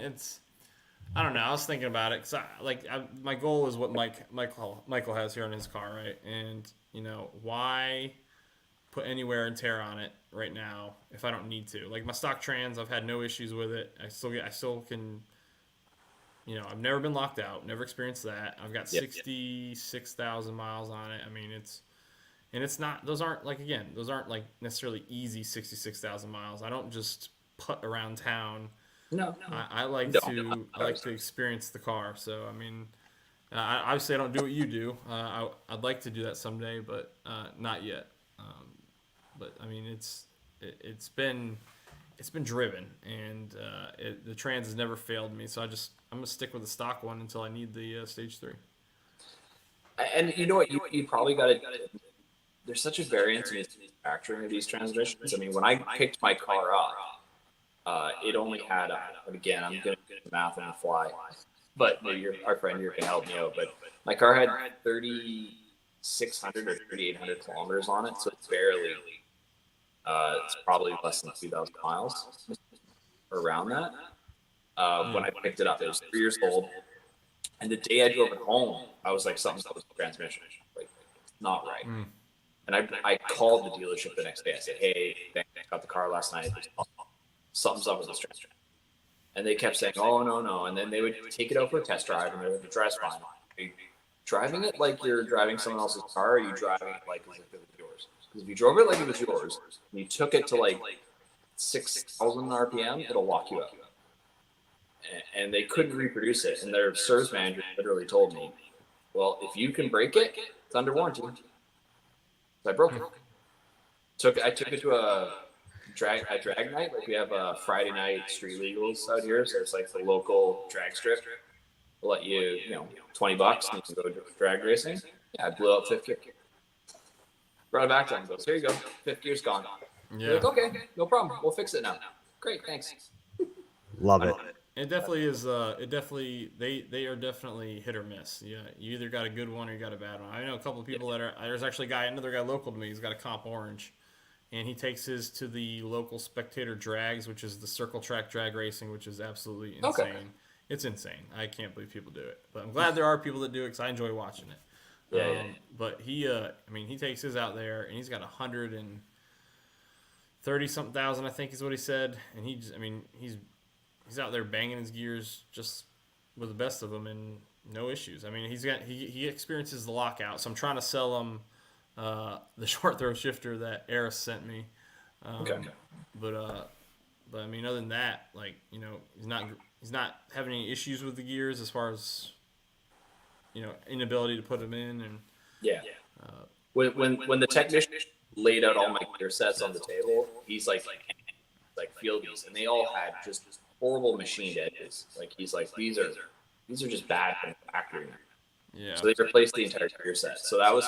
Speaker 5: I don't know. I was thinking about it because my goal is what Michael has here on his car, right? And why put any wear and tear on it right now if I don't need to? Like my stock trans, I've had no issues with it. I still can. I've never been locked out. Never experienced that. I've got 66,000 miles on it. I mean, it's not. Those aren't like necessarily easy 66,000 miles. I don't just putt around town. No. I like to experience the car. So I mean, obviously I don't do what you do. I'd like to do that someday, but not yet. But I mean, it's been driven, and the trans has never failed me. So I'm gonna stick with the stock one until I need the Stage 3.
Speaker 4: And you know what? You probably got to. There's such a variance in the manufacturing of these transmissions. I mean, when I picked my car up, it only had. But again, I'm gonna do math on the fly. But maybe our friend here can help me out. But my car had 3,600 or 3,800 kilometers on it, so it's barely. It's probably less than 2,000 miles, or around that. When I picked it up, it was 3 years old, and the day I drove it home, I was like, something's up with the transmission, like it's not right. And I called the dealership the next day. I said, hey, I got the car last night. Something's up with this transmission. And they kept saying, oh, no. And then they would take it out for a test drive, and they would drive fine. Are you driving it like you're driving someone else's car, or are you driving it like as if it was yours? Because if you drove it like it was yours, and you took it to like 6,000 RPM, it'll lock you up. And they couldn't reproduce it. And their service manager literally told me, well, if you can break it, it's under warranty. So I broke it. I took it to a drag night. Like we have a Friday night street legals out here. So it's like the local drag strip. They'll let you, $20 and you can go drag racing. Yeah, I blew out fifth gear. Brought it back to him. Goes, here you go. Fifth gear's gone.
Speaker 5: Yeah.
Speaker 4: Like, okay, no problem. We'll fix it now. Great, thanks.
Speaker 3: Love it.
Speaker 5: It definitely is. They are definitely hit or miss. Yeah, you either got a good one or you got a bad one. I know a couple of people that are. There's actually another guy local to me. He's got a comp orange, and he takes his to the local Spectator Drags, which is the circle track drag racing, which is absolutely insane.
Speaker 4: Okay.
Speaker 5: It's insane. I can't believe people do it, but I'm glad there are people that do it because I enjoy watching it.
Speaker 4: Yeah.
Speaker 5: But he takes his out there, and he's got 130-something thousand, I think is what he said, and he's out there banging his gears just with the best of them and no issues. I mean, he experiences the lockout, so I'm trying to sell him the short throw shifter that Eris sent me.
Speaker 4: Okay.
Speaker 5: But I mean, other than that, like, he's not having any issues with the gears as far as inability to put them in. And
Speaker 4: Yeah. When the technician laid out all my gear sets on the table, he's like feel these, and they all had just horrible machined edges. Like he's like, these are just bad from the factory.
Speaker 5: yeah,
Speaker 4: So they replaced the entire gear set. So that was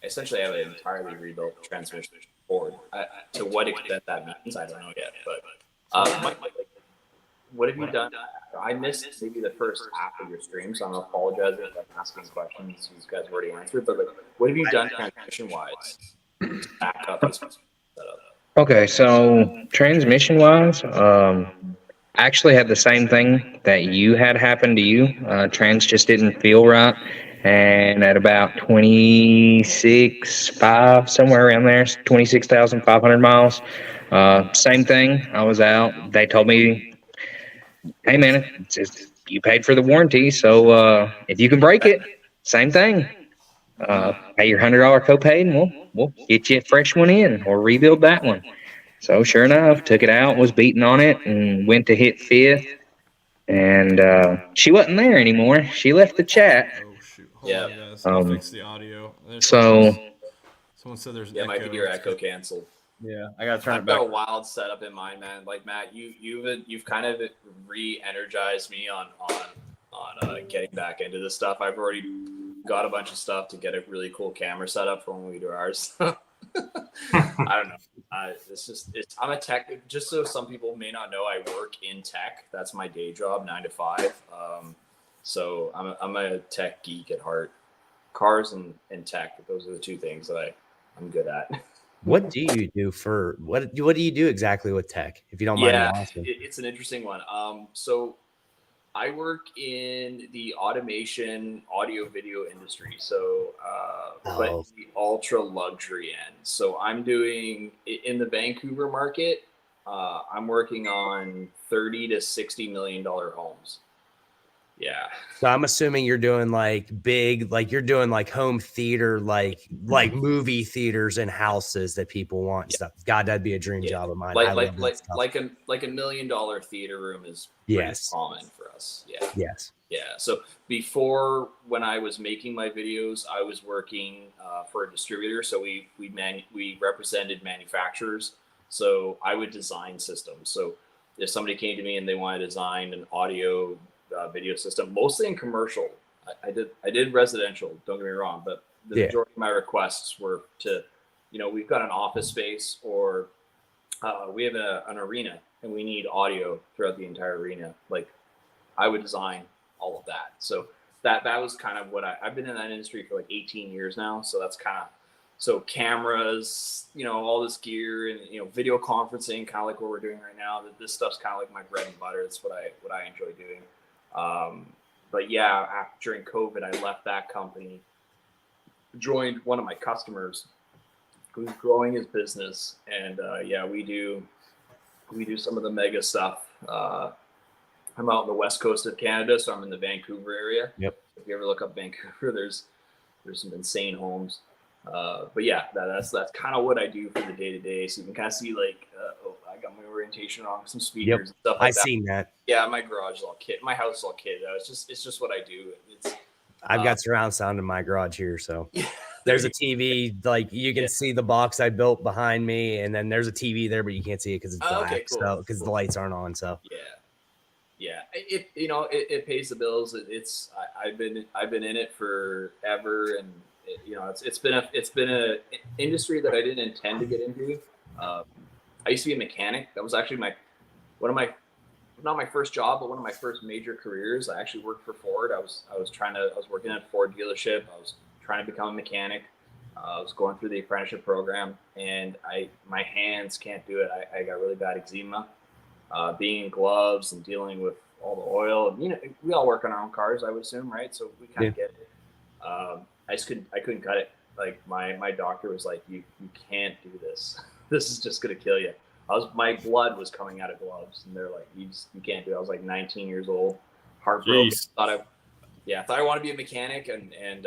Speaker 4: essentially I have an entirely rebuilt transmission board. To what extent that means, I don't know yet. But Mike, what have you done? I missed maybe the first half of your stream, so I'm apologizing if I'm asking questions you guys have already answered. But what have you done transmission wise to back up this setup?
Speaker 2: Okay, so transmission wise, I actually had the same thing that you had happen to you. Trans just didn't feel right. And at about 26.5, somewhere around there, 26,500 miles, same thing. I was out. They told me, hey man, you paid for the warranty, so if you can break it, same thing. Pay your $100 copay, and we'll get you a fresh one in or rebuild that one. So sure enough, took it out, was beating on it, and went to hit fifth. And she wasn't there anymore. She left the chat.
Speaker 5: Oh shoot! Hold on,
Speaker 4: Yeah.
Speaker 5: guys. I'll fix the audio.
Speaker 2: So
Speaker 5: Someone said there's
Speaker 4: Yeah,
Speaker 5: echo.
Speaker 4: might be your echo canceled.
Speaker 1: Yeah, I gotta turn
Speaker 4: I've
Speaker 1: it
Speaker 4: got
Speaker 1: back.
Speaker 4: a wild setup in mind, man. Like Matt, you've kind of re-energized me on getting back into this stuff. I've already got a bunch of stuff to get a really cool camera setup for when we do ours. I don't know. I'm a tech. Just so some people may not know, I work in tech. That's my day job, 9 to 5. So I'm a tech geek at heart. Cars and tech. Those are the two things that I'm good at.
Speaker 3: What do you do what do you do exactly with tech, if you don't mind me asking?
Speaker 4: It's an interesting one. So I work in the automation audio video industry. So, but the ultra luxury end. So I'm doing in the Vancouver market. I'm working on $30 to $60 million homes. Yeah.
Speaker 3: So I'm assuming you're doing like big, like you're doing like home theater, like movie theaters and houses that people want and stuff. God, that'd be a dream job of mine.
Speaker 4: Like a $1 million theater room is pretty common for us. Yeah.
Speaker 3: Yes.
Speaker 4: Yeah. So before, when I was making my videos, I was working for a distributor. So we represented manufacturers. So I would design systems. So if somebody came to me and they wanted to design an audio video system, mostly in commercial, I did residential, don't get me wrong, but the majority of my requests were to, we've got an office space, or we have an arena and we need audio throughout the entire arena. Like, I would design all of that. So that was kind of what I've been in that industry for like 18 years now. So that's kind of, so cameras, all this gear and, video conferencing, kind of like what we're doing right now. This stuff's kind of like my bread and butter. It's what I enjoy doing. But yeah, during COVID, I left that company, joined one of my customers who's growing his business. And we do some of the mega stuff. I'm out on the west coast of Canada, so I'm in the Vancouver area.
Speaker 3: Yep.
Speaker 4: If you ever look up Vancouver, there's some insane homes. But yeah, that's kind of what I do for the day to day. So you can kind of see like, I got my orientation on some speakers and stuff like
Speaker 3: I've
Speaker 4: that.
Speaker 3: seen that.
Speaker 4: Yeah, my garage is all kit. My house is all kit. It's just what I do.
Speaker 3: I've got surround sound in my garage here, so
Speaker 4: Yeah,
Speaker 3: there's a TV. Like you can see the box I built behind me, and then there's a TV there, but you can't see it because it's black.
Speaker 4: Okay, cool.
Speaker 3: So because the lights aren't on. So
Speaker 4: yeah. It pays the bills. I've been in it forever, and it's been a industry that I didn't intend to get into. I used to be a mechanic. That was actually not my first job, but one of my first major careers. I actually worked for Ford. I was working at a Ford dealership. I was trying to become a mechanic. I was going through the apprenticeship program, and my hands can't do it. I got really bad eczema. Being in gloves and dealing with all the oil, and we all work on our own cars, I would assume, right? So we kind of get it. I couldn't cut it. Like my doctor was like, you can't do this. This is just gonna kill you. My blood was coming out of gloves, and they're like, you can't do it. I was like 19 years old, heartbroken. Thought I wanted to be a mechanic, and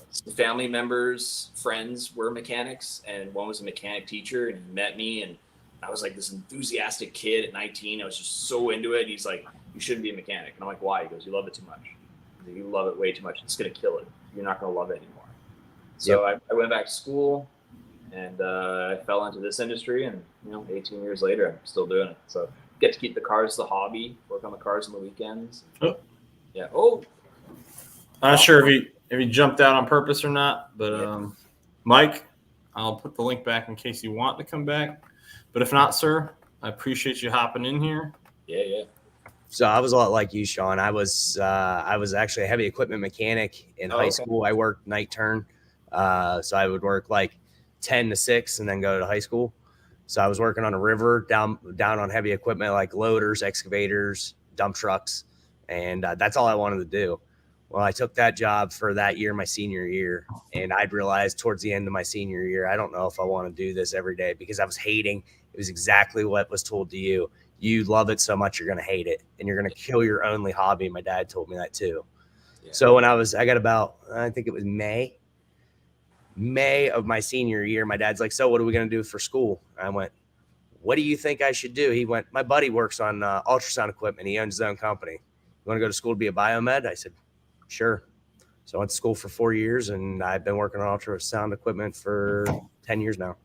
Speaker 4: some family members, friends were mechanics, and one was a mechanic teacher, and he met me, and I was like this enthusiastic kid at 19. I was just so into it. He's like, you shouldn't be a mechanic. And I'm like, why? He goes, you love it too much. You love it way too much. It's going to kill it. You're not going to love it anymore. So I went back to school, and I fell into this industry, and 18 years later, I'm still doing it. So get to keep the cars the hobby, work on the cars on the weekends.
Speaker 5: Oh.
Speaker 4: Yeah. Oh.
Speaker 5: I'm not sure if he jumped out on purpose or not, but Mike, I'll put the link back in case you want to come back. But if not, sir, I appreciate you hopping in here.
Speaker 4: Yeah.
Speaker 3: So I was a lot like you, Sean. I was actually a heavy equipment mechanic in high school. I worked night turn. So I would work like 10 to 6 and then go to high school. So I was working on a river down on heavy equipment like loaders, excavators, dump trucks. And that's all I wanted to do. Well, I took that job for that year, my senior year, and I'd realized towards the end of my senior year, I don't know if I want to do this every day because I was hating. It was exactly what was told to you. You love it so much, you're going to hate it, and you're going to kill your only hobby. My dad told me that too. Yeah. So when I got about, I think it was May of my senior year, my dad's like, so what are we going to do for school? I went, what do you think I should do? He went, my buddy works on ultrasound equipment. He owns his own company. You want to go to school to be a biomed? I said, sure. So I went to school for 4 years, and I've been working on ultrasound equipment for 10 years now.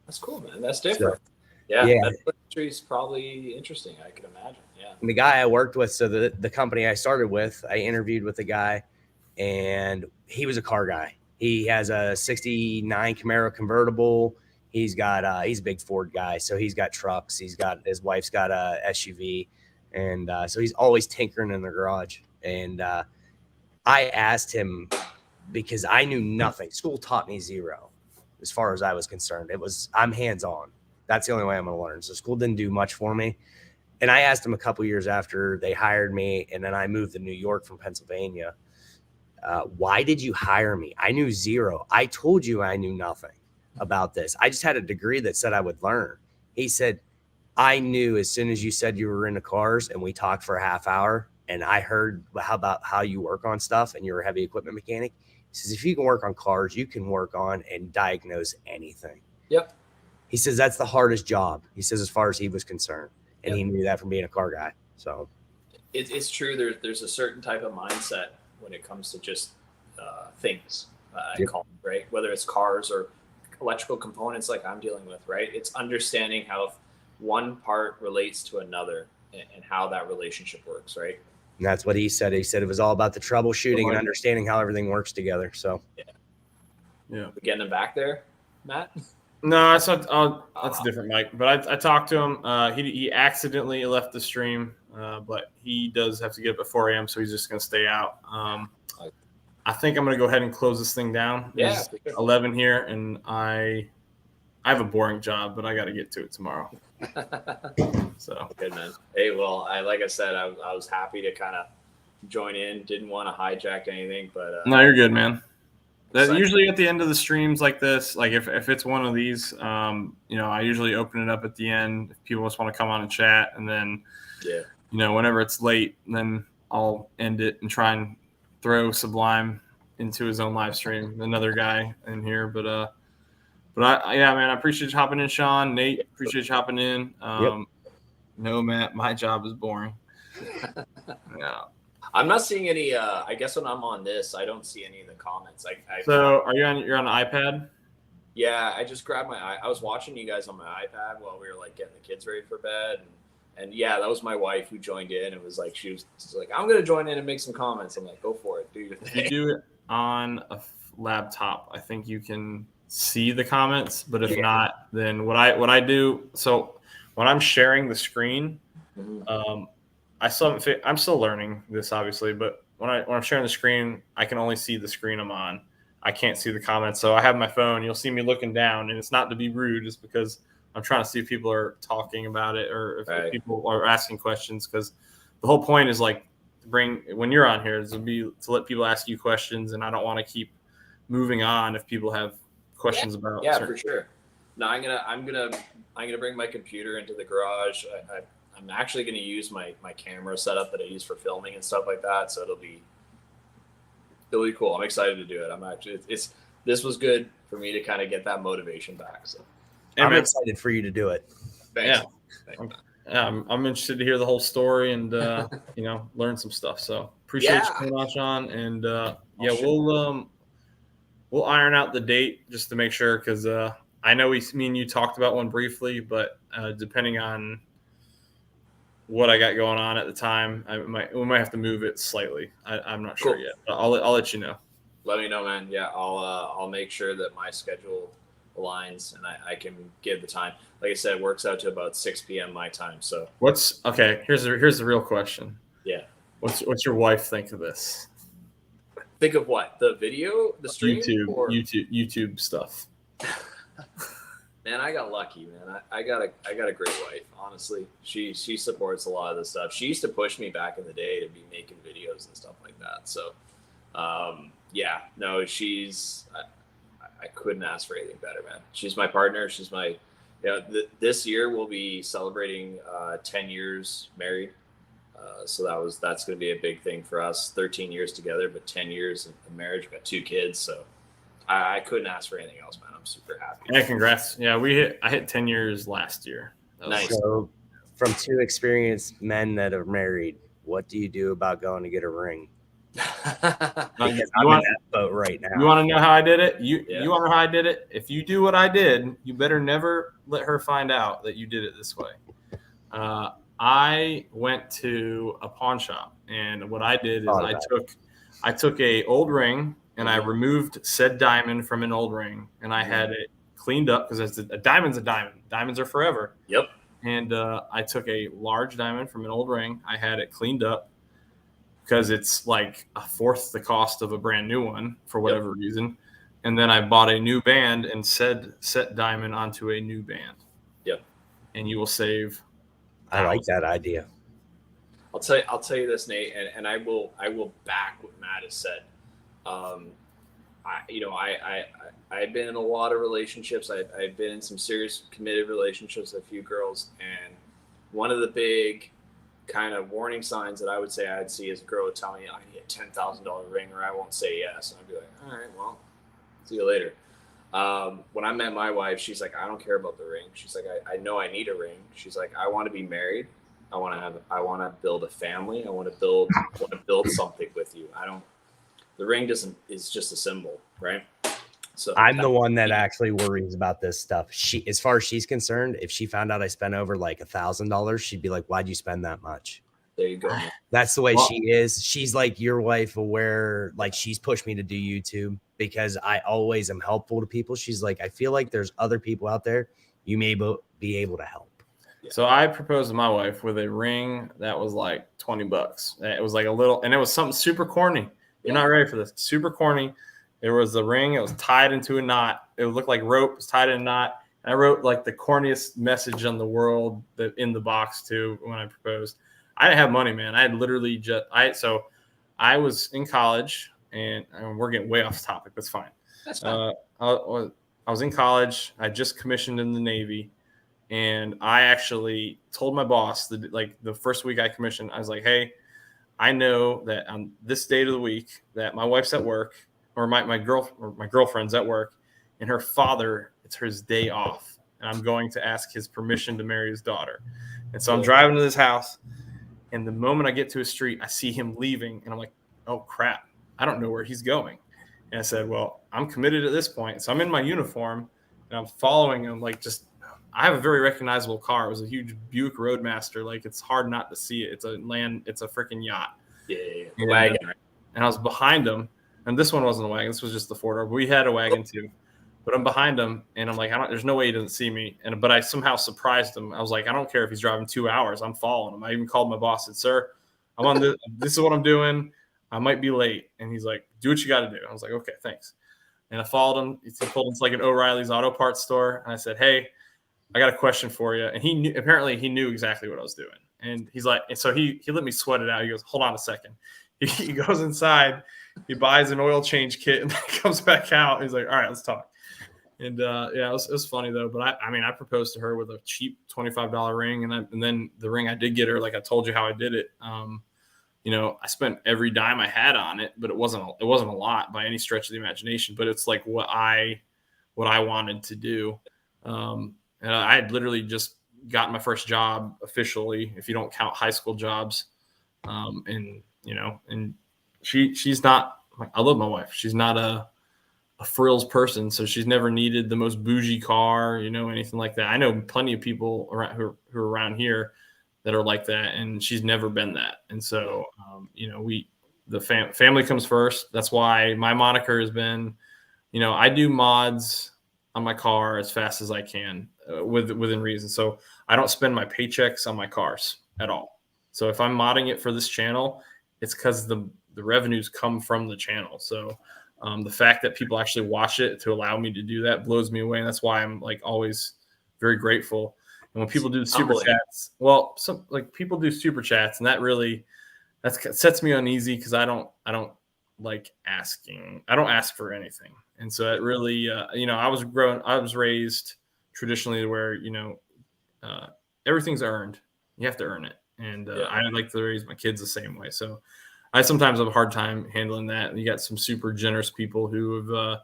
Speaker 4: That's cool, man. That's different. So, yeah. That industry is probably interesting, I can imagine. Yeah.
Speaker 3: And the guy I worked with, so the company I started with, I interviewed with the guy, and he was a car guy. He has a 69 Camaro convertible. He's got he's a big Ford guy, so he's got trucks. His wife's got a SUV, and so he's always tinkering in the garage. And I asked him because I knew nothing. School taught me zero as far as I was concerned. I'm hands-on. That's the only way I'm going to learn. So school didn't do much for me. And I asked him a couple years after they hired me, and then I moved to New York from Pennsylvania. Why did you hire me? I knew zero. I told you I knew nothing about this. I just had a degree that said I would learn. He said, I knew as soon as you said you were into cars and we talked for a half hour, and I heard about how you work on stuff and you're a heavy equipment mechanic. He says, if you can work on cars, you can work on and diagnose anything.
Speaker 4: Yep.
Speaker 3: He says, that's the hardest job. He says, as far as he was concerned. And he knew that from being a car guy. So
Speaker 4: it's true. There's a certain type of mindset when it comes to just things, I call it, right? Whether it's cars or electrical components like I'm dealing with, right? It's understanding how one part relates to another and how that relationship works, right?
Speaker 3: And that's what he said. He said it was all about the troubleshooting and understanding how everything works together. So,
Speaker 4: yeah. We getting him back there, Matt?
Speaker 5: No, that's different, Mike. But I talked to him. He accidentally left the stream, but he does have to get up at 4 a.m., so he's just going to stay out. I think I'm going to go ahead and close this thing down.
Speaker 4: Yeah,
Speaker 5: it's 11 here, and I have a boring job, but I got to get to it tomorrow. So
Speaker 4: good, man. Hey, well, like I said, I was happy to kind of join in. Didn't want to hijack anything, but
Speaker 5: no, you're good, man. Usually at the end of the streams like this, like if it's one of these, I usually open it up at the end if people just want to come on and chat, and then whenever it's late, then I'll end it and try and throw Sublime into his own live stream. Another guy in here, but yeah, man, I appreciate you hopping in, Sean. Nate, appreciate you hopping in. No, Matt, my job is boring. Yeah.
Speaker 4: I'm not seeing any. I guess when I'm on this, I don't see any of the comments.
Speaker 5: So you're on an iPad?
Speaker 4: Yeah, I just grabbed I was watching you guys on my iPad while we were like getting the kids ready for bed, and yeah, that was my wife who joined in. It was like she was like, "I'm gonna join in and make some comments." I'm like, "Go for it, do your thing."
Speaker 5: If you do it on a laptop, I think you can see the comments, but if not, then what I do. So when I'm sharing the screen, I still haven't. I'm still learning this, obviously, but when I'm sharing the screen, I can only see the screen I'm on. I can't see the comments, so I have my phone. You'll see me looking down, and it's not to be rude, just because I'm trying to see if people are talking about it or if people are asking questions. Because the whole point is like when you're on here is to let people ask you questions, and I don't want to keep moving on if people have questions about.
Speaker 4: Yeah, for sure. No, I'm gonna bring my computer into the garage. I'm actually gonna use my camera setup that I use for filming and stuff like that. So it'll be cool. I'm excited to do it. This was good for me to kind of get that motivation back. So
Speaker 3: I'm excited for you to do it.
Speaker 4: Thanks.
Speaker 5: Yeah. I'm interested to hear the whole story and learn some stuff. So appreciate you coming on, Sean. And we'll iron out the date just to make sure, because I know me and you talked about one briefly, but depending on what I got going on at the time, we might have to move it slightly. I'm not sure yet, but I'll let you know.
Speaker 4: Let me know, man. Yeah, I'll make sure that my schedule aligns and I can give the time. Like I said, it works out to about 6 p.m. my time. So
Speaker 5: here's the real question.
Speaker 4: Yeah.
Speaker 5: What's your wife think of this?
Speaker 4: Think of what? The video, the stream,
Speaker 5: YouTube stuff.
Speaker 4: Man, I got lucky, man. I got a great wife. Honestly, she supports a lot of this stuff. She used to push me back in the day to be making videos and stuff like that. So, I couldn't ask for anything better, man. She's my partner. She's my, this year we'll be celebrating 10 years married. So that's going to be a big thing for us. 13 years together, but 10 years of marriage. We've got 2 kids, so I couldn't ask for anything else, man. I'm super happy.
Speaker 5: Yeah, congrats. Yeah, I hit 10 years last year.
Speaker 4: Nice.
Speaker 3: So, from 2 experienced men that are married, what do you do about going to get a ring? Because I'm in that boat right now.
Speaker 5: You want to know how I did it? You want to know how I did it? If you do what I did, you better never let her find out that you did it this way. I went to a pawn shop, and what I did is I took a old ring and I removed said diamond from an old ring, and I had it cleaned up, because a diamond's a diamond. Diamonds are forever.
Speaker 4: Yep.
Speaker 5: And I took a large diamond from an old ring. I had it cleaned up because it's like a fourth the cost of a brand new one for whatever reason. And then I bought a new band and set diamond onto a new band. Yep. And you will save.
Speaker 3: I like that idea.
Speaker 4: I'll tell you this, Nate, and I will back what Matt has said. I've been in a lot of relationships. I've been in some serious committed relationships with a few girls, and one of the big kind of warning signs that I would say I'd see is a girl would tell me, I need a $10,000 ring or I won't say yes. And I'd be like, all right, well, see you later. When I met my wife, she's like, I don't care about the ring. She's like, I know I need a ring. She's like, I want to be married. I want to build a family. I want to build something with you. The ring is just a symbol, right? So
Speaker 3: I'm the one that actually worries about this stuff. As far as she's concerned, if she found out I spent over like $1,000, she'd be like, why'd you spend that much?
Speaker 4: There you go.
Speaker 3: That's the way she is. She's like your wife, aware, like she's pushed me to do YouTube because I always am helpful to people. She's like, I feel like there's other people out there you may be able to help.
Speaker 5: So I proposed to my wife with a ring that was like $20. It was like a little, and it was something super corny. You're not ready for this. Super corny. There was a ring. It was tied into a knot. It would look like rope. It was tied in a knot. And I wrote like the corniest message in the world in the box too when I proposed. I didn't have money, man. I had literally so I was in college, and we're getting way off topic. That's fine.
Speaker 4: That's fine.
Speaker 5: I was in college. I just commissioned in the Navy, and I actually told my boss the first week I commissioned, I was like, hey, I know that on this date of the week that my wife's at work, or my girlfriend's at work, and her father, it's his day off, and I'm going to ask his permission to marry his daughter. And so I'm driving to this house, and the moment I get to a street, I see him leaving, and I'm like, oh crap, I don't know where he's going. And I said, well, I'm committed at this point. So I'm in my uniform and I'm following him. Like, just, I have a very recognizable car. It was a huge Buick Roadmaster. Like, it's hard not to see it. It's a freaking yacht.
Speaker 4: Yeah.
Speaker 5: Wagon. And I was behind him. And this one wasn't a wagon. This was just the 4-door. But we had a wagon too. But I'm behind him and I'm like, there's no way he doesn't see me. But I somehow surprised him. I was like, I don't care if he's driving 2 hours. I'm following him. I even called my boss and said, sir, I'm on this. This is what I'm doing. I might be late. And he's like, do what you got to do. I was like, okay, thanks. And I followed him. He pulled into like an O'Reilly's auto parts store. And I said, hey, I got a question for you. And apparently he knew exactly what I was doing. And he's like, and so he let me sweat it out. He goes, hold on a second. He goes inside, he buys an oil change kit and then comes back out. He's like, all right, let's talk. And it was funny though. But I proposed to her with a cheap $25 ring. And then the ring I did get her, like I told you how I did it. I spent every dime I had on it, but it wasn't a lot by any stretch of the imagination, but it's like what I wanted to do. And I had literally just gotten my first job officially, if you don't count high school jobs. And she's not, I love my wife. She's not a frills person. So she's never needed the most bougie car, anything like that. I know plenty of people around who are around here that are like that, and she's never been that. And so, family comes first. That's why my moniker has been, I do mods on my car as fast as I can within reason. So I don't spend my paychecks on my cars at all. So if I'm modding it for this channel, it's because the revenues come from the channel. So the fact that people actually watch it to allow me to do that blows me away. And that's why I'm like always very grateful. And when people do super chats, people do super chats, and that sets me uneasy because I don't like asking. I don't ask for anything, and so it really, I was raised traditionally where everything's earned. You have to earn it, and I like to raise my kids the same way. So I sometimes have a hard time handling that. And you got some super generous people who have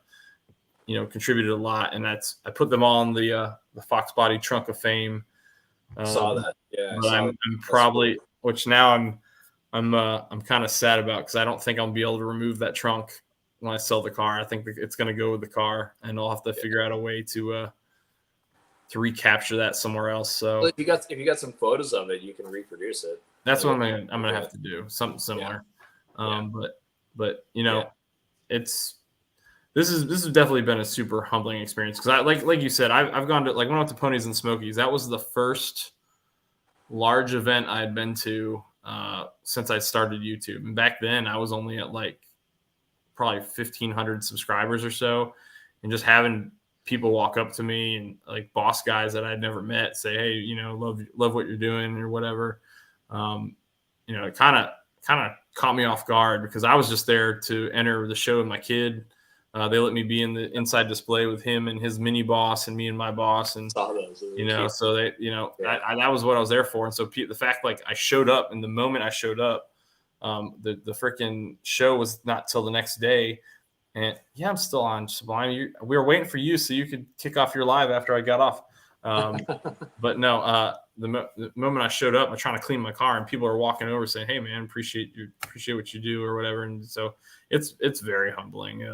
Speaker 5: contributed a lot, and I put them all in the Fox Body Trunk of Fame.
Speaker 4: Saw that, yeah.
Speaker 5: But I'm probably, which now I'm kind of sad about because I don't think I'll be able to remove that trunk when I sell the car. I think it's going to go with the car, and I'll have to figure out a way to recapture that somewhere else. So
Speaker 4: if you got some photos of it, you can reproduce it.
Speaker 5: That's what I'm gonna have to do, something similar. But This has definitely been a super humbling experience because I like you said, I've gone to, like, when I went to Ponies and Smokies, that was the first large event I had been to since I started YouTube. And back then I was only at like probably 1,500 subscribers or so, and just having people walk up to me and like boss guys that I'd never met say, hey, love what you're doing or whatever. It kind of caught me off guard because I was just there to enter the show with my kid. They let me be in the inside display with him and his mini boss and me and my boss. And, so they, that was what I was there for. And so the fact, like, I showed up, and the moment I showed up, the freaking show was not till the next day. And I'm still on Sublime. We were waiting for you so you could kick off your live after I got off. But no, the moment I showed up, I'm trying to clean my car, and people are walking over saying, hey man, appreciate what you do or whatever. And so it's very humbling.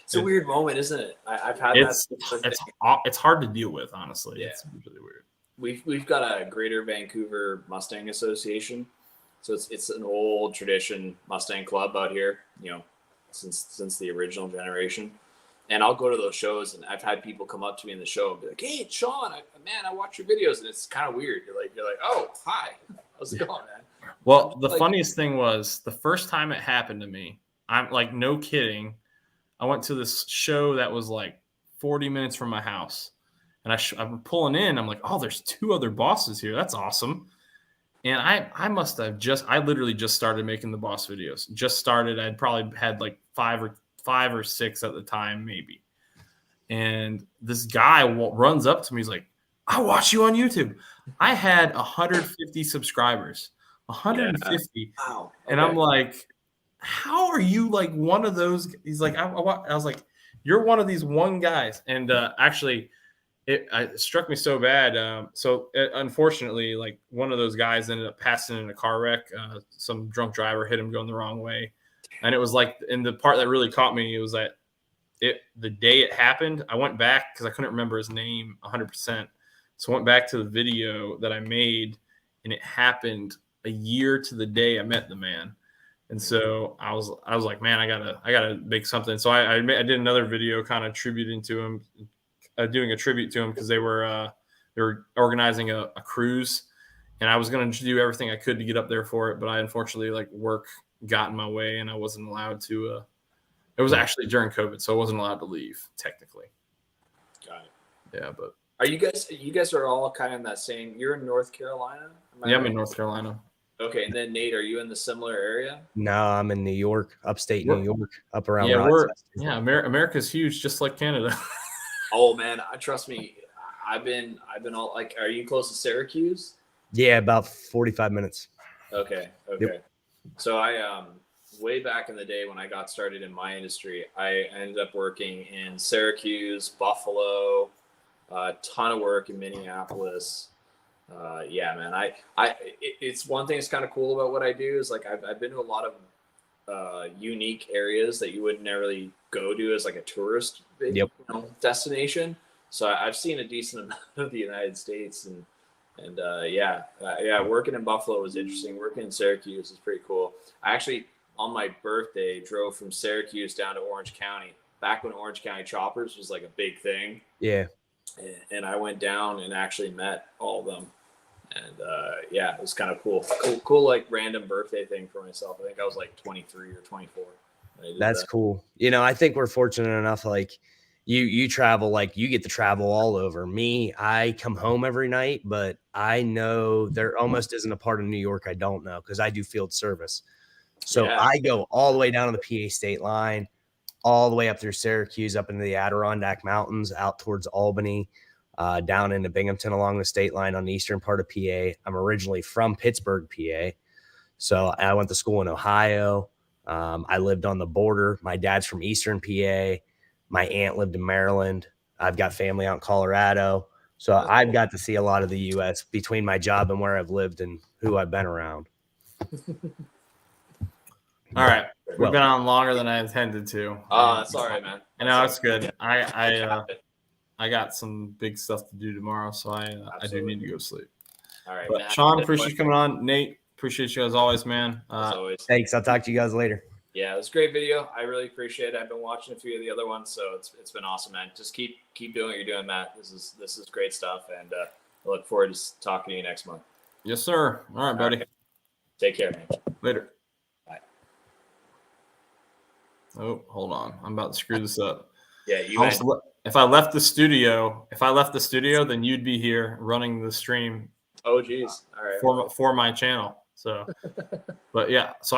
Speaker 4: It's a weird moment, isn't it? I've had
Speaker 5: it's hard to deal with, honestly. Yeah. It's really weird.
Speaker 4: We've got a Greater Vancouver Mustang Association, so it's an old tradition Mustang club out here. Since the original generation, and I'll go to those shows, and I've had people come up to me in the show and be like, "Hey, it's Sean, I watch your videos," and it's kind of weird. You're like, "Oh, hi, how's it going, man?"
Speaker 5: Well, the funniest thing was the first time it happened to me. I'm like, no kidding. I went to this show that was like 40 minutes from my house, and I'm pulling in. I'm like, oh, there's 2 other bosses here. That's awesome. And I must have I literally just started making the boss videos. Just started. I'd probably had like 5 or 6 at the time, maybe. And this guy runs up to me. He's like, I watch you on YouTube. I had 150 subscribers, 150.
Speaker 4: Yeah. Wow.
Speaker 5: And I'm like, how are you like one of those? He's like, I was like, you're one of these one guys. And actually, it struck me so bad. Unfortunately, like one of those guys ended up passing in a car wreck. Some drunk driver hit him going the wrong way. And it was like, and the part that really caught me, it was that the day it happened, I went back because I couldn't remember his name 100%. So I went back to the video that I made, and it happened a year to the day I met the man. And so I was like, man, I gotta make something. So I did another video kind of tributing to him, doing a tribute to him because they were organizing a cruise, and I was going to do everything I could to get up there for it, but I unfortunately like work got in my way and I wasn't allowed to. It was actually during COVID, so I wasn't allowed to leave technically.
Speaker 4: Got it.
Speaker 5: Yeah, but
Speaker 4: are you guys are all kind of in that same? You're in North Carolina.
Speaker 5: Yeah, I'm in North Carolina.
Speaker 4: Okay, and then Nate, are you in the similar area?
Speaker 3: No, I'm in New York, upstate New York, up around.
Speaker 5: Yeah, America's huge, just like Canada.
Speaker 4: Oh man, trust me, I've been all like, are you close to Syracuse?
Speaker 3: Yeah, about 45 minutes.
Speaker 4: Okay. Yep. So I way back in the day when I got started in my industry, I ended up working in Syracuse, Buffalo, a ton of work in Minneapolis. Yeah, man, it's one thing that's kind of cool about what I do is like I've been to a lot of unique areas that you wouldn't really go to as like a tourist destination. So I've seen a decent amount of the United States, and working in Buffalo was interesting. Working in Syracuse is pretty cool. I actually on my birthday drove from Syracuse down to Orange County back when Orange County choppers was like a big thing.
Speaker 3: Yeah.
Speaker 4: And I went down and actually met all of them. And it was kind of cool, like random birthday thing for myself. I think I was like 23 or 24.
Speaker 3: That's cool. You know, I think we're fortunate enough. Like you travel, like you get to travel all over. Me, I come home every night, but I know there almost isn't a part of New York I don't know because I do field service. So I go all the way down to the PA state line, all the way up through Syracuse, up into the Adirondack Mountains, out towards Albany. Down into Binghamton along the state line on the eastern part of PA. I'm originally from Pittsburgh, PA. So I went to school in Ohio. I lived on the border. My dad's from eastern PA. My aunt lived in Maryland. I've got family out in Colorado. So I've got to see a lot of the U.S. between my job and where I've lived and who I've been around.
Speaker 5: All right. We've been on longer than I intended to.
Speaker 4: That's all right, man.
Speaker 5: No, it's good. I got some big stuff to do tomorrow, so I do need to go sleep.
Speaker 4: All right,
Speaker 5: but Sean, appreciate you coming on. Nate, appreciate you as always, man.
Speaker 4: As always.
Speaker 3: Thanks. I'll talk to you guys later.
Speaker 4: Yeah, it was a great video. I really appreciate it. I've been watching a few of the other ones, so it's been awesome, man. Just keep doing what you're doing, Matt. This is great stuff, and I look forward to talking to you next month.
Speaker 5: Yes, sir. All right, buddy.
Speaker 4: Right. Take care, man.
Speaker 5: Later.
Speaker 4: Bye.
Speaker 5: Oh, hold on. I'm about to screw this up.
Speaker 4: Yeah,
Speaker 5: if I left the studio, then you'd be here running the stream.
Speaker 4: Oh, geez. All right.
Speaker 5: For my channel. So, but yeah, so I can.